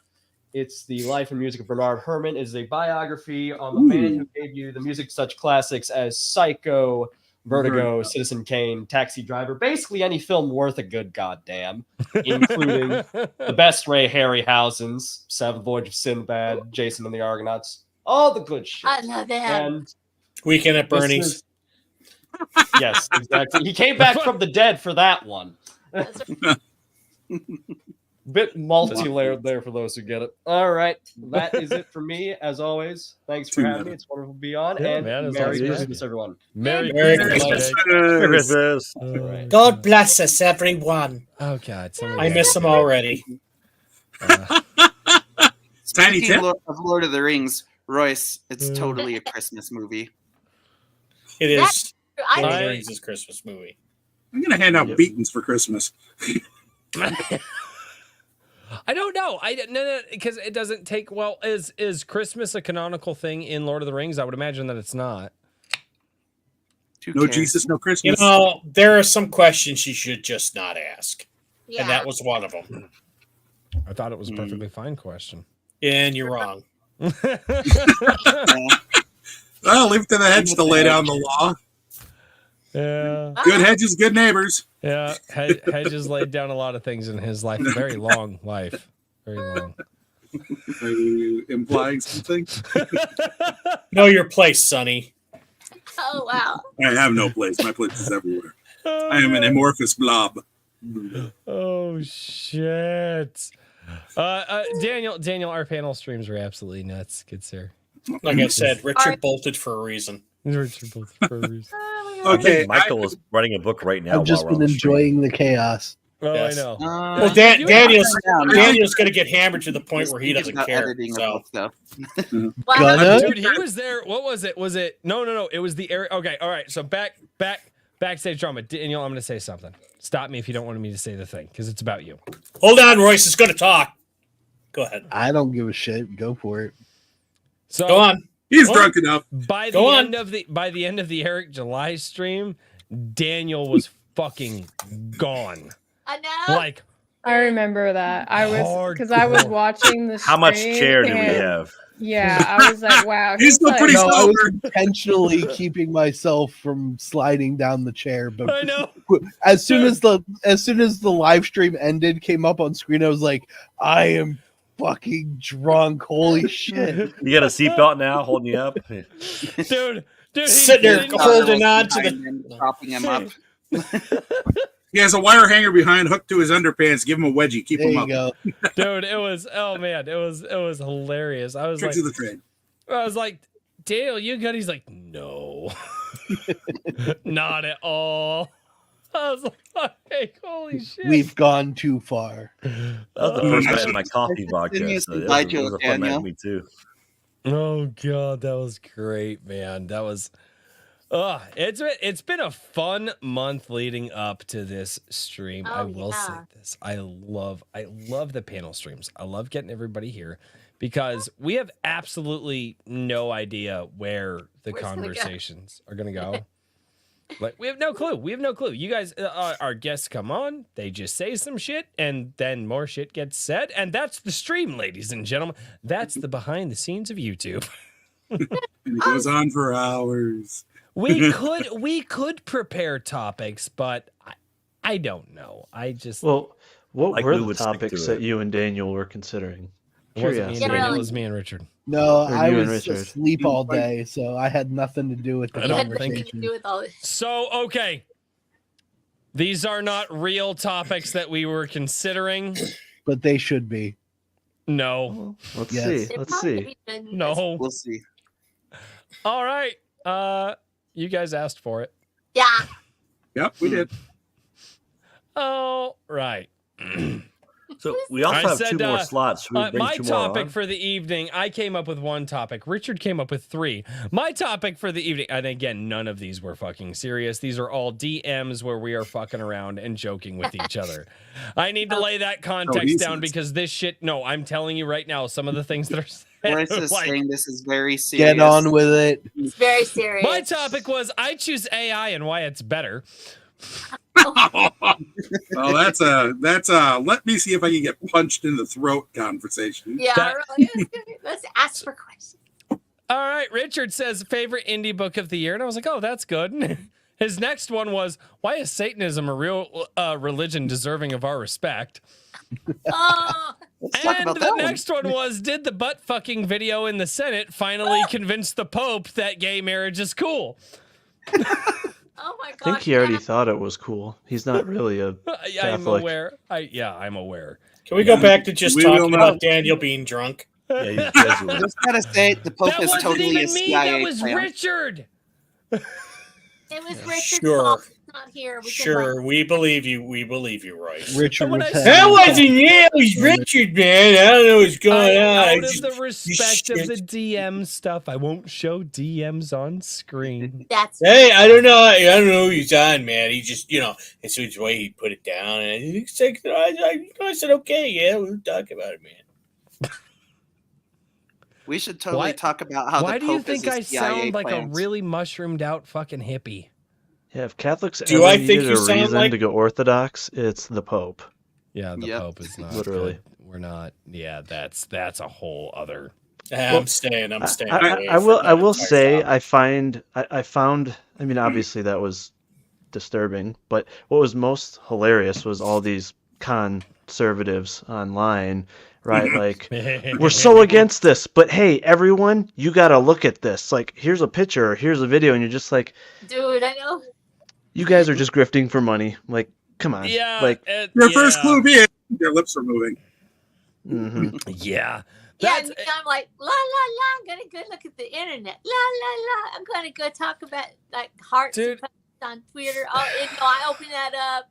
It's the life and music of Bernard Herrmann. It is a biography on the man who gave you the music to such classics as Psycho, Vertigo, Citizen Kane, Taxi Driver, basically any film worth a good goddamn, including the best Ray Harryhausen's, Seventh Voyage of Sinbad, Jason and the Argonauts, all the good shit. I love that. And Weekend at this Bernie's? is- yes, exactly. He came back from the dead for that one. Bit multi-layered there for those who get it. All right, that is it for me. As always, thanks for having me. It's wonderful to be on, Yeah, and man, it's Merry awesome. Christmas, everyone. Merry Christmas. Merry Christmas. All right. God bless us, everyone. Oh God, I miss them already. Tiny Speaking Tim. of Lord of the Rings, Royce, it's totally a Christmas movie. It is. I Lord of the I- Rings is a Christmas movie. I'm going to hand out beatings for Christmas. I don't know. No, because it doesn't take. Well, is Christmas a canonical thing in Lord of the Rings? I would imagine that it's not. No Jesus, no You Christmas. know, there are some questions you should just not ask. Yeah. And that was one of them. I thought it was a perfectly fine question. And you're wrong. Well, leave it to the hedge to lay down the law. Yeah. Good hedges, good neighbors. Yeah. Hedge has laid down a lot of things in his life. Very long life. Very long. Are you implying something? Know your place, Sonny. Oh wow. I have no place. My place is everywhere. I am an amorphous blob. Oh shit. Daniel, our panel streams are absolutely nuts. Good sir. Like I said, Richard bolted for a reason. Richard bolted for a reason. I think Michael is writing a book right now. I've just while we're been on the stream. enjoying the chaos. Oh, Yes. I know. Well, Daniel's going to get hammered to the point where he doesn't About care. editing So. of stuff. Gonna? Dude, he was there. What was it? Was it? No. It was the area. Okay, all right. So backstage drama. Daniel, I'm going to say something. Stop me if you don't want me to say the thing, because it's about you. Hold on, Royce is going to talk. Go ahead. I don't give a shit. Go for it. So Go on. He's drunk enough. By the Go on. end of the Eric July stream, Daniel was fucking gone. I know. Like I remember that. I was because I was Hardcore. watching the How much stream chair do we and- have? Yeah, I was like, wow. He's still like, pretty No, I was sober. intentionally keeping myself from sliding down the chair, but I know. as soon as the live stream ended, came up on screen, I was like, I am fucking drunk. Holy shit. You got a seatbelt now, holding you up. Dude, he's Sitting there sitting- holding on to Behind the. him, propping him up. He has a wire hanger behind, hooked to his underpants. Give him a wedgie, keep There him you up. go. Dude, it was it was hilarious. I was Tricks like, of the trade. I was like, Daniel, you good? He's like, no, not at all. I was like, holy shit. We've gone too far. That was the first night of my coffee Send vodka. me a So it was, slide it was a fun night Daniel. for me too. Oh god, that was great, man. That was it's been a fun month leading up to this stream. I will say this. I love the panel streams. I love getting everybody here because we have absolutely no idea where the conversations are going to go. Like we have no clue. We have no clue. You guys, our guests come on, they just say some shit, and then more shit gets said, and that's the stream, ladies and gentlemen. That's the behind the scenes of YouTube. And it goes on for hours. We could prepare topics, but I don't know. I just Well, what Like were we the would stick to topics it. that you and Daniel were considering? it wasn't me and Curiosity. Daniel, it was me and Richard. No, Or I you and was Richard. asleep all day, so I had nothing to do with the I don't Had nothing think- to conversation. do with all this. So okay, these are not real topics that we were considering. But they should be. No, Let's Yes. see. It Let's probably see. been- no. We'll see. All right. You guys asked for it. Yeah. Yep, we did. All right. So we also I have said, two more slots. Should we bring my two more topic on? for the evening, I came up with one topic. Richard came up with three. My topic for the evening, and again, none of these were fucking serious. These are all DMs where we are fucking around and joking with each other. I need to lay that context down because this shit, no, I'm telling you right now, some of the things that are said, Royce is like, saying this is very serious. Get on with it. It's very serious. my topic was I choose AI and why it's better. Well, that's a let me see if I can get punched in the throat conversation. Yeah, That- really. Let's ask for questions. All right, Richard says favorite indie book of the year, and I was like, oh, that's good. His next one was why is Satanism a real religion deserving of our respect? Oh, Let's talk And about the that one. next one was did the butt fucking video in the Senate finally convince the Pope that gay marriage is cool? oh my I think gosh. he already yeah. thought it was cool. He's not really a I'm Catholic. aware. I'm aware. Can we go back to just We talking will about not- Daniel being drunk? Yeah, he's I Jesuit. just gotta say, the Pope That is wasn't totally even a me. CIA That was plan. Richard. It was Richard's Sure. fault. He's not here. We can Sure, we believe you. We believe you, Royce. Richard When I was said- having- That wasn't you. It was Richard, man. I don't know what's going on. Out I of just- the respect of shit. the DM stuff, I won't show DMs on screen. That's Hey, I don't know. I don't know who he's on, man. He just, it's the way he put it down, and he's like, I said, okay, yeah, we'll talk about it, man. We should totally Why- talk about how Why the do you Pope think is I a CIA sound like a plans. really mushroomed out fucking hippie? Yeah, if Catholics Do ever I think needed you a sound reason like- to go Orthodox, it's the Pope. Yeah, the Yep. Pope is not Literally. good. We're not. Yeah, that's a whole other. I'm staying. I'm staying. away I will. from I that will entire say topic. I found. I mean, obviously that was disturbing, but what was most hilarious was all these conservatives online, right? Like, we're so against this, but hey, everyone, you got to look at this. Like, here's a picture, or here's a video, and you're just like, dude. I know. you guys are just grifting for money. Like, come on. Yeah, Like, Your first yeah. clue being their lips are moving. mhm. Yeah. Yeah, That's, and I'm like, la la la. I'm gonna go look at the internet. La la la. I'm gonna go talk about like hearts and Dude. posts on Twitter. Oh, I opened that up,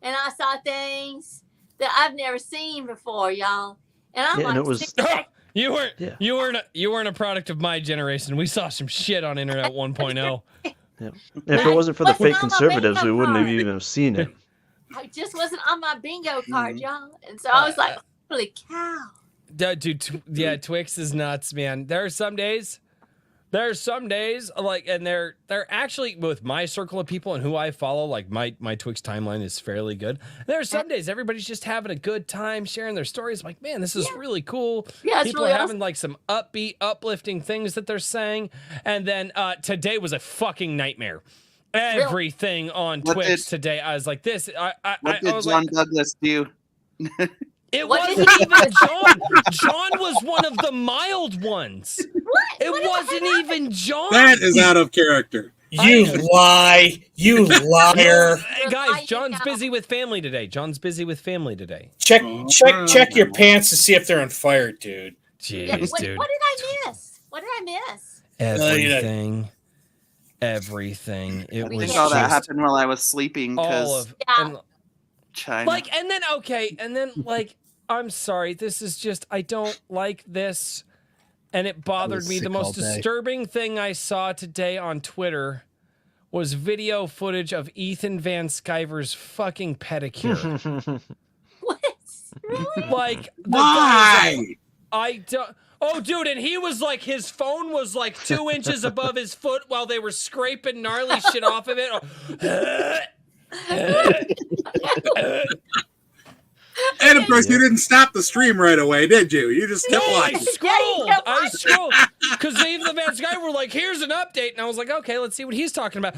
and I saw things that I've never seen before, y'all. And I'm Yeah, like, and it was- you weren't. Yeah. You weren't a product of my generation. We saw some shit on Internet 1.0. And if it wasn't for the Wasn't fake on my conservatives, we bingo wouldn't have card. even have seen it. I just wasn't on my bingo card, y'all. And so I was like, holy cow. Dude, yeah, Twix is nuts, man. There are some days There's some days and they're actually with my circle of people and who I follow, like my Twix timeline is fairly good. There's some days everybody's just having a good time sharing their stories. Like, man, this is really cool. Yeah, it's people really are having like some upbeat, uplifting things that they're saying. And then today was a fucking nightmare. Everything on Twix today, I was like, this. What did was John like, Douglas do? It wasn't even John. John was one of the mild ones. It wasn't even John. That is out of character. You lie. You liar. Guys, John's busy with family today. Check your pants to see if they're on fire, dude. Jeez, dude. What did I miss? What did I miss? Everything. It I was saw that just happen while I was sleeping all because of China. and then I'm sorry, this is just I don't like this, and it bothered me. The most disturbing thing I saw today on Twitter was video footage of Ethan Van Sciver's fucking pedicure. What? Really? Like the Why? I don't. Oh, dude, and he was like, his phone was like 2 inches above his foot while they were scraping gnarly shit off of it. And of course, you didn't stop the stream right away, did you? You just kept watching. I scrolled. Because Dave the Van Sky were like, here's an update. And I was like, okay, let's see what he's talking about.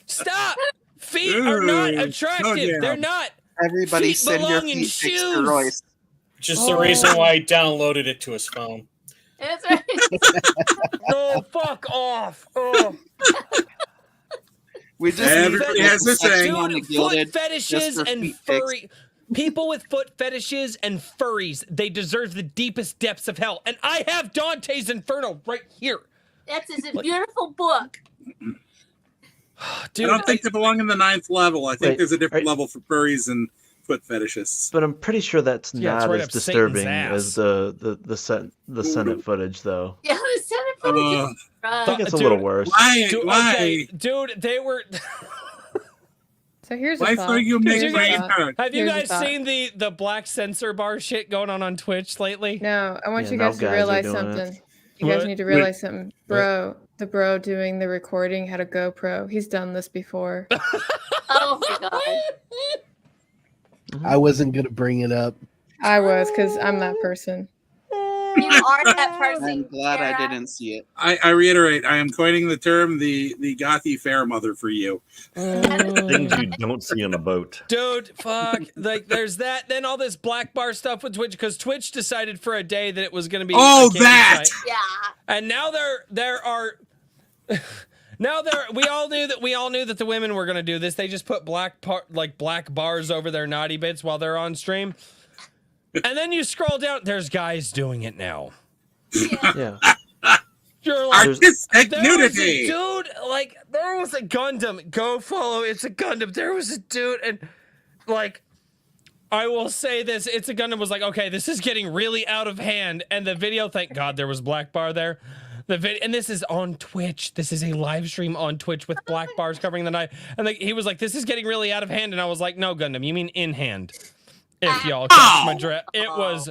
Stop. Feet are not attractive. They're not. Everybody feet send your belong in feet pics to shoes. Royce. Just the reason why he downloaded it to his phone. That's right. No, fuck off. Oh. We just Everybody has their thing. Dude, foot fetishes and furry people with foot fetishes and furries, they deserve the deepest depths of hell. And I have Dante's Inferno right here. That's a beautiful book. Dude, I don't think they belong in the 9th level. I think Wait, there's a different level for furries and foot fetishists. But I'm pretty sure that's Yeah, it's not right as up Satan's disturbing ass. as the Senate footage, though. Yeah, the Senate footage. I think it's a Dude, little worse. Why? Dude, they were. So here's Why a thought. are you Here's making a me thought. hurt? Have you Here's a guys thought. seen the black censor bar shit going on Twitch lately? No, I want Yeah, you no guys to guys are realize doing it. something. You guys What? need to realize something. The bro doing the recording had a GoPro. He's done this before. Oh my god. I wasn't gonna bring it up. I was, because I'm that person. You are that person. I'm glad I Sarah. didn't see it. I reiterate, I am coining the term the gothy fair mother for you. Things you don't see on a boat. Dude, fuck. Like, there's that. Then all this black bar stuff with Twitch, because Twitch decided for a day that it was going to be. Oh, a game that! site. Yeah. And now there are. We all knew that the women were going to do this. They just put black bars over their naughty bits while they're on stream. And then you scroll down, there's guys doing it now. Yeah. You're like, Artistic there nudity. was a dude, like, there was a Gundam. Go follow, it's a Gundam. There was a dude, and, like, I will say this, It's a Gundam was like, okay, this is getting really out of hand. And the video, thank God there was black bar there. And this is on Twitch. This is a live stream on Twitch with black bars covering the night. And he was like, this is getting really out of hand. And I was like, no, Gundam, you mean in hand. If y'all catch my drift. It was,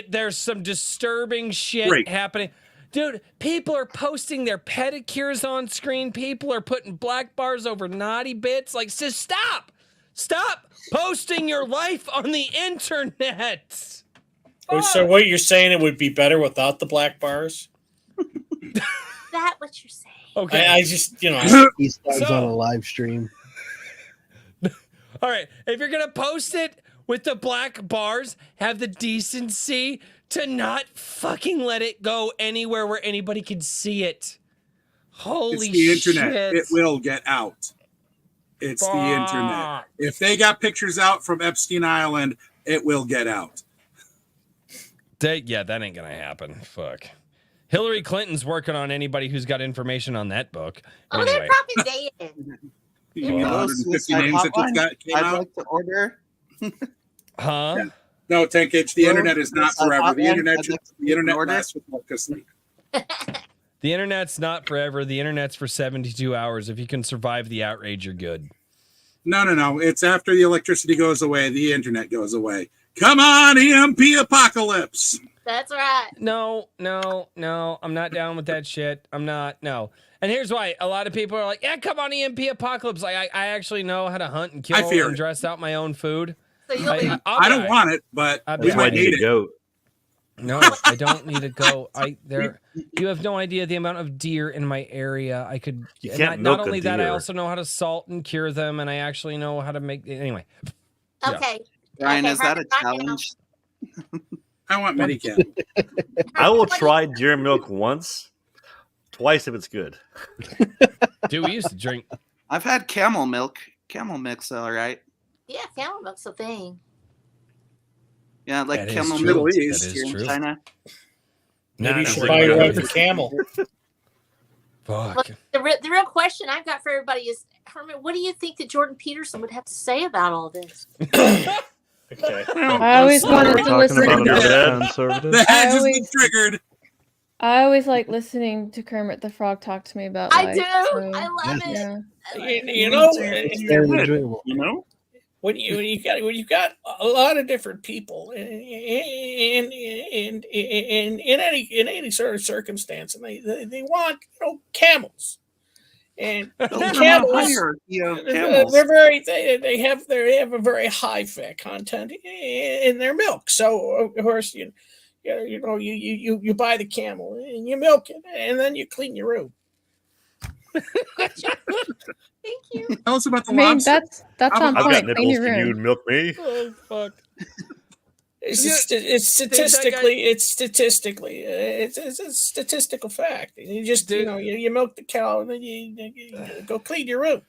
there's some disturbing shit happening. Dude, people are posting their pedicures on screen. People are putting black bars over naughty bits. Like, just stop. Stop posting your life on the internet. So what you're saying, it would be better without the black bars? Is that what you're saying? Okay. I just, He starts on a live stream. All right, if you're gonna post it with the black bars, have the decency to not fucking let it go anywhere where anybody can see it. Holy It's the internet. shit. It will get out. It's the internet. If they got pictures out from Epstein Island, it will get out. That ain't gonna happen. Fuck. Hillary Clinton's working on anybody who's got information on that book. Oh, Anyway. they're probably dating. You know, 150 names that just came I'd out. like to order. Huh? Yeah. No, Tankage, the internet is not forever. The internet I'd like to the internet order. lasts with electricity. The internet's not forever. The internet's for 72 hours. If you can survive the outrage, you're good. No. It's after the electricity goes away, the internet goes away. Come on, EMP apocalypse. That's right. No, I'm not down with that shit. I'm not. No. And here's why. A lot of people are like, yeah, come on, EMP Apocalypse. Like, I actually know how to hunt and kill fear and it. dress out my own food. So you'll be. I don't want it, but we That's why I might need need a it. goat. No, I don't need to go. You have no idea the amount of deer in my area. I could. You and can't not milk a only that, I deer. also know how to salt and cure them, and I actually know how to make. Anyway. Yeah. Okay. Ryan, Okay, is that a Herman, right now. challenge? I want Medicam. I will try deer milk once, twice if it's good. Dude, we used to drink. I've had camel milk. Camel milk's all right. Yeah, camel milk's a thing. Yeah, like That is camel true. milk Middle East. That is here in true. China. Maybe you Nah, should nah, buy nah, your nah. own camel. Fuck. Look, the real question I've got for everybody is, Herman, what do you think that Jordan Peterson would have to say about all this? Okay. I always wanted to Talking listen. about another The conservative. head I just been always- triggered. I always like listening to Kermit the Frog talk to me about I life. do. so, I love it. yeah. I love You, it. you know, It's very enjoyable. You know? when you've got a lot of different people in any sort of circumstance, and they want camels, and Build them a camels. hierarchy of camels. They have a very high fat content in their milk. So of course you buy the camel and you milk it and then you clean your room. Thank you. Tell us about the I mean, lobster. that's I've on I've got point. Clean nipples. your Can you room. milk me? Oh fuck. It's a statistical fact. You just you milk the cow and then you go clean your room.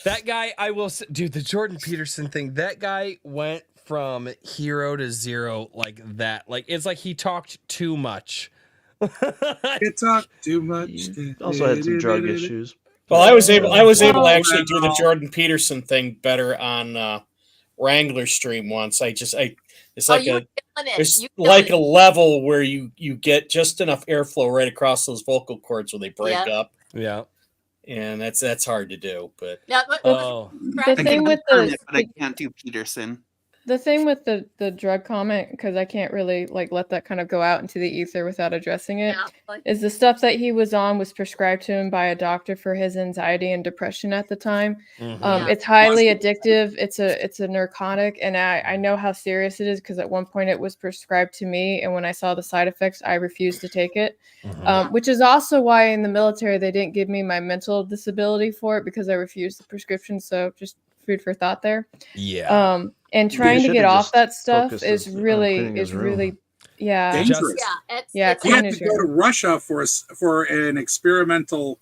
That guy, I will say, dude, the Jordan Peterson thing, that guy went from hero to zero like that. Like, it's like he talked too much. You talk too much. Also had some drug issues. Well, I was able to Oh. actually do the Jordan Peterson thing better on Wrangler stream once. It's like you were a killing it. there's You like killed a level where you get just enough airflow right across those vocal cords when they break Yeah. up, Yeah. and that's hard to do. But it. Now, look, Oh. The I thing can with do the Kermit, but I can't do Peterson. The thing with the drug comment, because I can't really like let that kind of go out into the ether without addressing it, is the stuff that he was on was prescribed to him by a doctor for his anxiety and depression at the time. Mhm. It's highly addictive. It's a narcotic, and I know how serious it is because at one point it was prescribed to me, and when I saw the side effects, I refused to take it. Which is also why in the military they didn't give me my mental disability for it because I refused the prescription. So just food for thought there. Yeah. And trying to should've get off just that stuff focused is on really cleaning his room. yeah. Dangerous. Yeah, He had to go to Russia for an experimental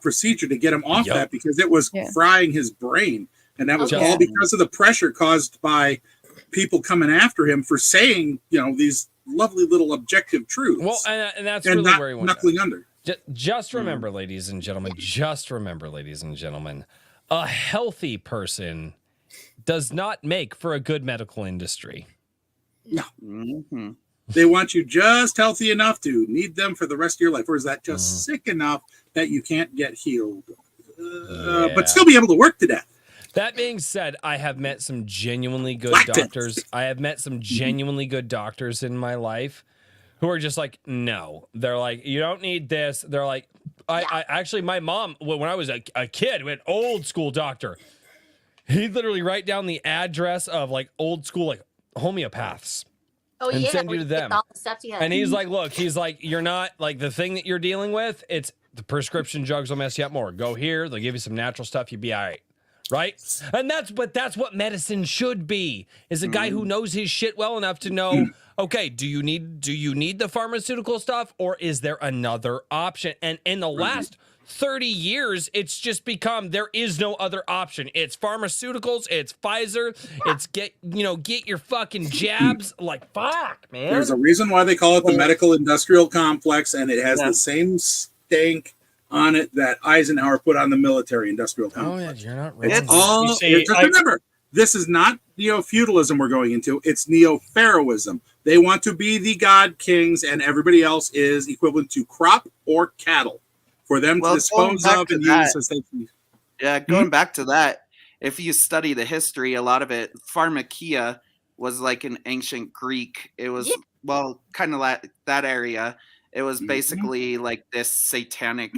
procedure to get him off that because it was frying his brain, and that was all because of the pressure caused by people coming after him for saying these lovely little objective truths. Well, and that's and really not where he went. knuckling under. Just remember, ladies and gentlemen, a healthy person does not make for a good medical industry. No. Mm-hmm. They want you just healthy enough to need them for the rest of your life, or is that just sick enough that you can't get healed, but still be able to work to death? That being said, I have met some genuinely good doctors. I have met some genuinely good doctors in my life who are just like, no. They're like, you don't need this. They're like, I actually, my mom, when I was a kid, we had old school doctor. He'd literally write down the address of like old school like homeopaths. Oh, and yeah. send you to them. All the stuff together. And he's like, look, you're not like the thing that you're dealing with. It's the prescription drugs will mess you up more. Go here. They'll give you some natural stuff. You'll be all right. Right. And that's what medicine should be, is a guy who knows his shit well enough to know, okay, do you need the pharmaceutical stuff or is there another option? And in the last 30 years, it's just become there is no other option. It's pharmaceuticals, it's Pfizer, it's get your fucking jabs. Like, fuck, man. There's a reason why they call it the medical industrial complex, and it has the same stank on it that Eisenhower put on the military industrial complex. Oh, yeah, you're not wrong. It's all, just remember, this is not neo-feudalism we're going into. It's neo-pharaohism. They want to be the god kings, and everybody else is equivalent to crop or cattle for them to dispose of and use as they please. Yeah, going back to that, if you study the history, a lot of it, pharmakia was like an ancient Greek. It was well, kind of that area. It was basically like this satanic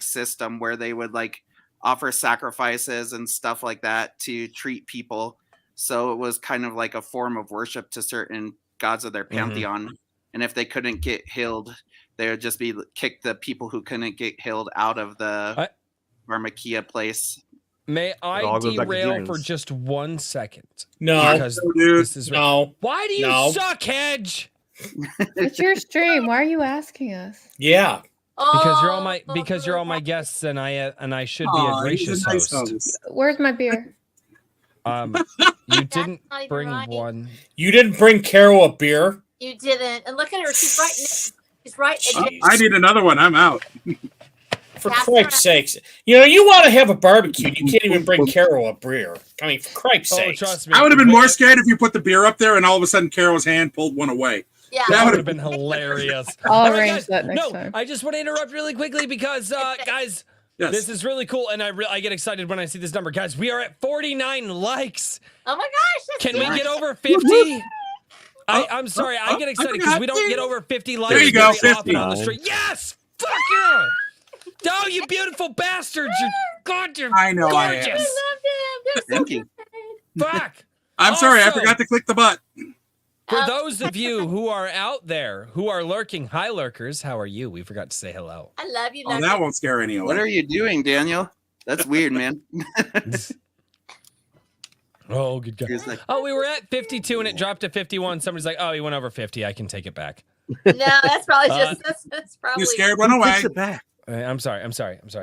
system where they would like offer sacrifices and stuff like that to treat people. So it was kind of like a form of worship to certain gods of their pantheon. And if they couldn't get healed, they would just be kick the people who couldn't get healed out of the Pharmakia place. May I all goes back to derail James. for just 1 second? No, Because dude. this is no. Why do you No. suck, Hedge? It's your stream. Why are you asking us? Yeah. Because you're all my guests, and I should be a Aw, he's gracious nice host. Where's my beer? You didn't not even bring right. one. You didn't bring Carol a beer? You didn't. And look at her. She's right. She's right. Jeez. I need another one. I'm out. For That's Christ's right. sakes. You know, you want to have a barbecue. You can't even bring Carol a beer. I mean, for Christ's Oh, sakes. trust me. I would have been Wait, more scared if you put the beer up there and all of a sudden Carol's hand pulled one away. Yeah. That would have been hilarious. I'll All right, arrange guys, that next no, time. I just want to interrupt really quickly because, guys, Yes. this is really cool, and I get excited when I see this number. Guys, we are at 49 likes. Oh my gosh. That's Can we good. get over 50? I'm sorry, I get excited because we don't get over 50 likes There you go, very often 50. on the stream. Yes! Fuck yeah! Oh, you beautiful bastards! You're gorgeous. I know I am. Gorgeous. I love them. Thank you. Fuck. I'm sorry, I Also- forgot to click the button. For those of you who are out there, who are lurking, hi lurkers, how are you? We forgot to say hello. I love you. Oh, Love that you. won't scare anyone. What are you doing, Daniel? That's weird, man. Oh, good God. He's like, Oh, we were at 52 and it dropped to 51. Somebody's like, oh, he went over 50. I can take it back. No, that's probably just that's probably. You scared one away. Takes it back. I'm sorry.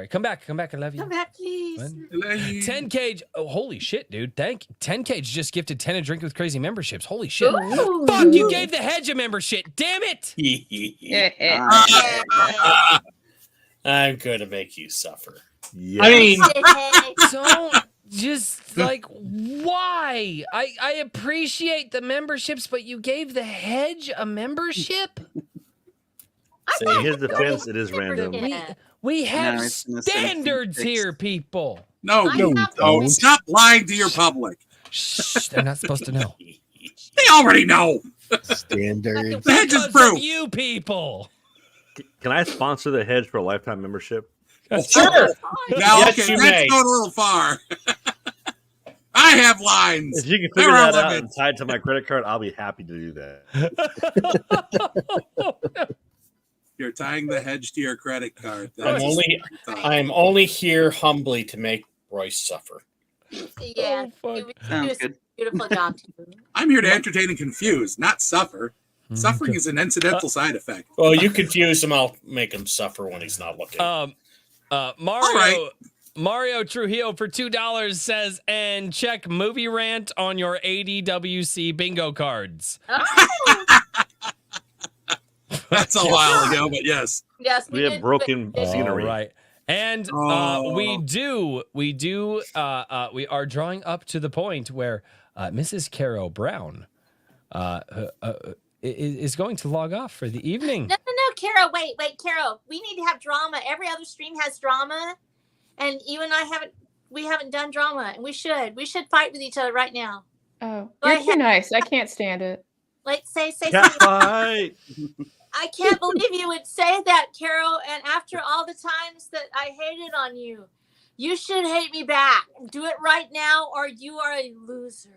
Come back. I love you. Come back, please. What? 10 Cage. Oh, holy shit, dude. 10 Cage just gifted 10 a drink with crazy memberships. Holy shit. Ooh. Fuck, you gave the Hedge a membership. Damn it. I'm going to make you suffer. Yes. I mean, Don't just like, why? I appreciate the memberships, but you gave the Hedge a membership? In his defense, it is random. We have No, it's in the same standards thing. here, people. No, I you have don't. to- Stop lying to your public. Shh, they're not supposed to know. They already know. Standard. The hedge is Because of proof. you people. Can I sponsor the Hedge for a lifetime membership? sure. Now, Yes, okay, you that's may. going a little far. I have lines. If you can There figure are that out and limits. tie it to my credit card, I'll be happy to do that. You're tying the hedge to your credit card. I'm only here humbly to make Royce suffer. Yeah. Oh, you Sounds do a good. beautiful job too. I'm here to entertain and confuse, not suffer. Suffering is an incidental side effect. Well, you confuse him, I'll make him suffer when he's not looking. Mario Trujillo for $2 says, and check movie rant on your ADWC bingo cards. Oh, That's a while ago, but yes. yes, We have did broken good. scenery. All right. And Oh. we are drawing up to the point where Mrs. Caro Brown is going to log off for the evening. No, Kara, wait, Kara. We need to have drama. Every other stream has drama, and you and I haven't done drama, and we should fight with each other right now. Oh, Go you're too ahead. nice. I can't stand it. Like say Cat something. fight. I can't believe you would say that, Carol. And after all the times that I hated on you, you should hate me back. Do it right now, or you are a loser.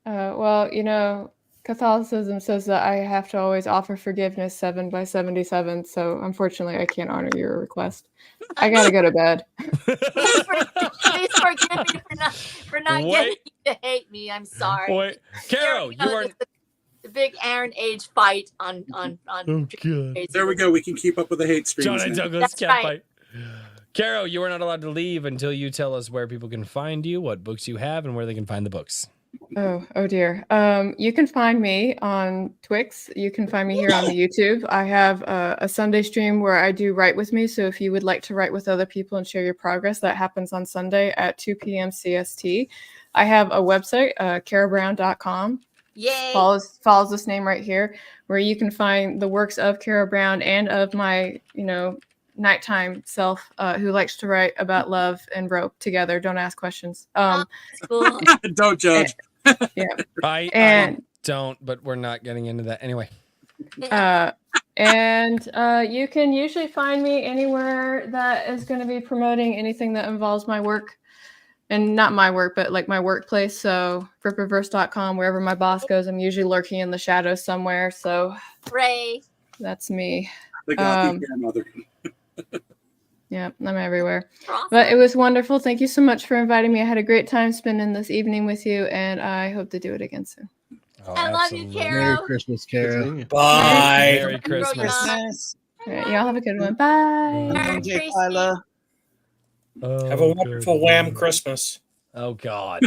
Well, you know, Catholicism says that I have to always offer forgiveness 7 by 77. So unfortunately, I can't honor your request. I gotta go to bed. Please forgive me for not Wait. getting you to hate me. I'm sorry. Wait, Caro, you are. The big Aaron Age fight on. Oh, God. There we go. We can keep up with the hate streams. John and now. Douglas That's cat right. fight. Caro, you are not allowed to leave until you tell us where people can find you, what books you have, and where they can find the books. Oh dear. You can find me on Twix. You can find me here on the YouTube. I have a Sunday stream where I do write with me. So if you would like to write with other people and share your progress, that happens on Sunday at 2 p.m. CST. I have a website, carabrown.com. Yay. Follows this name right here, where you can find the works of Cara Brown and of my, nighttime self, who likes to write about love and rope together. Don't ask questions. Cool. Don't judge. Yeah. I don't, but we're not getting into that anyway. And you can usually find me anywhere that is going to be promoting anything that involves my work. And not my work, but like my workplace. So ripperverse.com, wherever my boss goes, I'm usually lurking in the shadows somewhere. So Ray. That's me. The gothic grandmother. Yeah, I'm everywhere. But it was wonderful. Thank you so much for inviting me. I had a great time spending this evening with you, and I hope to do it again soon. Oh, I love you, Carol. Merry Christmas, Carol. Bye. Merry Christmas. All right, y'all have a good one. Bye. Have a wonderful Wham Christmas. Oh God.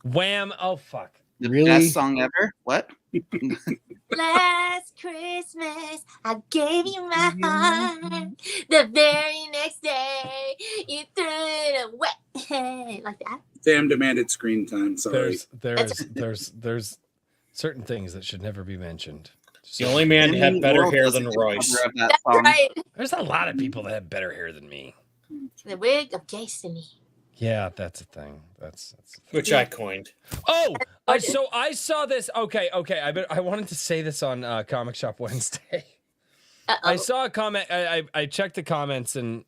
Wham. Oh fuck. The Really? best song ever? What? Last Christmas, I gave you my heart. The very next day, you threw it away. Like that. Sam demanded screen time. Sorry. There's certain things that should never be mentioned. The only man that had better hair than Royce. That's right. There's a lot of people that have better hair than me. The wig of destiny. Yeah, that's a thing. That's Which I coined. Oh, I saw this. Okay. I wanted to say this on Comic Shop Wednesday. I saw a comment. I checked the comments and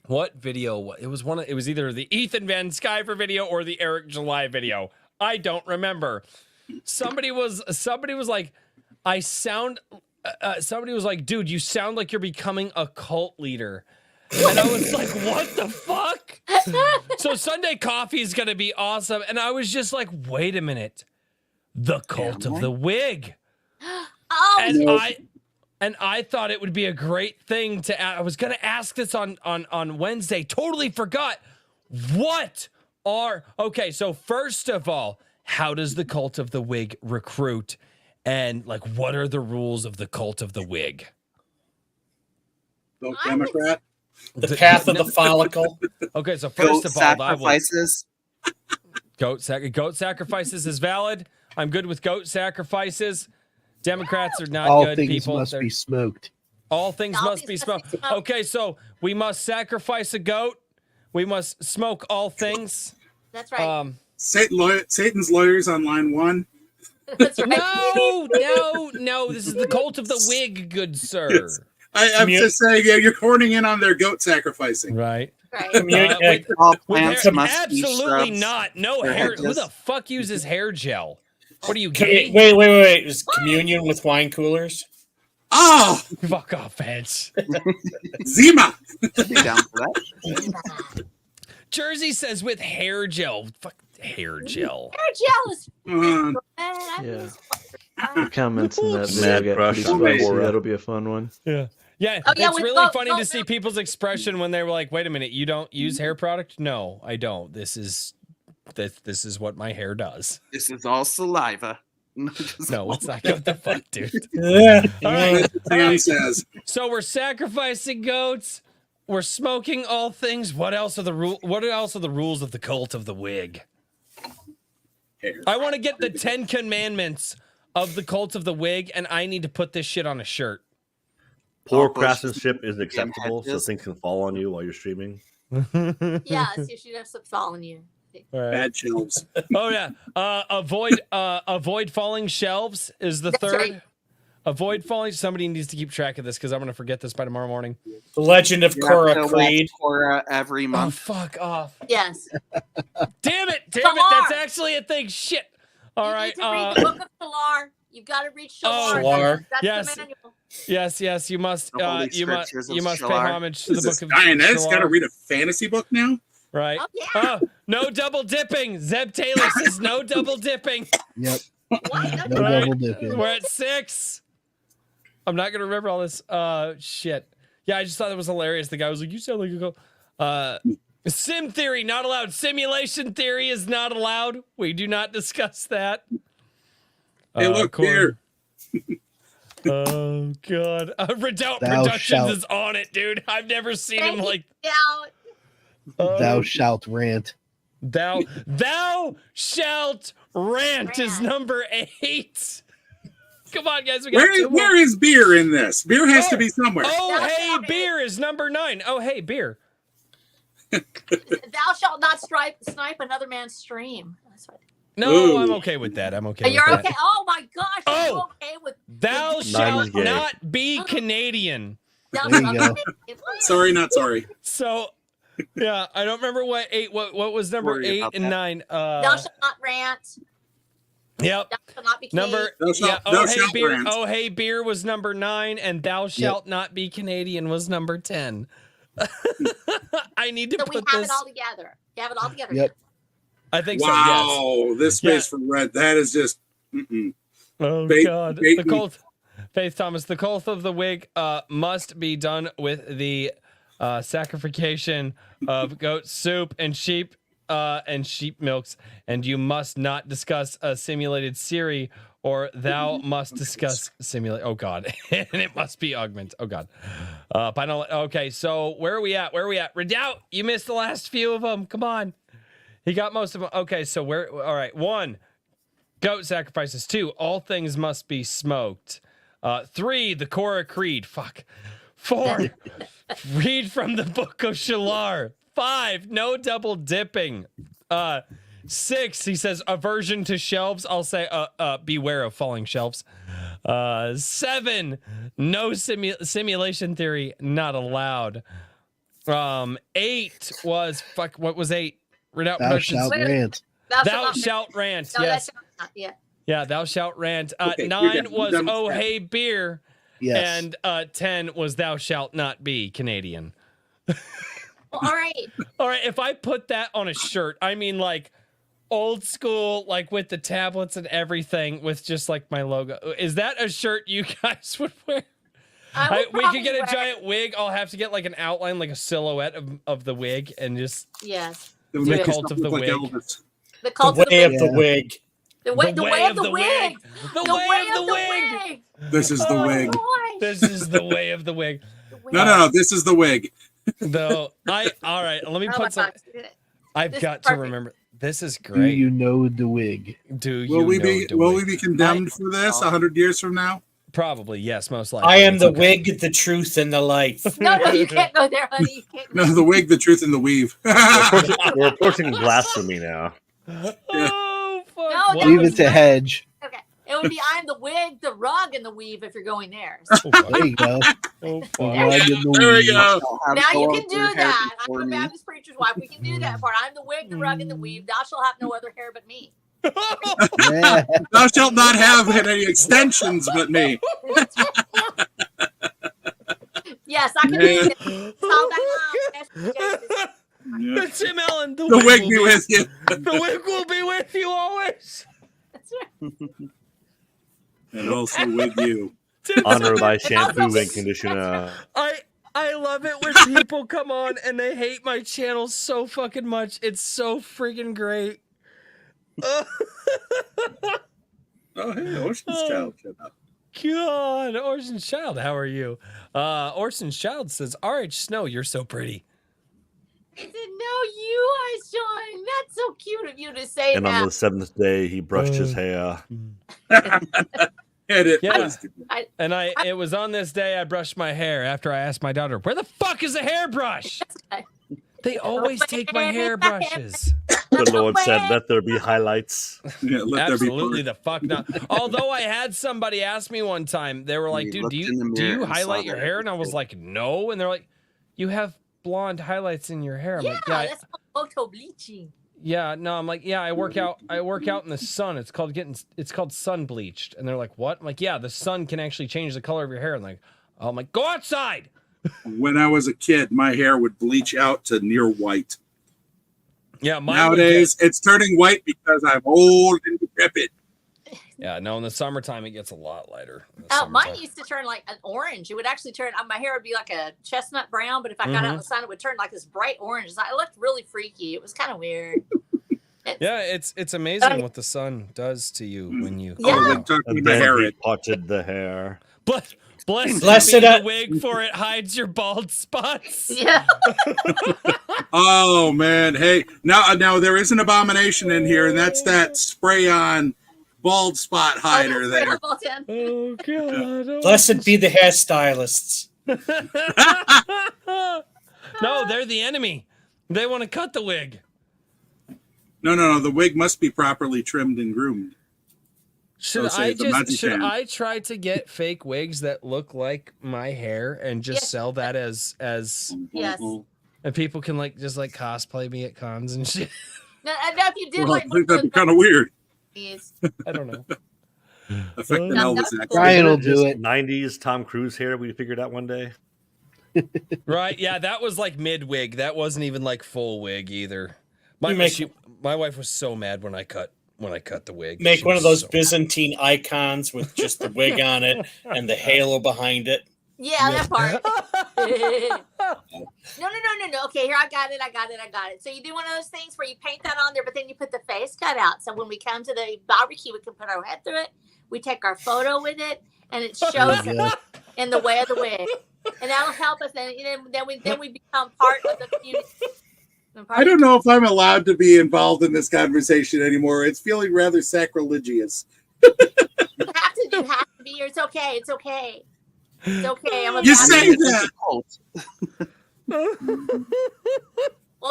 what video? It was either the Ethan Van Sciver video or the Eric July video. I don't remember. Somebody was like, somebody was like, dude, you sound like you're becoming a cult leader. And I was like, what the fuck? So Sunday Coffee is going to be awesome. And I was just like, wait a minute. The Cult of the Wig. And I thought it would be a great thing to I was going to ask this on Wednesday. Totally forgot. Okay, so first of all, how does the Cult of the Wig recruit? And like, what are the rules of the Cult of the Wig? Vote Democrat. The path of the follicle. Okay, so first of all, sacrifices. Goat sacrifices is valid. I'm good with goat sacrifices. Democrats are not All good things people. must be smoked. All things must be smoked. Okay, so we must sacrifice a goat. We must smoke all things. That's right. Satan's lawyers on line 1. That's right. No. This is the Cult of the Wig, good sir. Yes. I'm just saying, yeah, you're horning in on their goat sacrificing. Right. All plants hair, must be absolutely shrubs. not. No They're hair. hedges. Who the fuck uses hair gel? What are you gay? Wait. Is communion with wine coolers? Oh! Fuck off, Vance. Zima! Be down for that. Jersey says with hair gel. Fuck hair gel. Hair gel is. Yeah. The comments in that video Mad get crush pretty on spicy. Laura. That'll be a fun one. Yeah. Yeah, Oh, yeah, it's with really goat- funny goat to see milk. people's expression when they were like, "Wait a minute, you don't use hair product?" No, I don't. This is what my hair does. This is all saliva. No, it's not. What the fuck, dude? Yeah. All right. Sam says. So we're sacrificing goats. We're smoking all things. What else are the rules of the Cult of the Wig? Hair. I want to get the 10 commandments of the Cult of the Wig, and I need to put this shit on a shirt. Poor All bushes, craftsmanship is acceptable, so hedges. things can fall on you while you're streaming. Yes, you should have some salt on you. All right. Bad shelves. Oh yeah. Avoid falling shelves is the That's third. right. Avoid falling. Somebody needs to keep track of this because I'm gonna forget this by tomorrow morning. The Legend of You have Korra to wax Creed. Korra every Oh month. fuck off! Yes. Damn it! Salar. That's actually a thing. Shit. All You right. need to read the Book of Salar. You've got to read Shalar. Shalar. That's Yes. the manual. Yes. You must. The Holy You must. Scriptures of You must pay Shalar. homage to the Is this book of guy Inez Shalar. got to read a fantasy book now? Right. Oh, yeah. Oh, no double dipping. Zeb Taylor says no double dipping. Yep. What? No Right. double dipping. We're at 6. I'm not gonna remember all this. Shit. Yeah, I just thought it was hilarious. The guy was like, "You sound like a go." Sim theory not allowed. Simulation theory is not allowed. We do not discuss that. Hey, look Corey. here. Oh god. Redoubt Thou Productions shalt. is on it, dude. I've never seen Thank him you, like. Scout. Thou shalt rant. Thou shalt rant is number 8. Come on, guys. We got 2 more. Where is beer in this? Beer has to be somewhere. Oh, Thou hey, shalt- beer is number 9. Oh, hey, beer. Thou shalt not snipe another man's stream. That's what. No, I'm okay with that. I'm okay. You're with okay. That. Oh my gosh. Oh, You're okay with Thou with- shalt gay. not be Canadian. Thou There you shalt go. not- Sorry, not sorry. So, yeah, I don't remember what was number Worry 8 about and that. 9. Thou shalt not rant. Yep. Thou shalt not be Number Canadian. Thou shalt rant. Oh hey beer was number 9, and thou shalt not be Canadian was number 10. I need to So we put have this. it all together. You have it all together. Yep. I think Wow, so. Yes. this space for red. That is just. Oh Bait- God, the baiting. cult. Faith Thomas, the cult of the wig must be done with the sacrification of goat soup and sheep milks, and you must not discuss a simulated Siri, or thou must discuss simulate. Oh God, and it must be augment. Oh God. Final. Okay, so where are we at? Redoubt, you missed the last few of them. Come on, he got most of them. Okay, so where? All right, 1. Goat sacrifices. 2. All things must be smoked. 3. The Korah Creed. Fuck. 4. Read from the Book of Shalar. 5. No double dipping. 6. He says aversion to shelves. I'll say beware of falling shelves. 7. No simulation theory not allowed. 8 was fuck. What was 8? Read out Thou productions. shalt rant. Thou shalt rant. No, Yes. that's not, yeah. Yeah, thou shalt rant. Okay, 9 you're done. was Done with oh that. hey beer. Yes. And 10 was thou shalt not be Canadian. Well, all right. All right, if I put that on a shirt, I mean like old school, like with the tablets and everything, with just like my logo. Is that a shirt you guys would wear? We could get a giant wig. I'll have to get like an outline, like a silhouette of the wig, and just Yes. It would The make cult yourself of the look like wig. Elvis. The cult The of the way wig. of the wig. The way of the wig. The way of the wig. This is the wig. This is the way of the wig. No. This is the wig. Though all right, let me Oh my put some. gosh. I've This got is to perfect. remember. This is Do great. you know the wig? Do Will you we know be the will wig? we be condemned for this 100 years from now? Probably, yes, most likely. I am It's the okay. wig, the truth, and the life. No, you can't go there, honey. You can't. No, the wig, the truth, and the weave. We're approaching blasphemy now. Oh fuck! No, What that Leave was it to that? Hedge. Okay. It would be I'm the wig, the rug, and the weave if you're going there. Oh, fuck. There you go. Oh, The fuck. rug and the There we weave. go. Now you can do that. I'm the Baptist preacher's wife. We can do that part. I'm the wig, the rug, and the weave. Thou shalt have no other hair but me. Yeah. Thou shalt not have any extensions but me. Yes, I can do that. It's him, Ellen. The wig be with you. The wig will be with you always. That's right. And also with you. Honor thy shampoo and conditioner. I love it when people come on and they hate my channel so fucking much. It's so freaking great. Oh, hey, Ocean's Child. Shut up. God, Orson's Child, how are you? Orson's Child says, RH Snow, you're so pretty. I said, no, you are Sean. That's so cute of you to say And that. on the 7th day, he brushed his hair. Edit. Yeah. And it was on this day I brushed my hair after I asked my daughter, where the fuck is the hairbrush? They always take my hairbrushes. The Lord said, let there be highlights. Yeah, let there be Absolutely part. the fuck not. Although I had somebody ask me one time, they were like, He dude, looked do in the you mirror and highlight saw your that hair? it And I was was good. like, no. And they're like, you have blonde highlights in your hair. I'm Yeah, like, yeah, that's called photo bleaching. yeah, no, I'm like, yeah, I work out in the sun. It's called sun bleached. And they're like, what? I'm like, yeah, the sun can actually change the color of your hair. And like, I'm like, go outside. When I was a kid, my hair would bleach out to near white. Yeah, mine Nowadays, it's turning white because I'm old and decrepit. yeah, no, in the summertime it gets a lot lighter. In the Oh, mine summertime. used to turn like an orange. It would actually turn. My hair would be like a chestnut brown, but if I got out in the sun, it would turn like this bright orange. It looked really freaky. It was kind of weird. Yeah, it's amazing what the sun does to you when you. Yeah. Oh, then tuck me And my hair then he in. parted the hair. But blessed Blessed be are- the wig, for it hides your bald spots. Yeah. Oh man, hey, now there is an abomination in here, and that's that spray-on bald spot hider there. Oh god. Blessed be the hairstylists. No, they're the enemy. They want to cut the wig. No. The wig must be properly trimmed and groomed. Should I try to get fake wigs that look like my hair and just sell that as Yes. and people can just cosplay me at cons and shit? No, if you did I think that'd be kind of weird. I don't know. Affecting Elvis act. Ryan will do it. 90s Tom Cruise hair we figured out one day. Right? Yeah, that was like mid wig. That wasn't even like full wig either. My wife was so mad when I cut the wig. Make one of those Byzantine icons with just the wig on it and the halo behind it. Yeah, that part. No. Okay, here I got it. So you do one of those things where you paint that on there, but then you put the face cut out. So when we come to the barbecue, we can put our head through it. We take our photo with it, and it shows in the way of the wig, and that'll help us. Then we become part of the community. I don't know if I'm allowed to be involved in this conversation anymore. It's feeling rather sacrilegious. You have to be here. It's okay. It's okay. You say that. Well,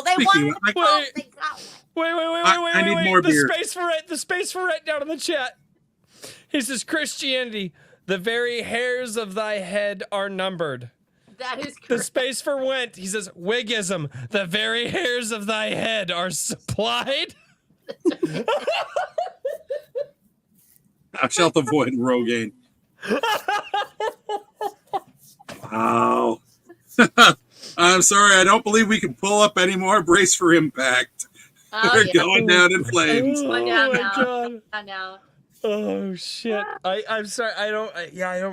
they wanted to cult. They got one. Wait. I need more beer. The space for it down in the chat. He says, Christianity, the very hairs of thy head are numbered. That is correct. The space for went. He says, Wigism, the very hairs of thy head are supplied. Thou shalt avoid Rogaine. Wow. I'm sorry, I don't believe we can pull up any more. Brace for impact. They're going down in flames. God. Oh shit. I'm sorry. I don't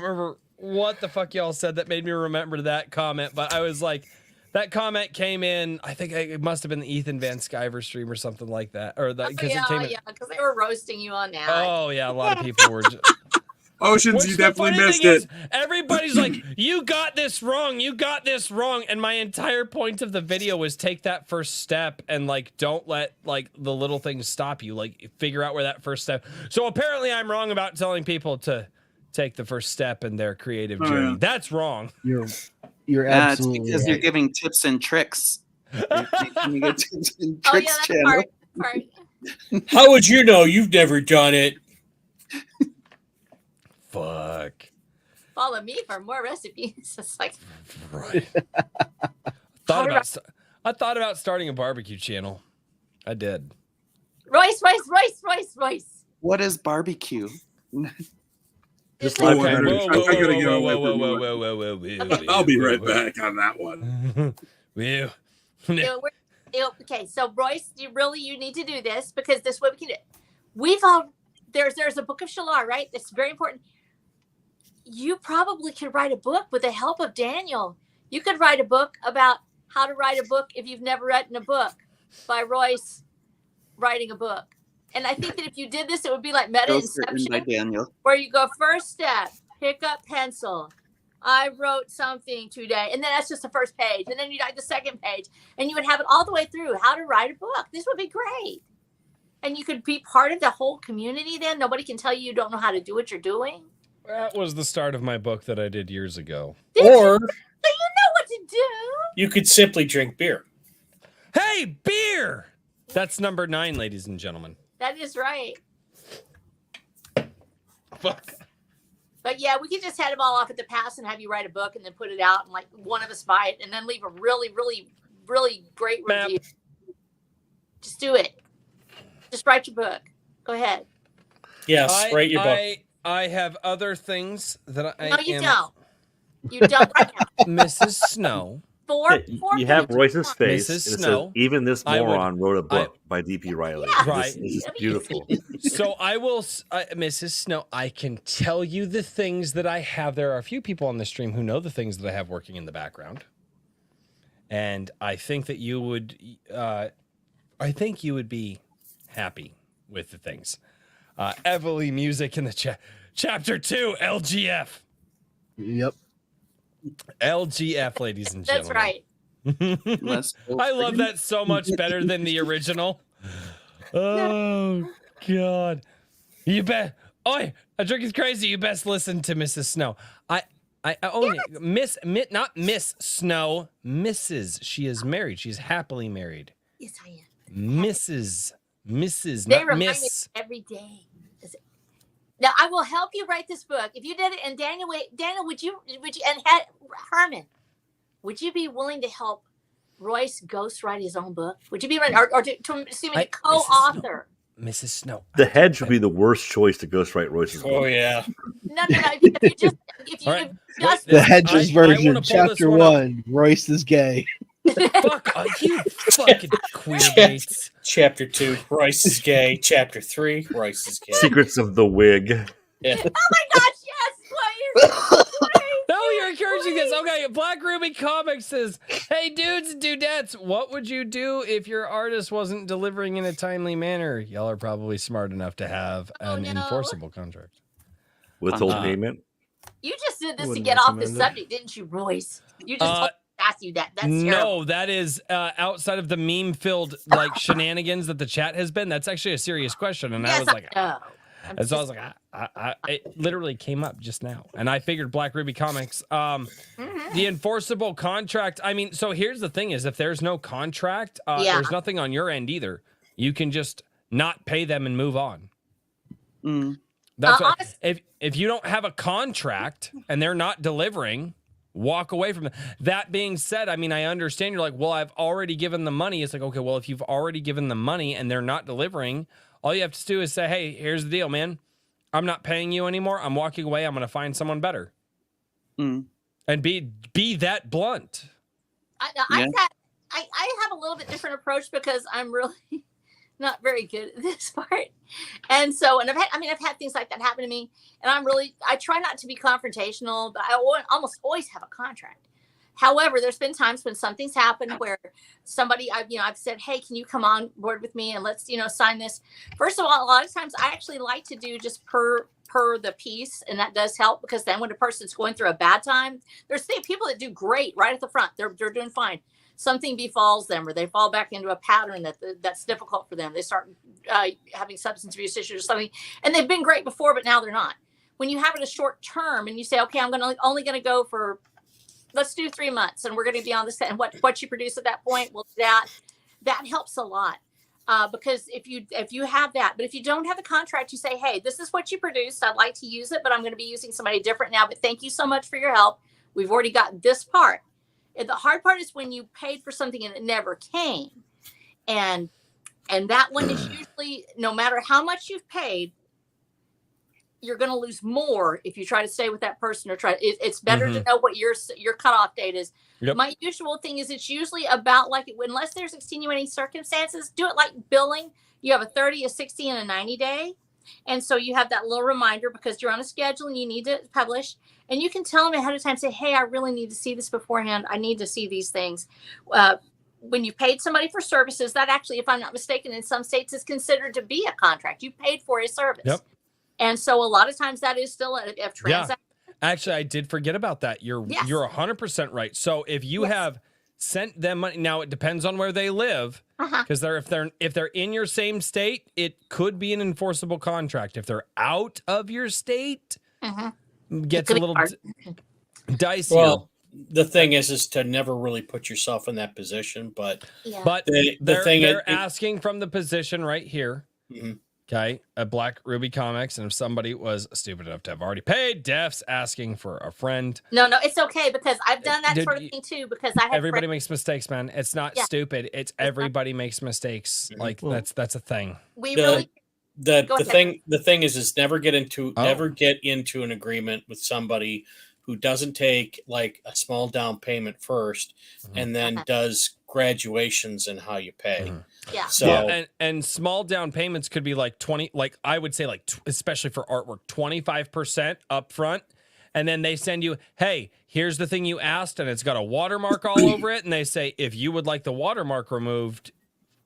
remember what the fuck y'all said that made me remember that comment, but I was like, that comment came in, I think it must have been the Ethan Van Sciver stream or something like that. Or because they were roasting you on that. Oh yeah, a lot of people were just Oceans, you definitely missed it. Everybody's like, you got this wrong. And my entire point of the video was take that first step and don't let the little things stop you. Figure out where that first step. So apparently I'm wrong about telling people to take the first step in their creative journey. That's wrong. You're It's absolutely because right. you're giving tips and tricks. You're making a tips and tricks channel. Part. How would you know? You've never done it. Fuck. Follow me for more recipes. It's like right. I thought about starting a barbecue channel. I did. Royce. What is barbecue? Just I'll be right back on that one. Okay, so Royce, you need to do this because this way we can do it. There's a book of Shalar, right? It's very important. You probably could write a book with the help of Daniel. You could write a book about how to write a book if you've never written a book by Royce writing a book. And I think that if you did this, it would be like Meta Inception, where you go first step, pick up pencil. I wrote something today. And then that's just the first page. And then you write the second page. And you would have it all the way through how to write a book. This would be great. And you could be part of the whole community then. Nobody can tell you don't know how to do what you're doing. That was the start of my book that I did years ago. So you know what to do. You could simply drink beer. Hey, beer! That's number 9, ladies and gentlemen. That is right. Fuck. But yeah, we could just head them all off at the pass and have you write a book and then put it out and one of us buy it and then leave a really, really, really great review. Just do it. Just write your book. Go ahead. Yes, write your book. I have other things that I No, you don't. You don't right now. Mrs. Snow. You have Royce's face. Mrs. And it Snow, says, even this moron wrote a book by D.P. Riley. Yeah. Right. This is beautiful. So I will, Mrs. Snow, I can tell you the things that I have. There are a few people on the stream who know the things that I have working in the background. And I think that you would, be happy with the things. Evely Music in the chapter 2, LGF. Yep. LGF, ladies and gentlemen. That's right. I love that so much better than the original. Oh God! You bet. Oi, a drink is crazy. You best listen to Mrs. Snow. I own it. Not Miss Snow. Mrs. She is married. She's happily married. Yes, I am. Mrs. Mrs. They Not remind Miss. me every day. Now I will help you write this book if you did it. And Daniel, would you and Herman, would you be willing to help Royce ghostwrite his own book? Would you be willing, or to co-author? Mrs. Snow. The Hedge would be the worst choice to ghostwrite Royce's book. Oh yeah. No. If you All right. just The Hedges version, wanna pull this chapter one up. 1. Royce is gay. Fuck you, fucking queer baits. Chapter 2, Royce is gay. Chapter 3, Royce is gay. Secrets of the Wig. Yeah. Oh my gosh, yes, please. No, you're encouraging this. Okay, Black Ruby Comics says, "Hey, dudes and dudettes, what would you do if your artist wasn't delivering in a timely manner?" Y'all are probably smart enough to have an enforceable contract. Withhold payment? You just did this to Wouldn't get off the recommend it. subject, didn't you, Royce? You just told me to ask you that. That's terrible. No, that is outside of the meme-filled like shenanigans that the chat has been. That's actually a serious question, and I was like, and so I was like, it literally came up just now, and I figured Black Ruby Comics, the enforceable contract. I mean, so here's the thing: is if there's no contract, there's nothing on your end either. You can just not pay them and move on. That's what, if you don't have a contract and they're not delivering, walk away from it. That being said, I mean, I understand you're like, well, I've already given the money. It's like, okay, well, if you've already given the money and they're not delivering, all you have to do is say, hey, here's the deal, man. I'm not paying you anymore. I'm walking away. I'm going to find someone better. And be that blunt. I have a little bit different approach because I'm really not very good at this part. And so, and I've had things like that happen to me, and I try not to be confrontational, but I almost always have a contract. However, there's been times when something's happened where somebody, I've said, hey, can you come on board with me and let's, sign this. First of all, a lot of times I actually like to do just per the piece, and that does help because then when a person's going through a bad time, there's people that do great right at the front. They're doing fine. Something befalls them, or they fall back into a pattern that's difficult for them. They start having substance abuse issues or something, and they've been great before, but now they're not. When you have it a short term and you say, okay, I'm only going to go for, let's do 3 months, and we're going to be on this, and what you produce at that point, well, that helps a lot. Because if you have that, but if you don't have a contract, you say, hey, this is what you produced. I'd like to use it, but I'm going to be using somebody different now. But thank you so much for your help. We've already got this part. And the hard part is when you paid for something and it never came. And that one is usually, no matter how much you've paid, you're going to lose more if you try to stay with that person or try. It's better to know what your cutoff date is. Yep. My usual thing is it's usually about unless there's extenuating circumstances, do it like billing. You have a 30, a 60, and a 90 day. And so you have that little reminder because you're on a schedule and you need to publish. And you can tell them ahead of time, say, hey, I really need to see this beforehand. I need to see these things. When you paid somebody for services, that actually, if I'm not mistaken, in some states is considered to be a contract. You paid for a service. Yep. And so a lot of times that is still a transaction. Yeah. Actually, I did forget about that. You're 100% right. So if you have sent them money, now it depends on where they live, because if they're in your same state, it could be an enforceable contract. If they're out of your state, gets a little dicey. Well, the thing is to never really put yourself in that position, but they're asking from the position right here. Okay, a Black Ruby Comics, and if somebody was stupid enough to have already paid, Def's asking for a friend. No, it's okay because I've done that sort of thing too. Because everybody makes mistakes, man. It's not stupid. It's everybody makes mistakes. Like that's a thing. The thing is never get into an agreement with somebody who doesn't take like a small down payment first and then does graduations in how you pay. Yeah. So and small down payments could be like 20, like I would say especially for artwork, 25% up front. And then they send you, hey, here's the thing you asked, and it's got a watermark all over it. And they say, if you would like the watermark removed,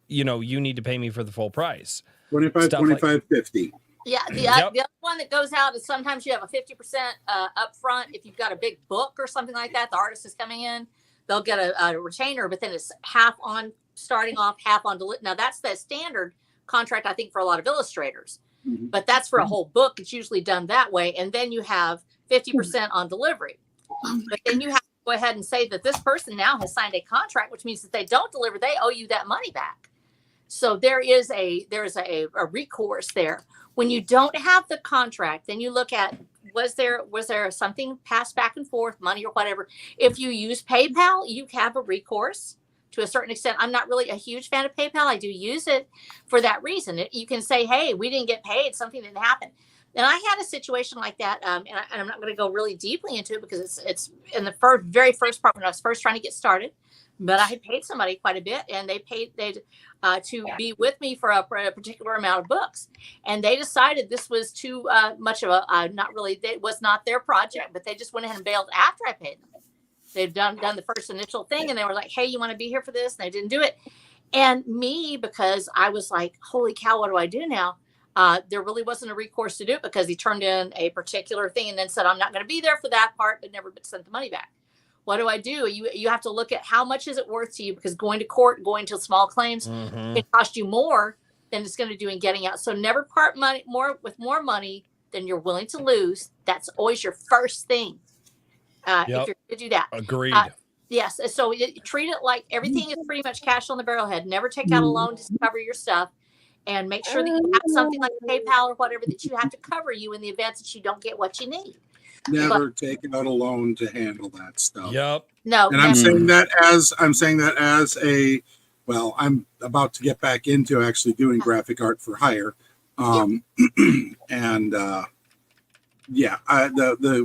you need to pay me for the full price. 25, 25, 50. Yeah, the other one that goes out is sometimes you have a 50% up front. If you've got a big book or something like that, the artist is coming in, they'll get a retainer, but then it's half on starting off, half on now that's the standard contract, I think, for a lot of illustrators. But that's for a whole book. It's usually done that way. And then you have 50% on delivery. But then you have to go ahead and say that this person now has signed a contract, which means that they don't deliver, they owe you that money back. So there is a recourse there. When you don't have the contract, then you look at was there something passed back and forth, money or whatever. If you use PayPal, you have a recourse to a certain extent. I'm not really a huge fan of PayPal. I do use it for that reason. You can say, hey, we didn't get paid, something didn't happen. And I had a situation like that, and I'm not going to go really deeply into it because it's in the very first part when I was first trying to get started. But I had paid somebody quite a bit, and they to be with me for a particular amount of books, and they decided this was too much of a not really. It was not their project, but they just went ahead and bailed after I paid them. They've done the first initial thing, and they were like, "Hey, you want to be here for this?" And they didn't do it. And me, because I was like, "Holy cow, what do I do now?" There really wasn't a recourse to do it because he turned in a particular thing and then said, "I'm not going to be there for that part," but never sent the money back. What do I do? You have to look at how much is it worth to you, because going to court, going to small claims, it cost you more than it's going to do in getting out. So never part with more money than you're willing to lose. That's always your first thing. If you're going to do that. Agreed. Yes. So treat it like everything is pretty much cash on the barrelhead. Never take out a loan to cover your stuff, and make sure that you have something like PayPal or whatever that you have to cover you in the event that you don't get what you need. Never take out a loan to handle that stuff. Yep. No. And I'm saying that as a, well, I'm about to get back into actually doing graphic art for hire. And the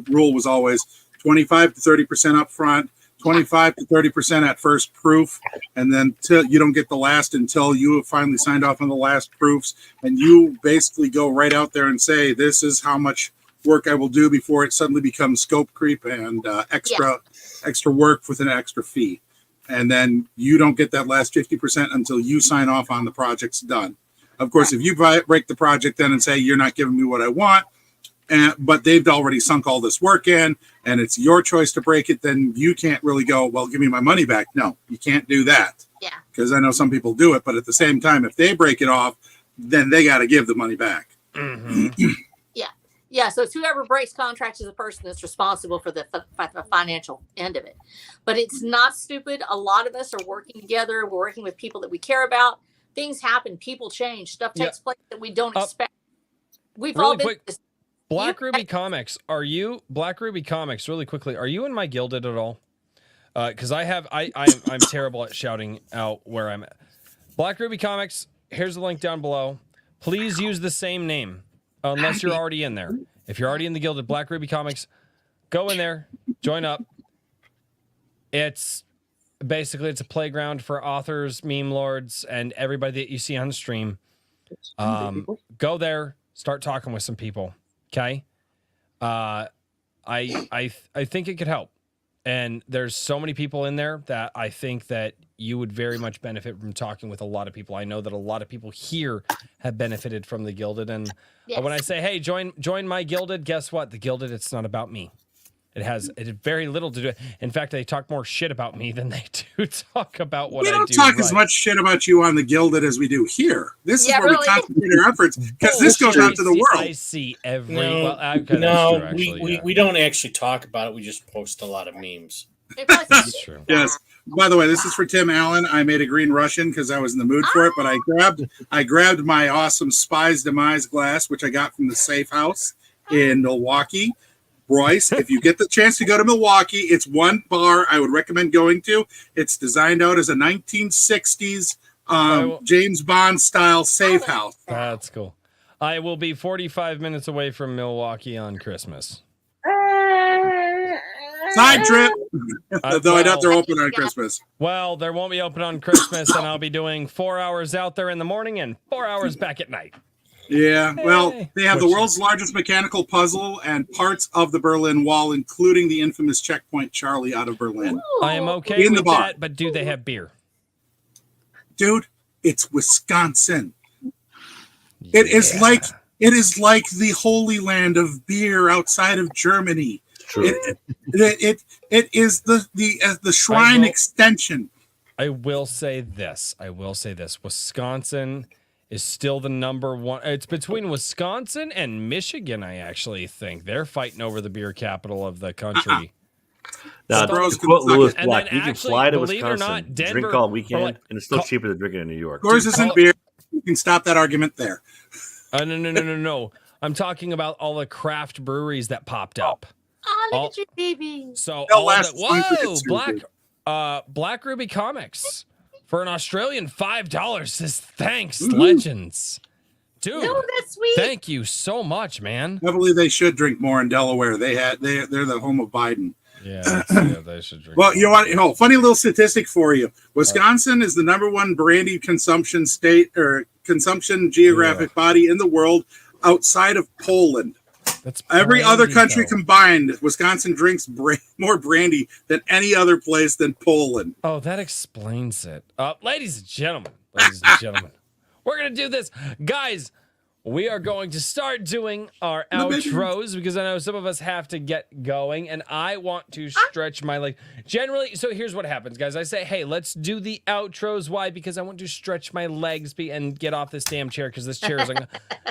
rule was always 25 to 30% up front, 25 to 30% at first proof, and then you don't get the last until you have finally signed off on the last proofs, and you basically go right out there and say, this is how much work I will do before it suddenly becomes scope creep and extra work with an extra fee. And then you don't get that last 50% until you sign off on the project's done. Of course, if you break the project then and say, you're not giving me what I want, but they've already sunk all this work in and it's your choice to break it, then you can't really go, well, give me my money back. No, you can't do that. Yeah. Because I know some people do it, but at the same time, if they break it off, then they got to give the money back. Yeah, so it's whoever breaks contracts is the person that's responsible for the financial end of it. But it's not stupid. A lot of us are working together. We're working with people that we care about. Things happen. People change. Stuff takes place that we don't expect. We've really all been quick, Black Ruby Comics, really quickly, are you in my Gilded at all? Because I'm terrible at shouting out where I'm at. Black Ruby Comics, here's the link down below. Please use the same name. Unless you're already in there. If you're already in the Gilded Black Ruby Comics, go in there, join up. It's basically a playground for authors, meme lords, and everybody that you see on stream. Go there, start talking with some people. Okay, I think it could help, and there's so many people in there that I think that you would very much benefit from talking with a lot of people. I know that a lot of people here have benefited from the Gilded, and when I say, hey, join my Gilded, guess what? The Gilded, it's not about me. It has very little to do. In fact, they talk more shit about me than they do talk about what I do. We don't talk as much shit about you on the Gilded as we do here. This is where we concentrate our efforts, because this goes out to the world. I see every. We don't actually talk about it. We just post a lot of memes. That's true. Yes. By the way, this is for Tim Allen. I made a Green Russian because I was in the mood for it, but I grabbed my awesome Spy's Demise glass, which I got from the Safe House in Milwaukee. Royce, if you get the chance to go to Milwaukee, it's one bar I would recommend going to. It's designed out as a 1960s James Bond style safe house. That's cool. I will be 45 minutes away from Milwaukee on Christmas. Side trip. Though I doubt they're open on Christmas. Well, they won't be open on Christmas, and I'll be doing 4 hours out there in the morning and 4 hours back at night. Yeah, well, they have the world's largest mechanical puzzle and parts of the Berlin Wall, including the infamous Checkpoint Charlie out of Berlin. I am okay with that, but do they have beer? Dude, it's Wisconsin. It is like the Holy Land of beer outside of Germany. True. It is the shrine extension. I will say this. Wisconsin is still the number one. It's between Wisconsin and Michigan, I actually think. They're fighting over the beer capital of the country. Now, Bros to quote Lewis and Black, then you can actually, fly to believe it or Wisconsin, not, Denver, drink all weekend, and it's still cheaper than drinking in New York. Yours isn't beer. You can stop that argument there. No. I'm talking about all the craft breweries that popped up. Oh, look at your baby. So They'll all last the as long as they whoa, get sued. Black Ruby Comics for an Australian $5 says thanks, Mhm. legends. Dude, No, that's sweet. thank you so much, man. I believe they should drink more in Delaware. They're the home of Biden. Yeah, they should drink. Well, you know what? Oh, funny little statistic for you. Wisconsin is the #1 brandy consumption state or consumption geographic body in the world outside of Poland. That's every other country though. combined. Wisconsin drinks more brandy than any other place than Poland. Oh, that explains it. Ladies and gentlemen, we're going to do this. Guys, we are going to start doing our outros because I know some of us have to get going and I want to stretch my leg. Generally, so here's what happens, guys. I say, hey, let's do the outros. Why? Because I want to stretch my legs and get off this damn chair because this chair is like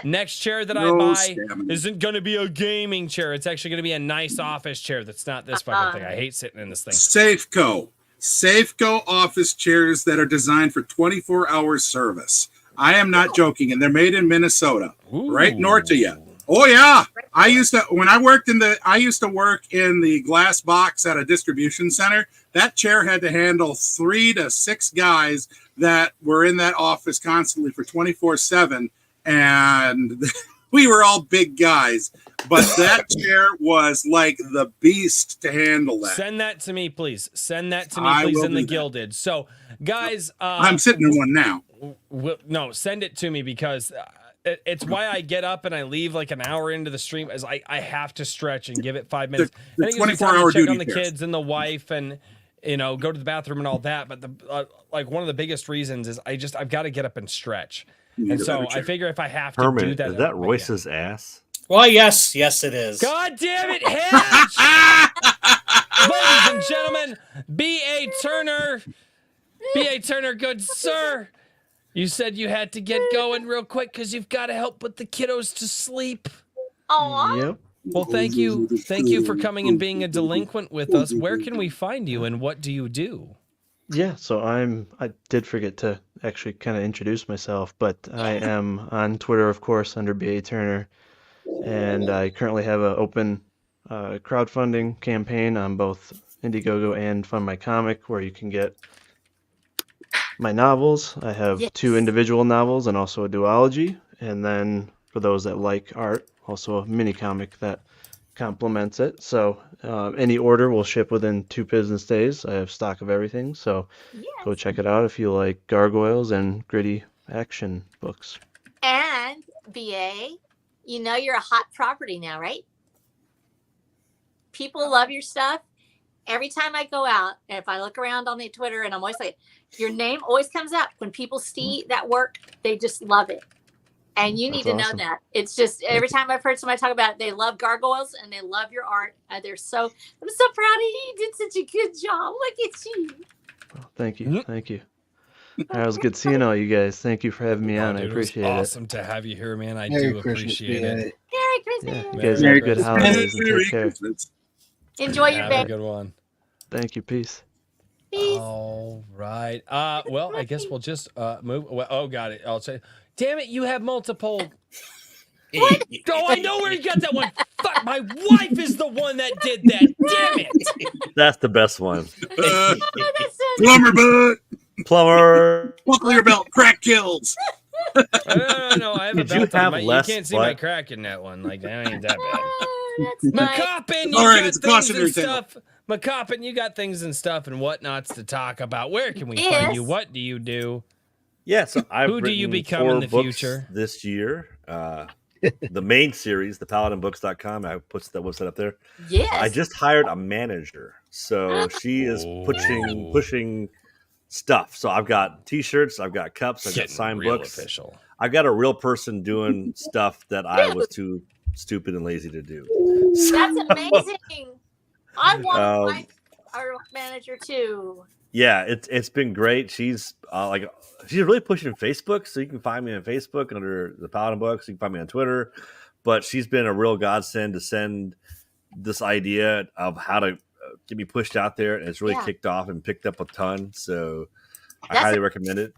next chair that I buy isn't going to be a gaming chair. It's actually going to be a nice office chair that's not this fucking thing. I hate sitting in this thing. Safeco office chairs that are designed for 24-hour service. I am not joking, and they're made in Minnesota, right north of you. Oh yeah, I used to work in the glass box at a distribution center. That chair had to handle 3 to 6 guys that were in that office constantly for 24/7, and we were all big guys. But that chair was like the beast to handle that. Send that to me, please. Send that to me, please, in the Gilded. So, guys, I'm sitting in one now. No, send it to me because it's why I get up and I leave like an hour into the stream as I have to stretch and give it 5 minutes. The I think it's 24-hour check duty on the chairs. kids and the wife and go to the bathroom and all that. But like one of the biggest reasons is I've got to get up and stretch. And so I figure if I have to do that, is that Royce's ass? Well, yes, it is. God damn it, Hedge! Ladies and gentlemen, B.A. Turner, good sir. You said you had to get going real quick because you've got to help put the kiddos to sleep. Aww. Yep. Well, thank you for coming and being a delinquent with us. Where can we find you and what do you do? Yeah, so I did forget to actually kind of introduce myself, but I am on Twitter, of course, under B.A. Turner, and I currently have an open crowdfunding campaign on both Indiegogo and Fund My Comic, where you can get my novels. I have 2 individual novels and also a duology, and then for those that like art, also a mini comic that complements it. So any order will ship within 2 business days. I have stock of everything, so go check it out if you like gargoyles and gritty action books. And BA, you know you're a hot property now, right? People love your stuff. Every time I go out, if I look around on the Twitter, and I'm always like, your name always comes up. When people see that work, they just love it. And you need to know that. It's just every time I've heard somebody talk about it, they love gargoyles and they love your art. I'm so proud of you. You did such a good job. Look at you. Well, thank you. Thank you. It was good seeing all you guys. Thank you for having me on. I appreciate it. Awesome to have you here, man. I do appreciate it. Merry Christmas. Yeah, you guys have a good holidays and take care. Enjoy your Have day. a good one. Thank you. Peace. All right. Well, I guess we'll just move. Well, got it. I'll say, damn it, you have multiple. What? Oh, I know where you got that one. Fuck, my wife is the one that did that. Damn it. That's the best one. Plumber butt. Plumber. Buckle your belt. Crack kills. No. I have Did a you belt on. have You less can't see my butt? crack in that one. Like, that ain't that bad. That's nice. McCoppin, All right, you it's a got things cautionary and tale. stuff. McCoppin, you got things and stuff and whatnots to talk about. Where can we Yes. find you? What do you do? Yeah, so I've Who do you written become 4 in the books future? this year. The main series, thepaladinbooks.com. I put the website up there. Yes. I just hired a manager, so she is pushing stuff. So I've got T-shirts, I've got cups, I've got Getting signed real books. official. I've got a real person doing stuff that I was too stupid and lazy to do. That's amazing. I want Um, our manager too. Yeah, it's been great. She's she's really pushing Facebook, so you can find me on Facebook under the Paladin Books. You can find me on Twitter, but she's been a real godsend to send this idea of how to get me pushed out there, and it's really kicked off and picked up a ton. So I highly recommend it.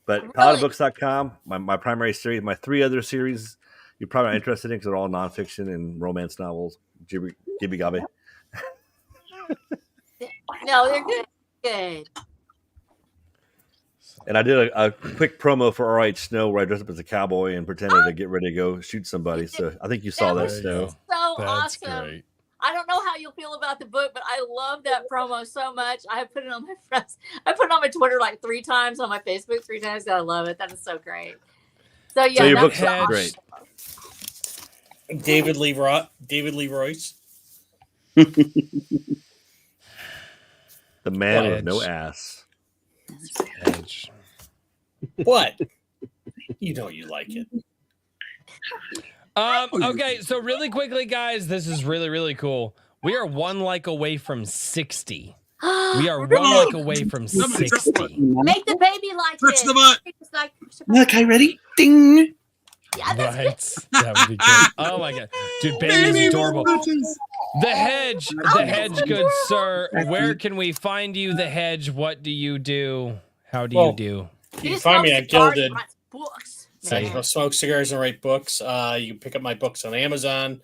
But paladinbooks.com, my primary series, my 3 other series you're probably not interested in because they're all nonfiction and romance novels. Gibby Gabby. No, they're good. Good. And I did a quick promo for RH Snow where I dressed up as a cowboy and pretended to get ready to go shoot somebody. So I think you saw that, Snow. So That's awesome. great. I don't know how you'll feel about the book, but I love that promo so much. I put it on my friends. I put it on my Twitter like 3 times, on my Facebook 3 times. I love it. That is so great. So yeah, So your that books was are great. David Lee Royce. The man with no ass. Edge. What? You know you like it. Okay, so really quickly, guys, this is really, really cool. We are 1 like away from 60. We are 1 like away from 60. Make the baby like Touch it. the butt. It's like, Okay, ready? Ding. yeah, that's Right. That would be good. Oh my god. Dude, baby's adorable. The Hedge, good sir. Where can we find you, The Hedge? What do you do? How do you do? You can find me at Gilded. Books. I smoke cigars and write books. You can pick up my books on Amazon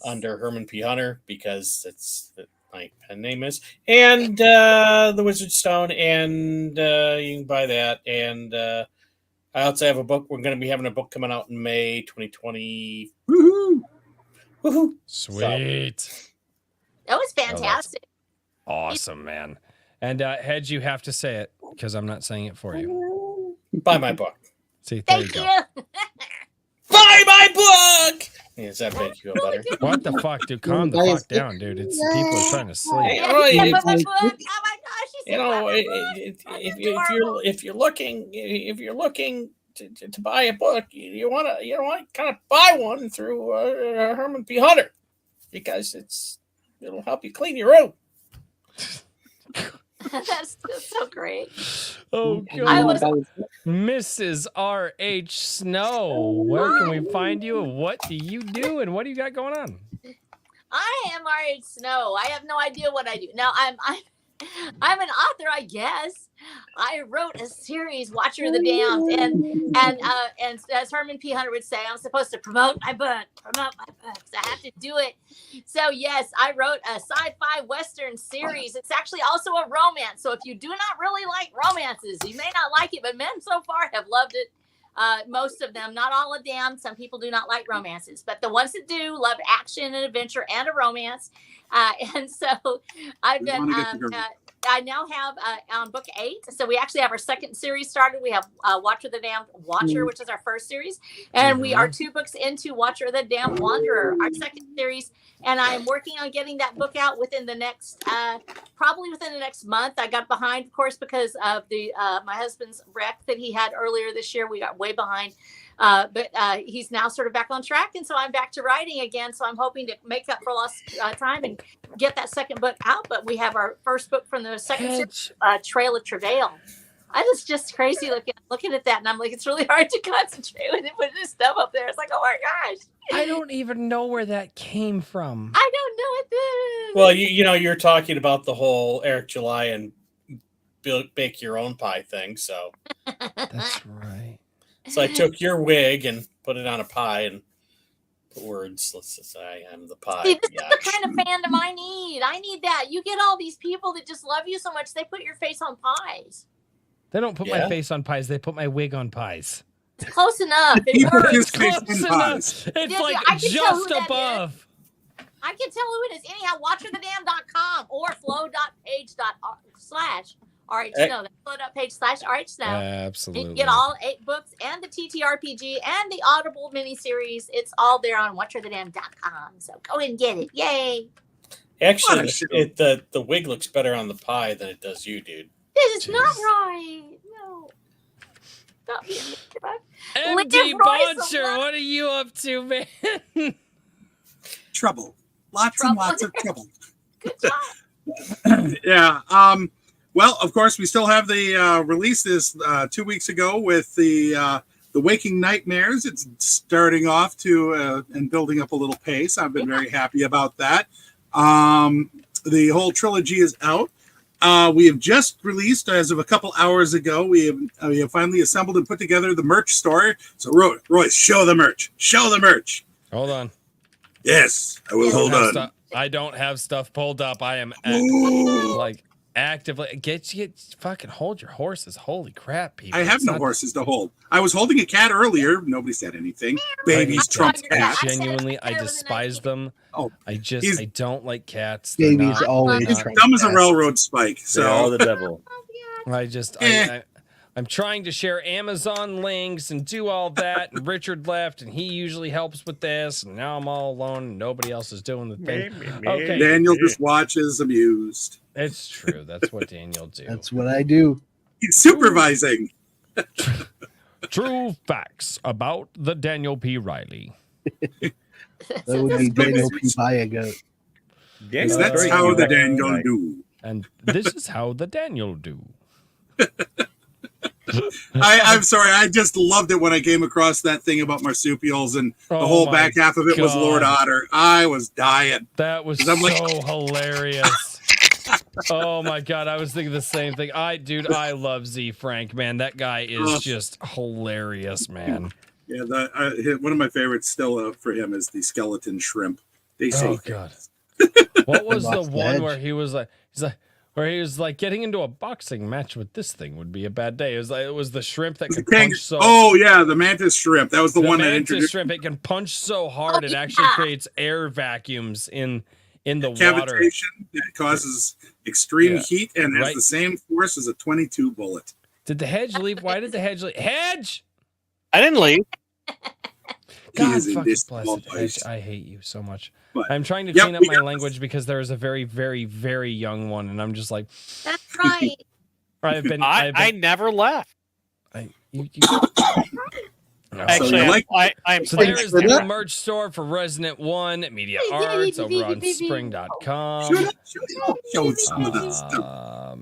under Herman P. Hunter because it's my pen name is, and the Wizard Stone, and you can buy that. And I also have a book. We're going to be having a book coming out in May 2020. Woohoo! Woohoo! Sweet. That was fantastic. Awesome, man. And Hedge, you have to say it because I'm not saying it for you. Buy my book. See, there Thank you you. go. Buy my book. Does that make you feel better? What the fuck, dude? Calm the fuck down, dude. It's people are trying to sleep. Yeah, you can't buy my book. Oh my gosh, You know, if you're looking to buy a book, you want to kind of buy one through Herman P. Hunter because it'll help you clean your room. That's so great. Oh I was god. Mrs. R.H. Snow, where can we find you and what do you do and what do you got going on? I am R.H. Snow. I have no idea what I do. Now I'm an author, I guess. I wrote a series, Watcher of the Damned, and as Herman P. Hunter would say, I'm supposed to promote my books. I have to do it. So yes, I wrote a sci-fi western series. It's actually also a romance. So if you do not really like romances, you may not like it, but men so far have loved it. Most of them, not all of them. Some people do not like romances, but the ones that do love action and adventure and a romance. And so I've been, I now have on book 8. So we actually have our second series started. We have Watcher of the Damned Watcher, which is our first series. And we are 2 books into Watcher of the Damned Wanderer, our second series. And I'm working on getting that book out within the next, probably within the next month. I got behind, of course, because of the my husband's wreck that he had earlier this year. We got way behind. But he's now sort of back on track. And so I'm back to writing again. So I'm hoping to make up for lost time and get that second book out. But we have our first book from the second series, Trail of Travail. I was just crazy looking at that. And I'm like, it's really hard to concentrate when they put this stuff up there. It's like, oh my gosh. I don't even know where that came from. I don't know what this is. Well, you know, you're talking about the whole Eric July and bake your own pie thing. So that's right. So I took your wig and put it on a pie and put words. Let's just say I am the pie. See, this is the kind of fandom I need. I need that. You get all these people that just love you so much, they put your face on pies. They don't put my face on pies. They put my wig on pies. It's close enough. It's close enough. It's like just above. I can tell who it is. Anyhow, watcherthedam.com or flow.page./ RH Snow. That's flow.page/RH Snow. Absolutely. You can get all 8 books and the TTRPG and the Audible miniseries. It's all there on watcherthedam.com. So go ahead and get it. Yay. Actually, the wig looks better on the pie than it does you, dude. This is not right. No. Stop being MD Boncher, what are you up to, man? Trouble. Lots and lots of trouble. Good job. Yeah. Well, of course, we still have the release this 2 weeks ago with the Waking Nightmares. It's starting off to and building up a little pace. I've been very happy about that. The whole trilogy is out. We have just released, as of a couple hours ago, we have finally assembled and put together the merch store. So, Royce, show the merch. Show the merch. Hold on. Yes, I will. Hold on. I don't have stuff pulled up. I am actively get fucking hold your horses. Holy crap, people! I have no horses to hold. I was holding a cat earlier. Nobody said anything. Babies trump cats. Genuinely, I despise them. Oh, I don't like cats. Babies always trump dumb as a cats. railroad spike. They are So the devil. I'm trying to share Amazon links and do all that. And Richard left, and he usually helps with this. And now I'm all alone, and nobody else is doing the thing. Okay, Daniel just watches, amused. It's true. That's what Daniel do. That's what I do. He's supervising. True facts about the Daniel P. Riley. That would be Daniel P. Buy-A-Goat. That's how the Daniel do. And this is how the Daniel do. I'm sorry. I just loved it when I came across that thing about marsupials, and the whole back half of it was Lord Otter. I was dying. That was so hilarious. Oh my god, I was thinking the same thing. I love Z Frank, man. That guy is just hilarious, man. Yeah, one of my favorites still for him is the skeleton shrimp. They say, oh god, what was the one where he was like getting into a boxing match with this thing would be a bad day. It was the shrimp that could punch so. Oh yeah, the mantis shrimp. That was the one that introduced shrimp. It can punch so hard it actually creates air vacuums in the water. Cavitation that causes extreme heat and has the same force as a .22 bullet. Did the hedge leave? Why did the hedge leave? Hedge! I didn't leave. God fucking bless it, Hedge. I hate you so much. But, I'm trying to clean up my language because there is a very, very, very young one, and I'm just like, that's right. I never left. Actually, so there is the new merch store for Resident One Media Arts over on spring.com.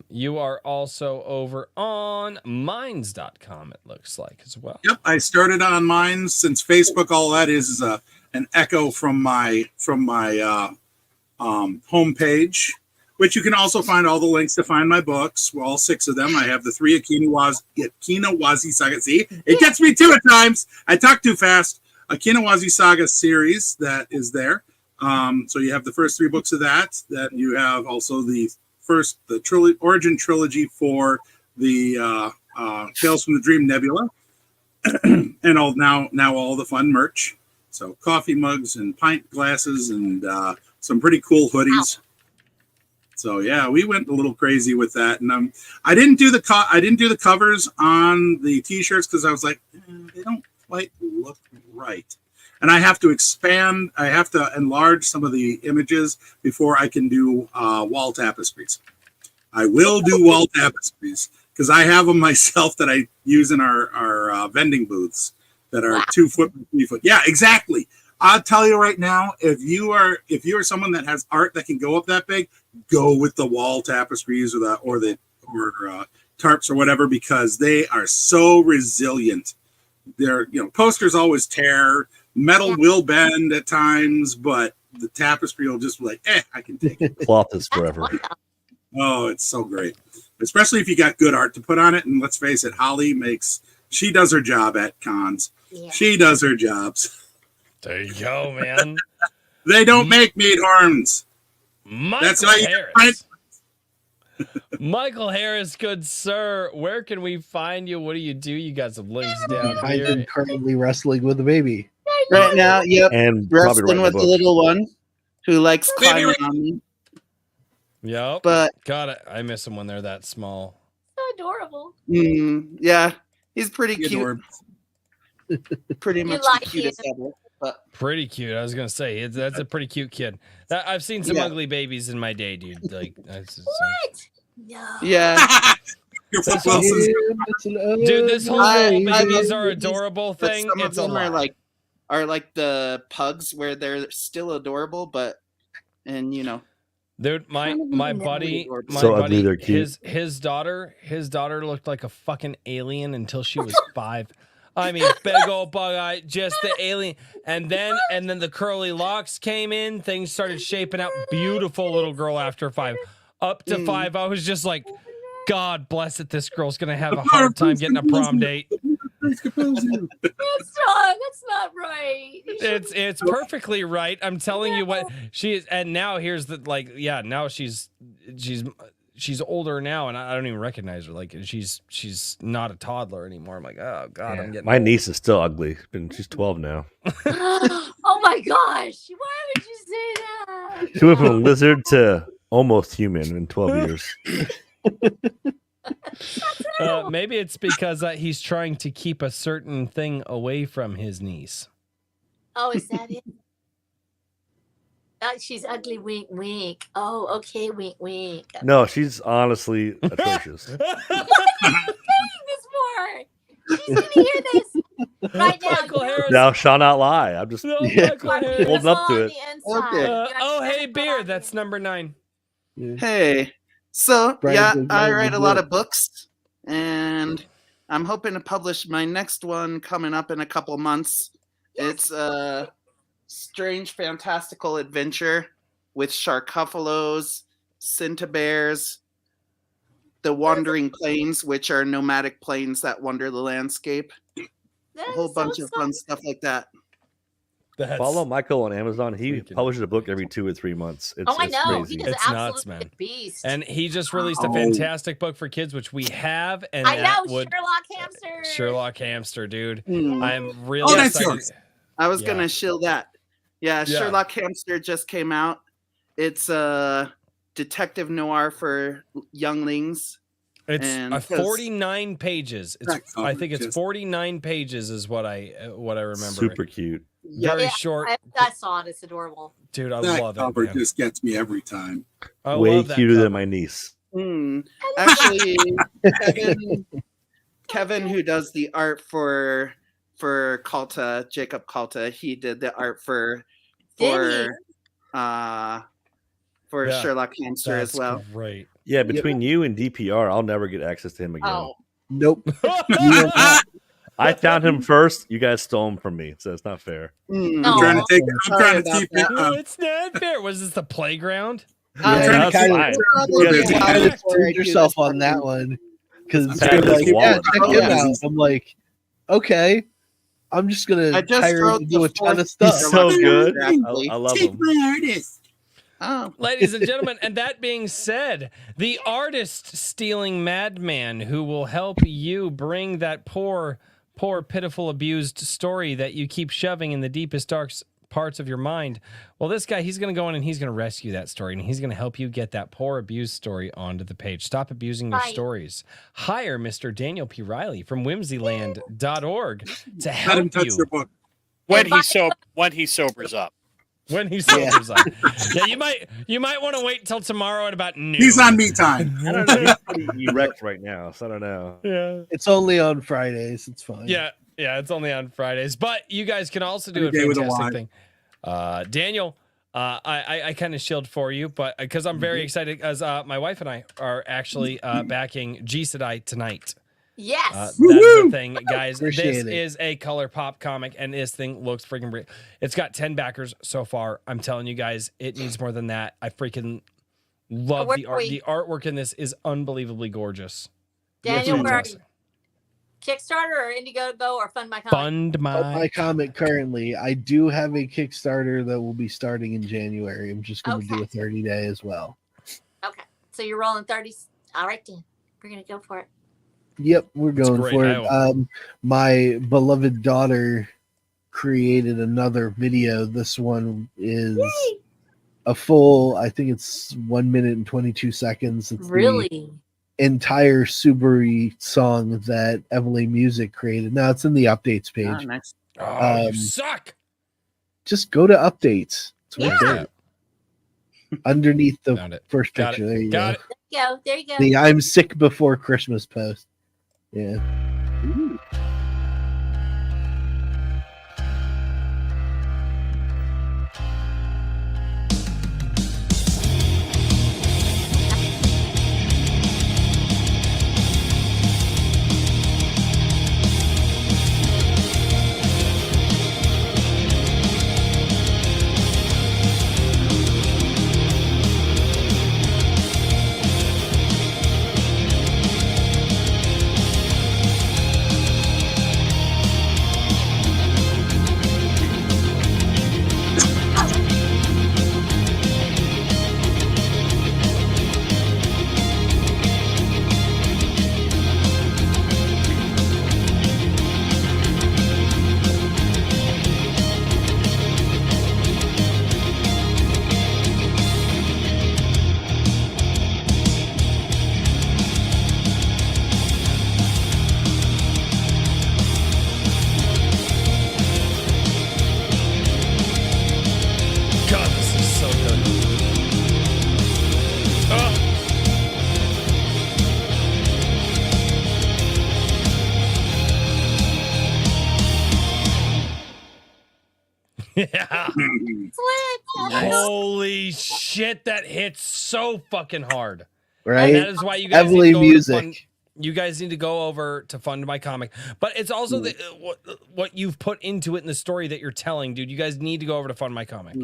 You are also over on minds.com, it looks like, as well. Yep, I started on Minds since Facebook. All that is an echo from my homepage, which you can also find all the links to find my books. Well, all 6 of them. I have the 3 Akinawazi Saga. See, it gets me too at times. I talk too fast. Akinawazi Saga series that is there. So you have the first 3 books of that. That you have also the origin trilogy for the Tales from the Dream Nebula, and all the fun merch. So coffee mugs and pint glasses and some pretty cool hoodies. So yeah, we went a little crazy with that, and I didn't do the covers on the t-shirts because I was like, they don't quite look right, and I have to enlarge some of the images before I can do wall tapestries. I will do wall tapestries because I have them myself that I use in our vending booths that are 2 foot by 3 foot. Yeah, exactly. I'll tell you right now, if you are someone that has art that can go up that big, go with the wall tapestries or tarps or whatever, because they are so resilient. They're, posters always tear, metal will bend at times, but the tapestry will just be like, I can take it. Cloth is forever. Oh, it's so great, especially if you got good art to put on it. And let's face it, Holly she does her job at cons. Yeah. She does her jobs. There you go, man. They don't make meat horns. That's why Harris. Michael Harris, good sir. Where can we find you? What do? You got some links down here. I'm currently wrestling with a baby. Right now, yep. And wrestling with the little one who likes climbing on me. Yep. But I miss him when they're that small. So adorable. Yeah. He's pretty cute. Pretty much like the cutest ever. But pretty cute. I was gonna say that's a pretty cute kid. I've seen some ugly babies in my day, dude. Like what? No. Yeah. Dude, this whole babies are adorable thing. Some it's of them are like the pugs where they're still adorable, Dude, my buddy, ugly, they're cute. his daughter looked like a fucking alien until she was 5. I mean, big old bug eye, just the alien. And then the curly locks came in. Things started shaping out. Beautiful little girl after 5. up to 5, I was just like, God bless it. This girl's gonna have a hard time getting a prom date. That's wrong. That's not right. It's perfectly right. I'm telling you what she is. And now here's the now she's older now, and I don't even recognize her. Like she's not a toddler anymore. I'm like, oh God, I'm getting my old. niece is still ugly. She's 12 now. Oh my gosh! Why would you say that? She went from a lizard to almost human in 12 years. Maybe it's because he's trying to keep a certain thing away from his niece. Oh, is that it? She's ugly. Wink, wink. Oh, okay. Wink, wink. No, she's honestly atrocious. What are you saying this for? She's gonna hear this right now. Michael Harris. Thou shalt not lie. I'm just No, Michael Harris. holding up to it. Oh, hey, Beer. That's number 9. Hey, so Brian, I write a lot good. of books, and I'm hoping to publish my next one coming up in a couple months. It's a strange, fantastical adventure with sharkophilos, cintabears, the wandering plains, which are nomadic plains that wander the landscape. A whole bunch of fun stuff like that. Follow Michael on Amazon. He publishes a book every 2 or 3 months. It's, I know. Crazy. He is It's nuts, absolutely man. a beast. And he just released a fantastic book for kids, which we have. And I that know, would Sherlock Hamster. Sherlock Hamster, dude. Mm. I'm really that's excited. yours. I was gonna shill that. Yeah, Yeah. Sherlock Hamster just came out. It's a detective noir for younglings. It's And 49 pages. It's That I think it's just- 49 pages is what I remember. Super cute. Very short. I saw it. It's adorable. Dude, I That love it. cover Man. just gets me every time. I Way love that cuter cover. than my niece. Actually, Kevin, who does the art for Kalta, Jacob Kalta, he did the art for Did uh for Yeah, Sherlock Hamster That's as well. great. Yeah, between you and DPR, I'll never get access to him again. Oh, Nope. I found him first. You guys stole him from me, so it's not fair. mm. I'm trying to take. I'm Sorry trying to about keep that. it. No, it's not fair. Was this the playground? I'm trying to That's keep fine. Probably You be guys- why kind of before I screwed do yourself this on one. that one because I'm they're trying to like, keep yeah, wallet. check Oh, him yeah. out. I'm like, okay, I'm just gonna I just hire him wrote to do the a ton of fourth stuff. He's so good. Exactly. I love Take him. my artist. Oh, Ladies and gentlemen, and that being said, the artist stealing madman who will help you bring that poor, pitiful, abused story that you keep shoving in the deepest, dark parts of your mind. Well, this guy, he's going to go in and he's going to rescue that story, and he's going to help you get that poor, abused story onto the page. Stop abusing your Right. stories. Hire Mr. Daniel P. Riley from whimsyland.org to Let him help touch you your book. When he sobers up. when he sobers up. Yeah, you might want to wait until tomorrow at about noon. He's on me time. I don't know. He's pretty erect right now, so I don't know. Yeah. It's only on Fridays. It's fine. Yeah, it's only on Fridays. But you guys can also do a Every day with a fantastic Y. thing. Daniel, I kind of shielded for you, but because I'm very excited, as my wife and I are actually backing G Sedai tonight. Yes. That's the thing, guys. Appreciate This it. is a color pop comic, and this thing looks freaking great. It's got 10 backers so far. I'm telling you guys, it needs more than that. I freaking love Where the are art. we? The artwork in this is unbelievably gorgeous. Daniel, It's where are you? fantastic. Kickstarter or Indiegogo or Fund My Comic? Fund My my. comic currently, I do have a Kickstarter that will be starting in January. I'm just going to do a 30-day as well. Okay. So you're rolling 30s. All right, then. We're going to go for it. Yep, we're That's going great. for I it. hope. My beloved daughter created another video. This one is a full, I think it's 1 minute and 22 seconds. It's the Really? entire Subaru song that Emily Music created. Now it's in the updates page. ah, nice. Oh, you suck. Just go to updates. It's right Yeah. there. Underneath the Found it. first Got picture. it. There you Got go. it. There you go. The I'm sick before Christmas post. Yeah. Holy shit, that hits so fucking hard. Right? And that is why you guys Heavily need to go music. To fund, you guys need to go over to Fund My Comic. But it's also what you've put into it in the story that you're telling, dude. You guys need to go over to Fund My Comic.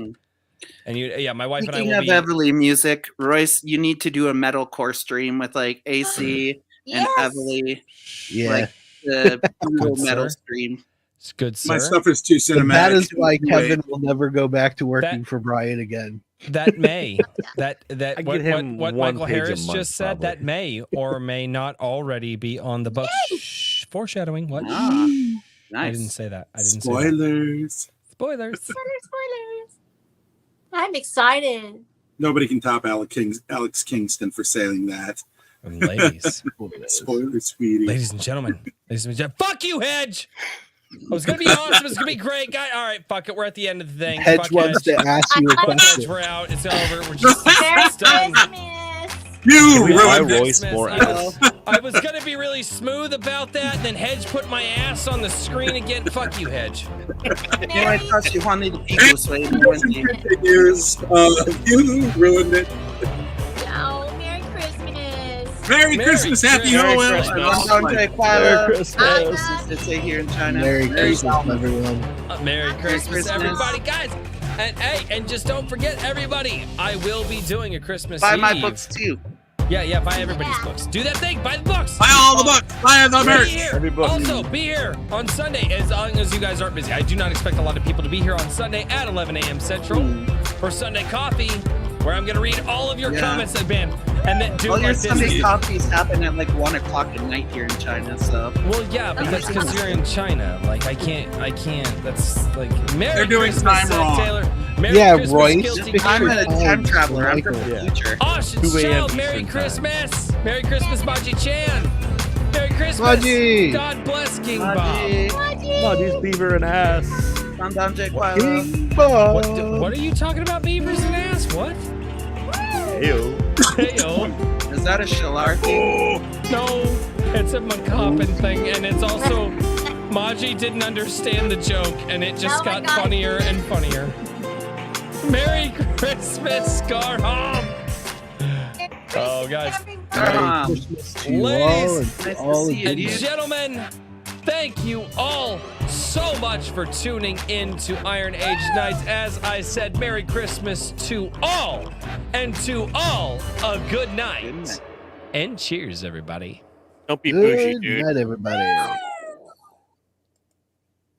And my wife Speaking and I will of Everly music, Royce, you need to do a metalcore stream with like AC and Everly. Yeah. Like the brutal Good, metal sir. stream. It's good, sir. My stuff is too cinematic. But that is why Wait. Kevin will never go back to working for Brian again. That may that I what, get him what one Michael page a Harris month, just said probably. that may or may not already be on the books. Shh, foreshadowing. What? Ah, I didn't nice. say that. I didn't say Spoilers. Spoilers. Spoilers. I'm excited. Nobody can top Alex Kingston for saying that. And ladies. Spoilers, sweetie. Ladies and gentlemen. Fuck you, Hedge. It was gonna be awesome. It's gonna be great, guy. All right, fuck it. We're at the end of the thing. Hedge Fuck wants to ask you a Fuck question. Hedge. We're out. It's over. We're just Merry it's done. You Can we buy ruined it. Royce more I ass? I was gonna be really smooth about that, and then Hedge put my ass on the screen again. Fuck you, Hedge. No, I thought you wanted to be this way. Years, you ruined it. Oh, Merry Christmas. Merry Christmas, Happy Merry Noel. Christmas. Merry Christmas. As they say here in China. Merry Christmas, everyone. Merry Christmas, Christmas. everybody, guys. And hey, and just don't forget, everybody, I will be doing a Christmas Buy Eve. my books too. Yeah, buy everybody's books. Do that thing. Buy the books. Buy all the books. Buy the Be merch. here. Every book. Also, be here on Sunday as long as you guys aren't busy. I do not expect a lot of people to be here on Sunday at 11 a.m. Central for Sunday Coffee, where I'm going to read all of your comments that have been and then do All your like this. Sunday coffees happen at like 1 o'clock at night here in China, so. Well, yeah, but that's because you're in China. Like, I can't. That's like Merry They're doing Christmas, time Seth wrong. Taylor. Merry Yeah, Christmas, Royce. Guilty I'm Gear. a time traveler. I'm from the Yeah. future. Austin 2 a.m. Child, Merry Eastern Christmas. Merry Christmas, Maji Chan. Merry Christmas. Maji. God bless King Bob. Maji's beaver and ass. King Bob. What are you talking about, beavers and ass? What? Ew. Heyo. Is that a Shalar thing? No, it's a Macapan thing, and it's also Maji didn't understand the joke, and it just Oh my got God. funnier and funnier. Merry Christmas, Scarham. Oh, guys. Merry Christmas to you all Ladies and to nice to all see of you, and you. dude. gentlemen, thank you all so much for tuning in to Iron Age Nights. As I said, Merry Christmas to all, and to all a good night. And cheers, everybody. Don't be bougie, Good dude. night, everybody.